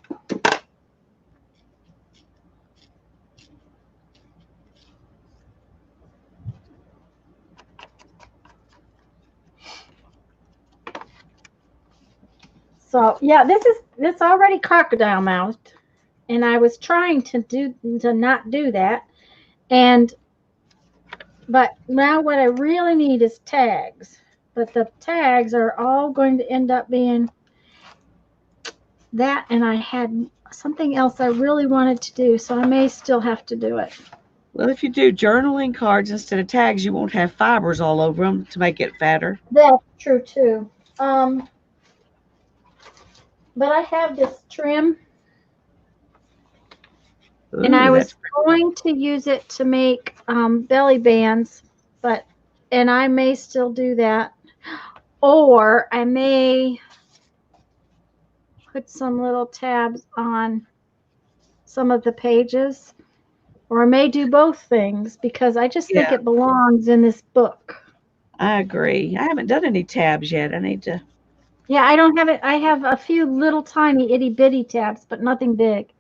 So yeah, it's already crocodile mouthed, and I was trying to not do that, but now what I really need is tags, but the tags are all going to end up being that, and I had something else I really wanted to do, so I may still have to do it. Well, if you do journaling cards instead of tags, you won't have fibers all over them to make it fatter. That's true too. But I have this trim, and I was going to use it to make belly bands, and I may still do that, or I may put some little tabs on some of the pages, or I may do both things because I just think it belongs in this book. I agree. I haven't done any tabs yet. I need to. Yeah, I don't have it. I have a few little tiny itty bitty tabs, but nothing big.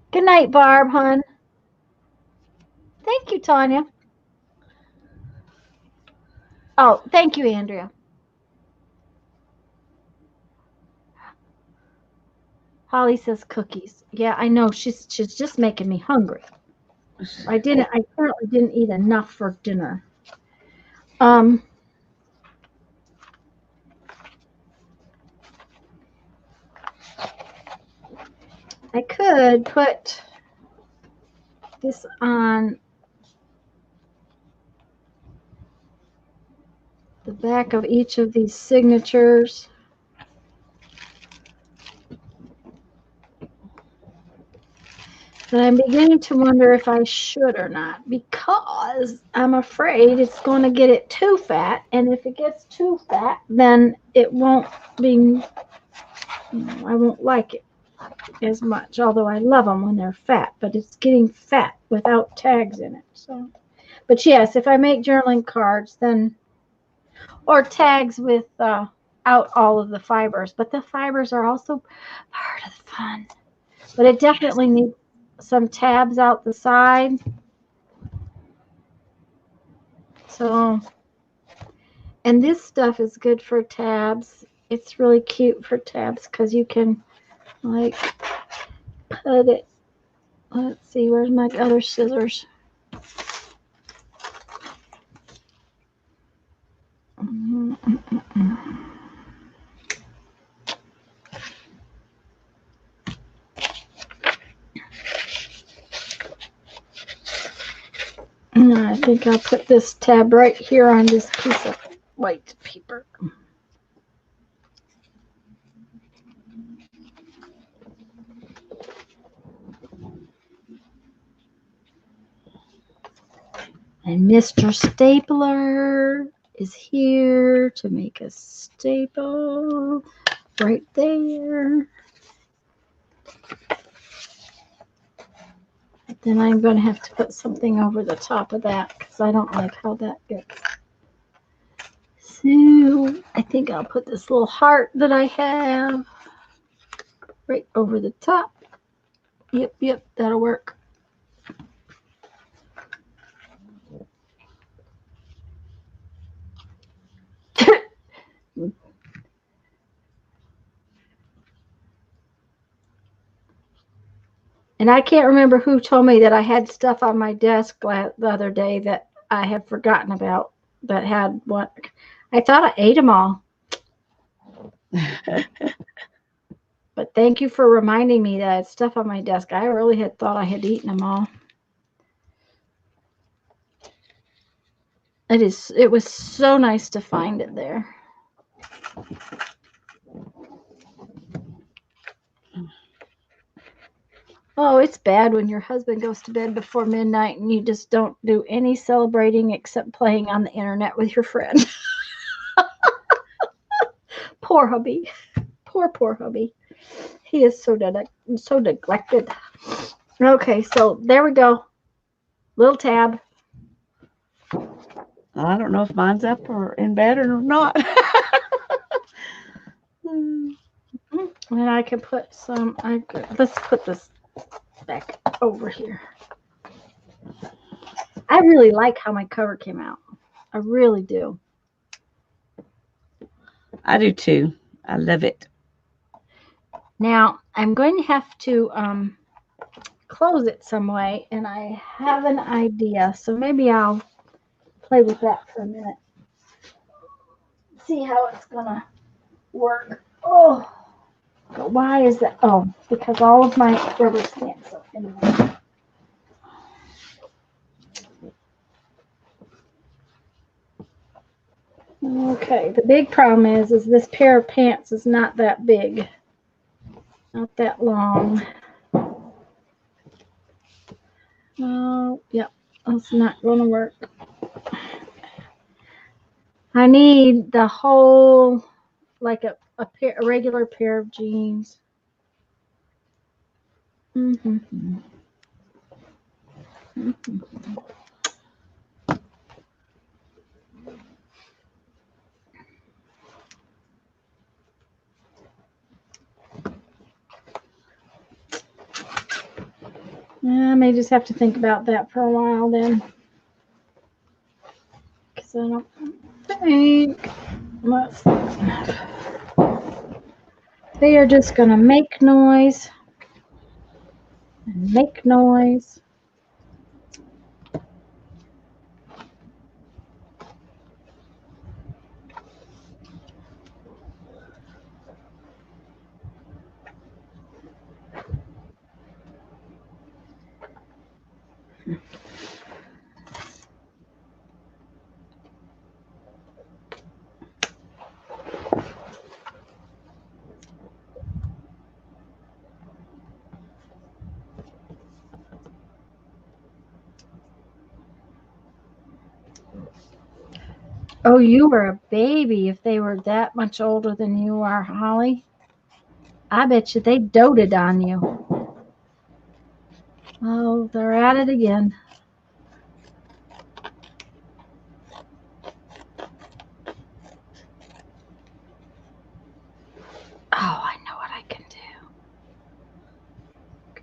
Good night, Barb, hon. Thank you, Tanya. Oh, thank you, Andrea. Holly says cookies. Yeah, I know. She's just making me hungry. I currently didn't eat enough for dinner. I could put this on the back of each of these signatures. But I'm beginning to wonder if I should or not, because I'm afraid it's going to get it too fat. And if it gets too fat, then it won't be, I won't like it as much. Although I love them when they're fat, but it's getting fat without tags in it. So, but yes, if I make journaling cards, then, or tags with out all of the fibers, but the fibers are also part of the fun. But it definitely needs some tabs out the side. So, and this stuff is good for tabs. It's really cute for tabs because you can like put it. Let's see, where's my other scissors? I think I'll put this tab right here on this piece of white paper. And Mr. Stapler is here to make a staple right there. But then I'm going to have to put something over the top of that because I don't like how that gets. So I think I'll put this little heart that I have right over the top. Yep, that'll work. And I can't remember who told me that I had stuff on my desk the other day that I had forgotten about that had one. I thought I ate them all. But thank you for reminding me that I had stuff on my desk. I really had thought I had eaten them all. It was so nice to find it there. Oh, it's bad when your husband goes to bed before midnight and you just don't do any celebrating except playing on the internet with your friend. Poor hubby. Poor hubby. He is so neglected. Okay, so there we go. Little tab. I don't know if mine's up or in bed or not. And I can put some, let's put this back over here. I really like how my cover came out. I really do. I do too. I love it. Now, I'm going to have to close it some way, and I have an idea. So maybe I'll play with that for a minute. See how it's going to work. Oh, but why is that? Oh, because all of my rubber stamps are in there. Okay, the big problem is this pair of pants is not that big. Not that long. Oh, yep, that's not going to work. I need the whole, like a regular pair of jeans. Mm-hmm. I may just have to think about that for a while then. Because I don't think they are just going to make noise and make noise. Oh, you were a baby if they were that much older than you are, Holly. I bet you they doted on you. Oh, they're at it again. Oh, I know what I can do.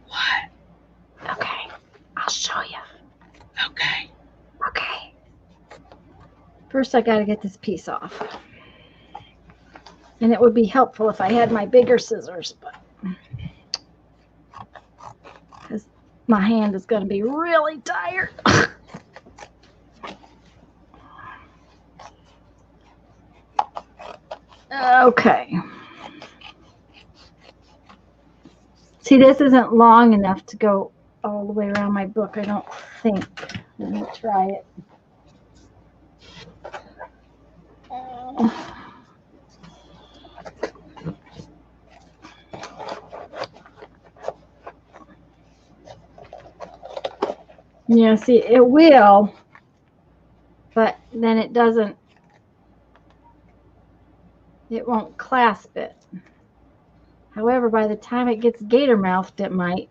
What? Okay, I'll show you. Okay. Okay. First, I got to get this piece off. And it would be helpful if I had my bigger scissors, but because my hand is going to be really tired. Okay. See, this isn't long enough to go all the way around my book, I don't think. Let me try it. Yeah, see, it will, but then it doesn't, it won't clasp it. However, by the time it gets gator mouthed, it might.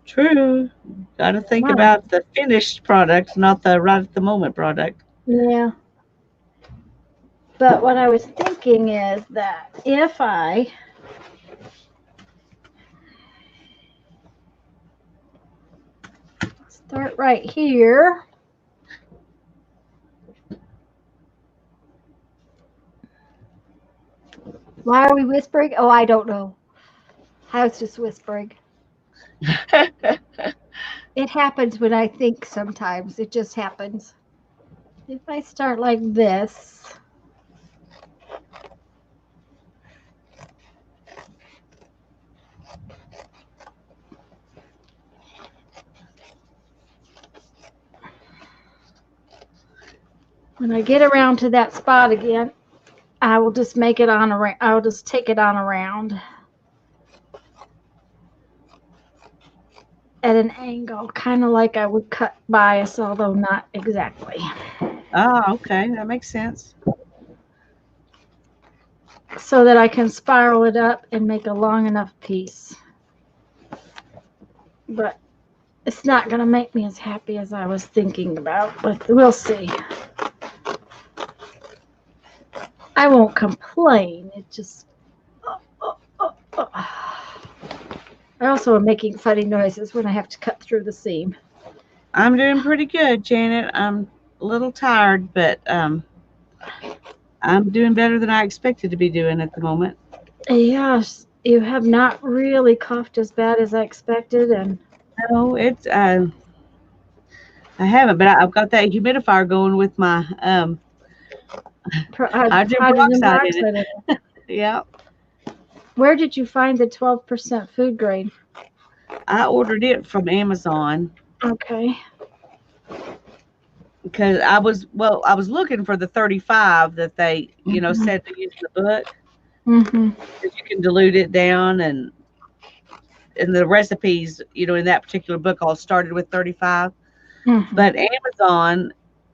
True. Got to think Wow. about the finished product, not the right at the moment product. Yeah. But what I was thinking is that if I start right here, why are we whispering? Oh, I don't know. I was just whispering. It happens when I think sometimes. It just happens. If I start like this, when I get around to that spot again, I will just make it on around. I'll just take it on around at an angle, kind of like I would cut bias, although not exactly. Oh, okay. That makes sense. So that I can spiral it up and make a long enough piece. But it's not going to make me as happy as I was thinking about, but we'll see. I won't complain. It just... I also am making funny noises when I have to cut through the seam. I'm doing pretty good, Janet. I'm a little tired, but I'm doing better than I expected to be doing at the moment. Yes, you have not really coughed as bad as I expected, and No, it's I haven't, but I've got that humidifier going with my hydrogen peroxide in it. Yeah. Where did you find the 12% food grade? I ordered it from Amazon. Okay. Because I was looking for the 35 that they, said to use in the book. Mm-hmm. Because you can dilute it down, and the recipes, in that particular book all started with 35. Mm-hmm. But Amazon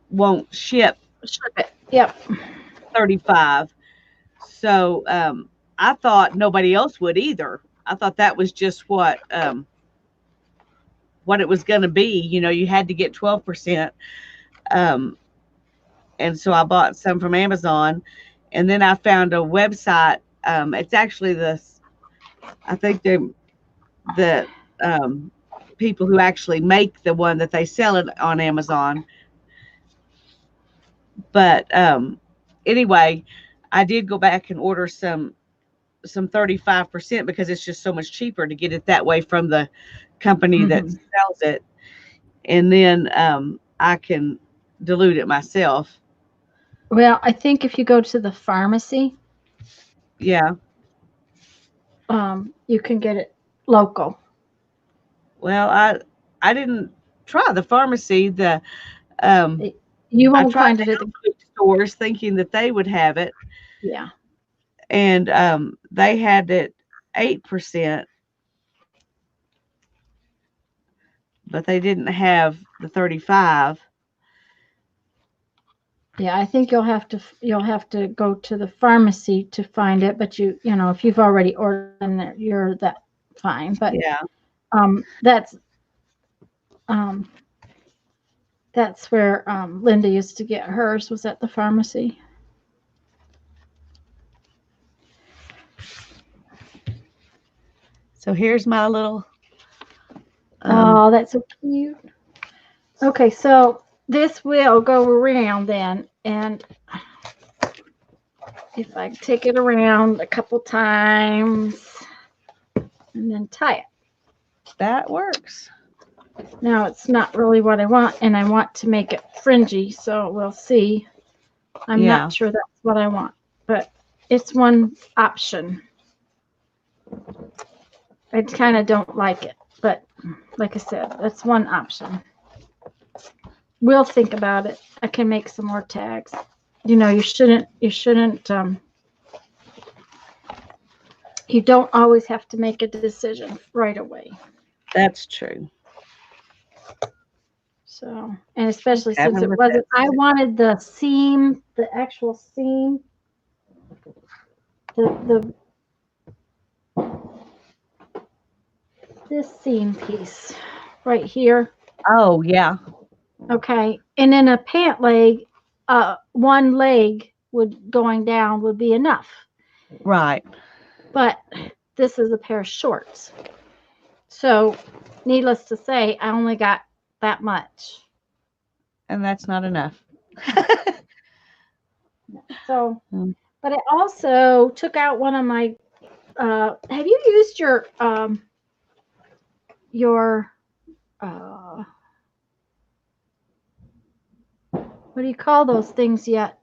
won't ship it. Yep. 35. So I thought nobody else would either. I thought that was just what it was going to be. You had to get 12%. And so I bought some from Amazon, and then I found a website. It's actually I think the people who actually make the one that they sell it on Amazon. But anyway, I did go back and order some 35% because it's just so much cheaper to get it that way from the company that sells it. And then I can dilute it myself. Well, I think if you go to the pharmacy, yeah, you can get it local. Well, I didn't try the pharmacy. You won't find it at the stores, thinking that they would have it. Yeah. And they had it 8%, but they didn't have the 35. Yeah, I think you'll have to go to the pharmacy to find it, but if you've already ordered and you're that fine. But yeah, that's where Linda used to get hers, was at the pharmacy. So here's my little. Oh, that's so cute. Okay, so this will go around then, and if I take it around a couple times and then tie it. That works. Now it's not really what I want, and I want to make it fringy, so we'll see. I'm not sure that's what I want, but it's one option. I kind of don't like it. But like I said, that's one option. We'll think about it. I can make some more tags. You know, you shouldn't, you don't always have to make a decision right away. That's true. So, and especially Okay, since it wasn't, I wanted the seam, the actual seam, this seam piece right here. Oh, yeah. Okay. And then a pant leg, one leg going down would be enough. Right. But this is a pair of shorts. So, needless to say, I only got that much. And that's not enough. So, but I also took out one of my, have you used your what do you call those things yet?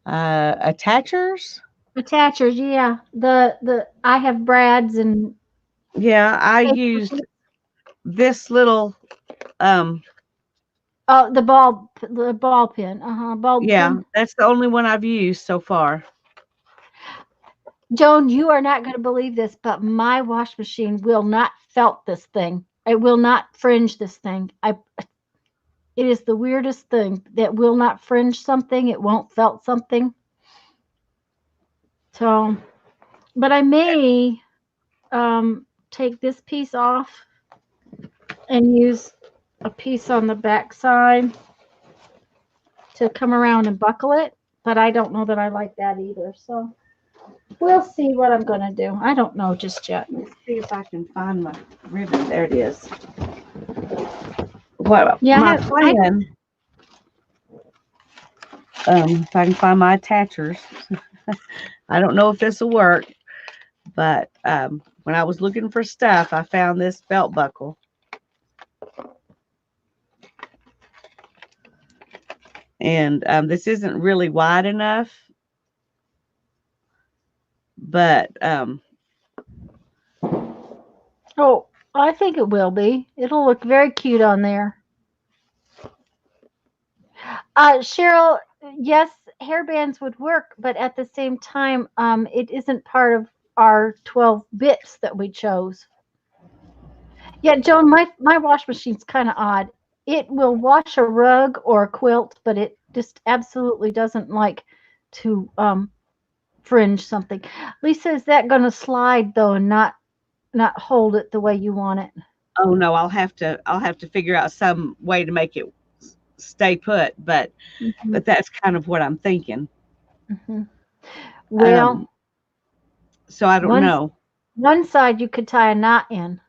Attachers? Attachers, yeah. I have Brad's and Yeah, I used this little oh, the ball pin. Ball yeah, pin. that's the only one I've used so far. Joan, you are not going to believe this, but my wash machine will not felt this thing. It will not fringe this thing. It is the weirdest thing that will not fringe something. It won't felt something. So, but I may take this piece off and use a piece on the back side to come around and buckle it. But I don't know that I like that either. So we'll see what I'm going to do. I don't know just yet. Let's see if I can find my ribbon. There it is. What? Yeah, my plan. If I can find my attachers. I don't know if this will work, but when I was looking for stuff, I found this belt buckle. And this isn't really wide enough, but oh, I think it will be. It'll look very cute on there. Cheryl, yes, hairbands would work, but at the same time, it isn't part of our 12 bits that we chose. Yeah, Joan, my wash machine's kind of odd. It will wash a rug or a quilt, but it just absolutely doesn't like to fringe something. Lisa, is that going to slide though, and not hold it the way you want it? Oh no, I'll have to figure out some way to make it stay put, but but that's kind of what I'm thinking. Well, so I don't know. One side you could tie a knot in.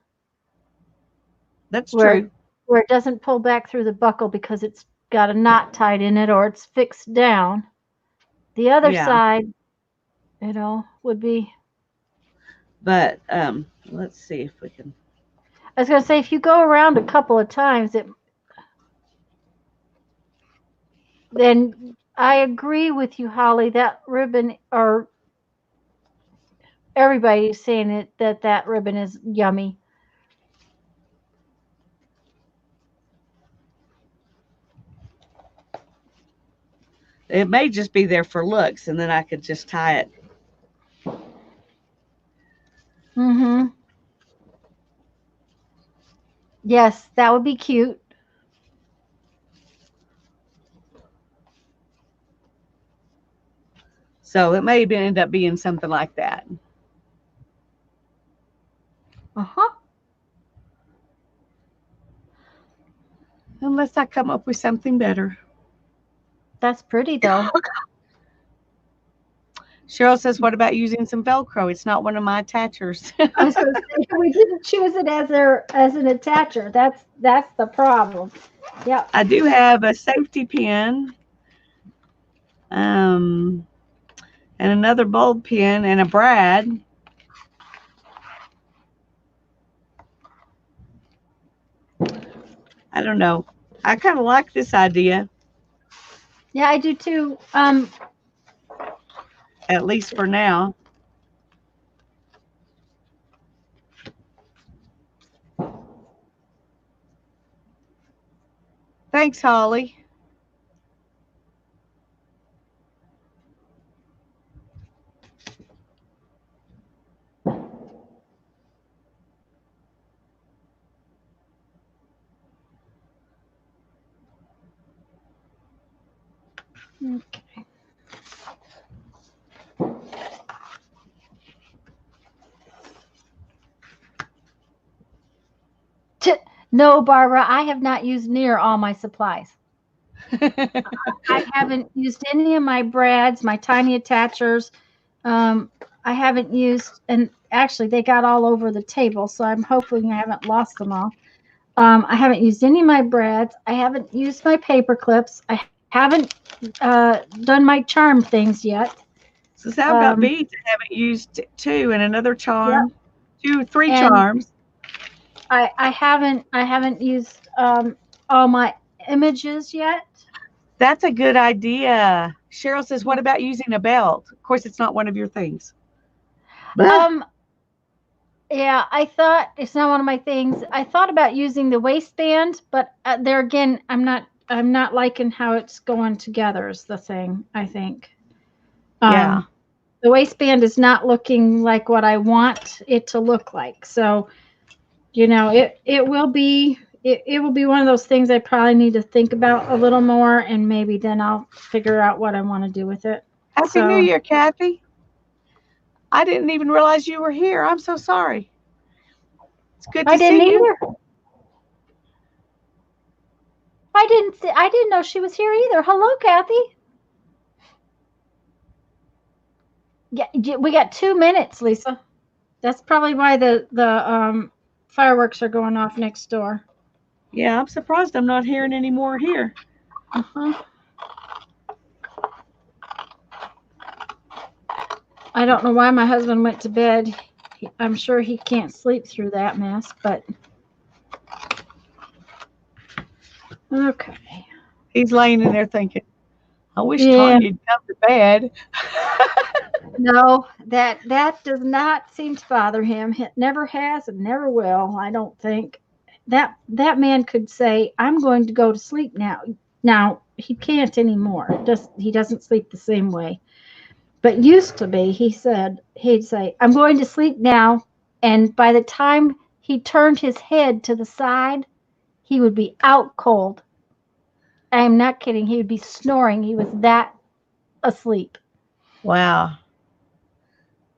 That's true. Where it doesn't pull back through the buckle because it's got a knot tied in it or it's fixed down. The other side, would be. But let's see if we can. I was going to say, if you go around a couple of times, then I agree with you, Holly. That ribbon, or everybody's saying that ribbon is yummy. It may just be there for looks, and then I could just tie it. Yes, that would be cute. So it may end up being something like that. Unless I come up with something better. That's pretty though. Cheryl says, what about using some Velcro? It's not one of my attachers. I was going to say, we didn't choose it as an attacher. That's the problem. Yeah. I do have a safety pin, and another bulb pin and a brad. I don't know. I kind of like this idea. Yeah, I do too. At least for now. Thanks, Holly. Okay. No, Barbara, I have not used near all my supplies. I haven't used any of my brads, my tiny attachers. I haven't used, and actually they got all over the table, so I'm hoping I haven't lost them all. I haven't used any of my brads. I haven't used my paper clips. I haven't done my charm things yet. So I've got beads I haven't used 2 and another charm. Yep. 3 And charms. I haven't used all my images yet. That's a good idea. Cheryl says, what about using a belt? Of course, it's not one of your things. Yeah, I thought it's not one of my things. I thought about using the waistband, but there again, I'm not liking how it's going together is the thing, I think. Yeah. The waistband is not looking like what I want it to look like. So, it will be one of those things I probably need to think about a little more, and maybe then I'll figure out what I want to do with it. Happy New Year, Kathy. I didn't even realize you were here. I'm so sorry. It's good to see you. I didn't know she was here either. Hello, Kathy. Yeah, we got 2 minutes, Lisa. That's probably why the fireworks are going off next door. Yeah, I'm surprised I'm not hearing any more here. I don't know why my husband went to bed. I'm sure he can't sleep through that mess, but okay. He's laying in there thinking, I wish Tanya'd come to bed. No, that does not seem to bother him. It never has and never will, I don't think. That man could say, I'm going to go to sleep now. Now, he can't anymore. He doesn't sleep the same way. But used to be, he'd say, I'm going to sleep now. And by the time he turned his head to the side, he would be out cold. I'm not kidding. He would be snoring. He was that asleep. Wow.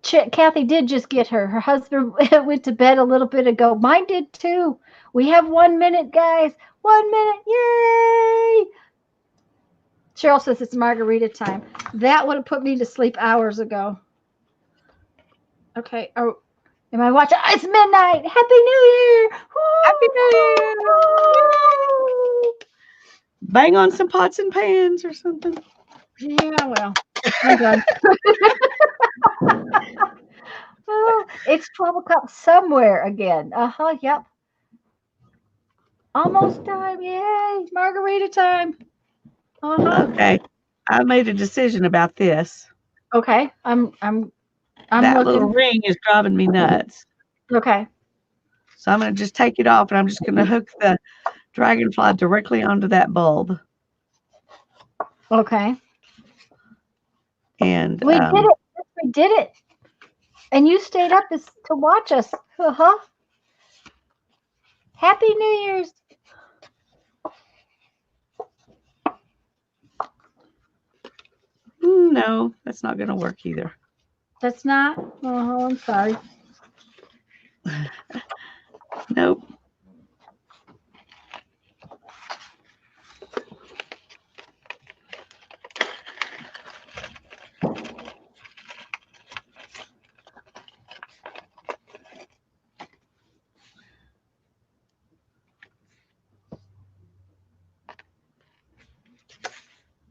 Kathy did just get her. Her husband went to bed a little bit ago. Mine did too. We have 1 minute, guys. 1 minute. Yay! Cheryl says it's margarita time. That would have put me to sleep hours ago. Okay. Am I watching? It's midnight. Happy New Year. Woo! Happy New Year. Bang on some pots and pans or something. Yeah, well, I'm done. Oh, it's 12 o'clock somewhere again. Yep. Almost time. Yay. Margarita time. Okay. I made a decision about this. Okay. I'm that looking. little ring is driving me nuts. Okay. So I'm going to just take it off, and I'm just going to hook the dragonfly directly onto that bulb. Okay. And we did it. We did it. And you stayed up to watch us. Happy New Year's. No, that's not going to work either. That's not? Oh, I'm sorry. Nope.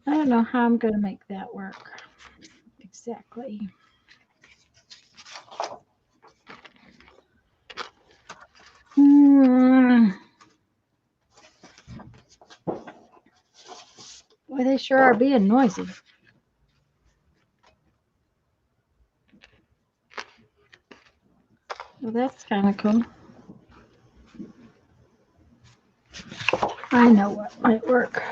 I don't know how I'm going to make that work exactly. Well, they sure are being noisy. Well, that's kind of cool. I know what might work.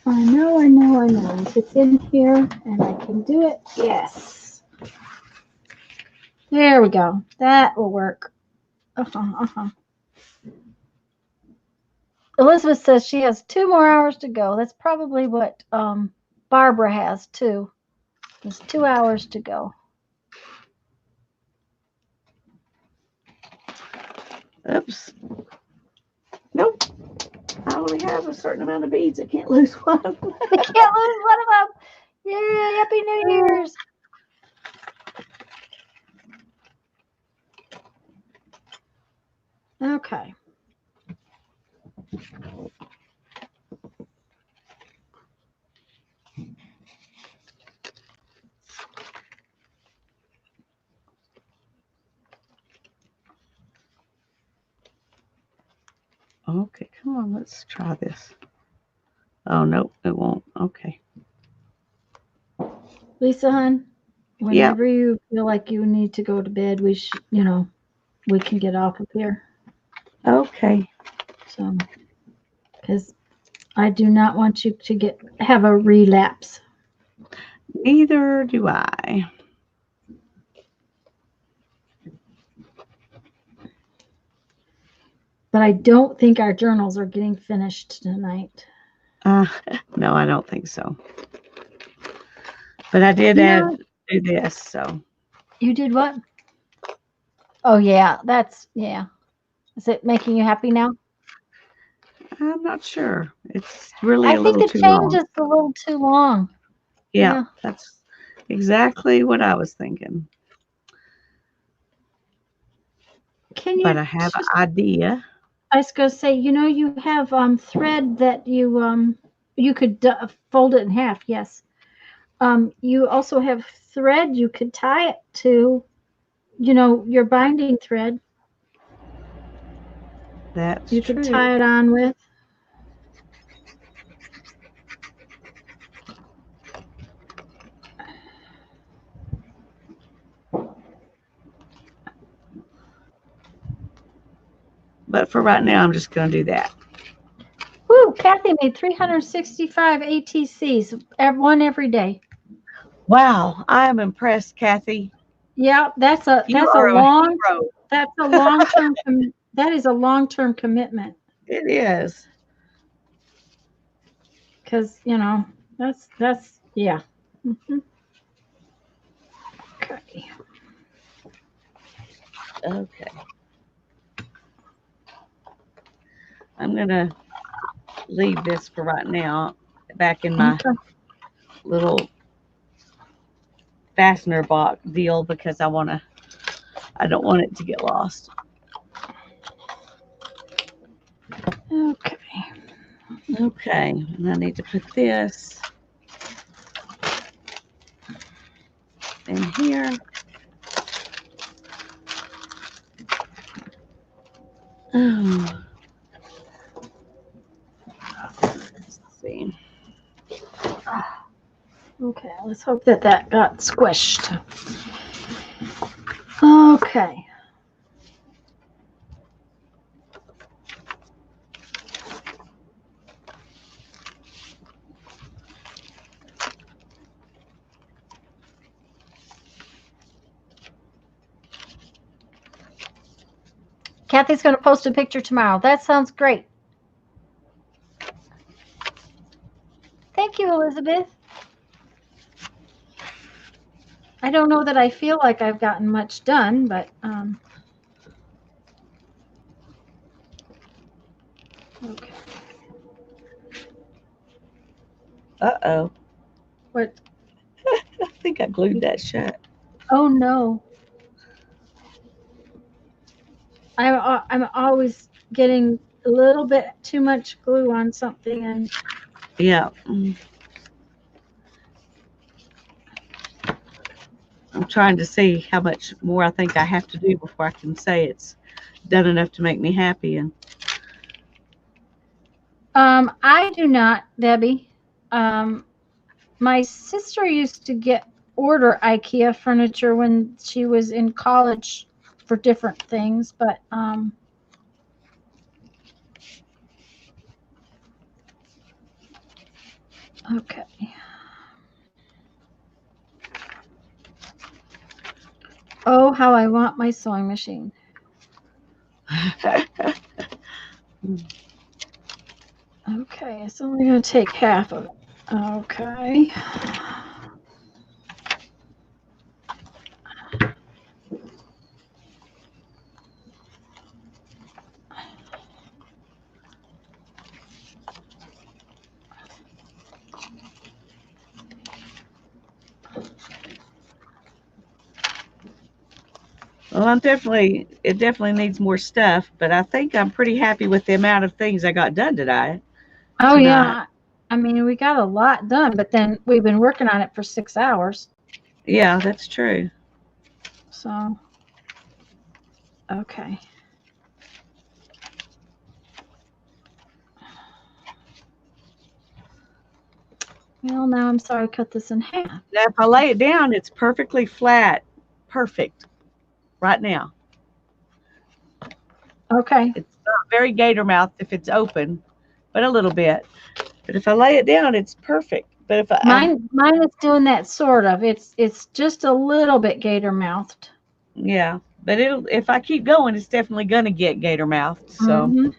I know. If it's in here and I can do it, yes. There we go. That will work. Elizabeth says she has 2 more hours to go. That's probably what Barbara has too. There's 2 hours to go. Oops. Nope. I only have a certain amount of beads. I can't lose one. I can't lose one of them. Yay, Happy New Year's. Okay. Okay, come on, let's try this. Oh, nope, it won't. Okay. Lisa, hon, whenever you feel like you need to go to bed, we should, we can get off of here. Okay. So, because I do not want you to have a relapse. Neither do I. But I don't think our journals are getting finished tonight. No, I don't think so. But I did do this, so. You did what? Oh yeah, yeah. Is it making you happy now? I'm not sure. It's really I a little think too the change long. is a little too long. Yeah, that's exactly what I was thinking. But I have an idea. I was going to say, you have thread that you could fold it in half. Yes. You also have thread you could tie it to, your binding thread. That's you true. Could tie it on with. But for right now, I'm just going to do that. Woo! Kathy made 365 ATCs, one every day. Wow, I am impressed, Kathy. Yeah, that is a long-term that is a long-term commitment. It is. Because that's yeah. Mm-hmm. Okay. I'm gonna leave this for right now back in my little fastener box deal because I don't want it to get lost. Okay, and I need to put this in here. Oh. Let's see. Okay, let's hope that got squished. Okay. Kathy's going to post a picture tomorrow. That sounds great. Thank you, Elizabeth. I don't know that I feel like I've gotten much done, but okay. Uh-oh. What? I think I glued that shut. Oh no. I'm always getting a little bit too much glue on something, and yeah. I'm trying to see how much more I think I have to do before I can say it's done enough to make me happy. And I do not, Debbie. My sister used to order IKEA furniture when she was in college for different things, but Okay. Oh, how I want my sewing machine. Okay, it's only going to take half of it. Okay. Well, it definitely needs more stuff, but I think I'm pretty happy with the amount of things I got done today. Oh, Tonight. yeah. I mean, we got a lot done, but then we've been working on it for 6 hours. Yeah, that's true. So, okay. Well, now I'm sorry I cut this in half. Now, if I lay it down, it's perfectly flat. Perfect. Right now. Okay. It's not very gator mouthed if it's open, but a little bit. But if I lay it down, it's perfect. But if Mine is doing that sort of. It's just a little bit gator mouthed. yeah, but if I keep going, it's definitely gonna get gator mouthed. So. Mm-hmm.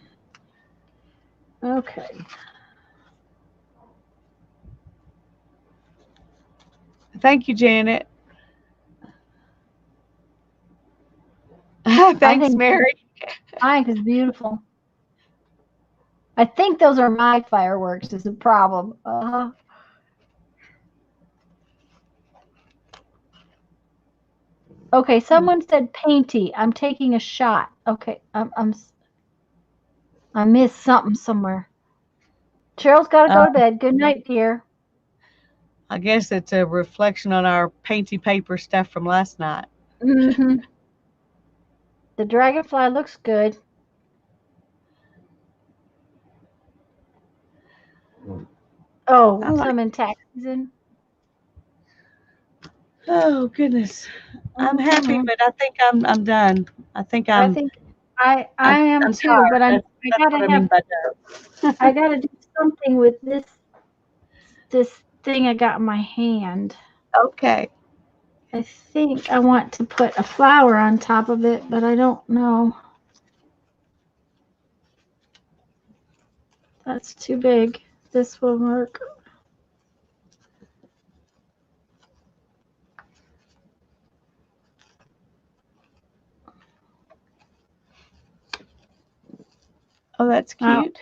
Okay. Thank you, Janet. Thanks, Mary. I think it's beautiful. I think those are my fireworks is the problem. Okay, someone said painty. I'm taking a shot. Okay, I missed something somewhere. Cheryl's got to go to bed. Good night, dear. I guess it's a reflection on our painty paper stuff from last night. Mm-hmm. The dragonfly looks good. Oh, some in tax season. Oh goodness, I'm happy, but I think I'm done. I think I am I'm too, tired. but I gotta what I mean by done. I gotta do something with this thing I got in my hand. Okay. I think I want to put a flower on top of it, but I don't know. That's too big. This will work. Oh, that's cute.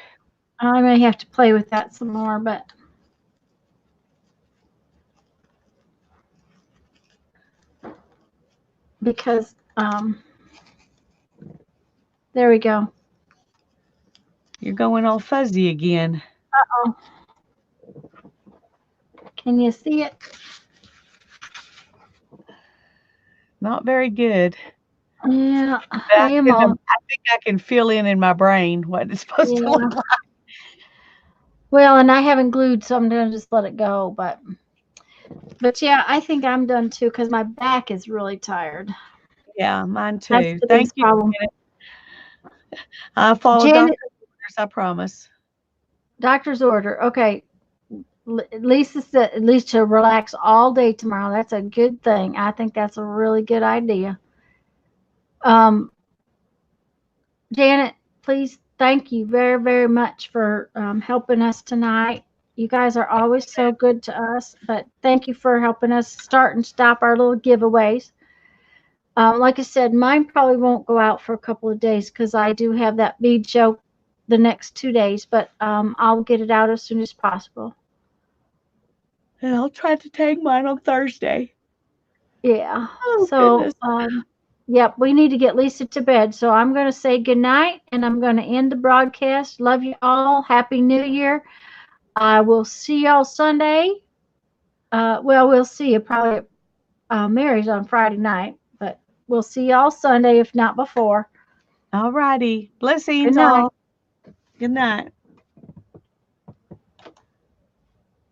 I may have to play with that some more, but because there we go. You're going all fuzzy again. Uh-oh. Can you see it? Not very good. Yeah, I think I can feel in my brain what it's supposed to look like. Well, and I haven't glued, so I'm gonna just let it go. But yeah, I think I'm done too because my back is really tired. Yeah, mine too. That's the Thank you. problem. I follow doctor's orders, I promise. Doctor's order. Okay. Lisa said at least to relax all day tomorrow. That's a good thing. I think that's a really good idea. Janet, please, thank you very, very much for helping us tonight. You guys are always so good to us, but thank you for helping us start and stop our little giveaways. Like I said, mine probably won't go out for a couple of days because I do have that bead show the next 2 days, but I'll get it out as soon as possible. And I'll try to tag mine on Thursday. Yeah. Oh, so, yep, we need to get Lisa to bed. So I'm going to say good night and I'm going to end the broadcast. Love you all. Happy New Year. I will see y'all Sunday. Well, we'll see you probably at Mary's on Friday night, but we'll see y'all Sunday, if not before. All righty. Blessings Good night. all. Good night.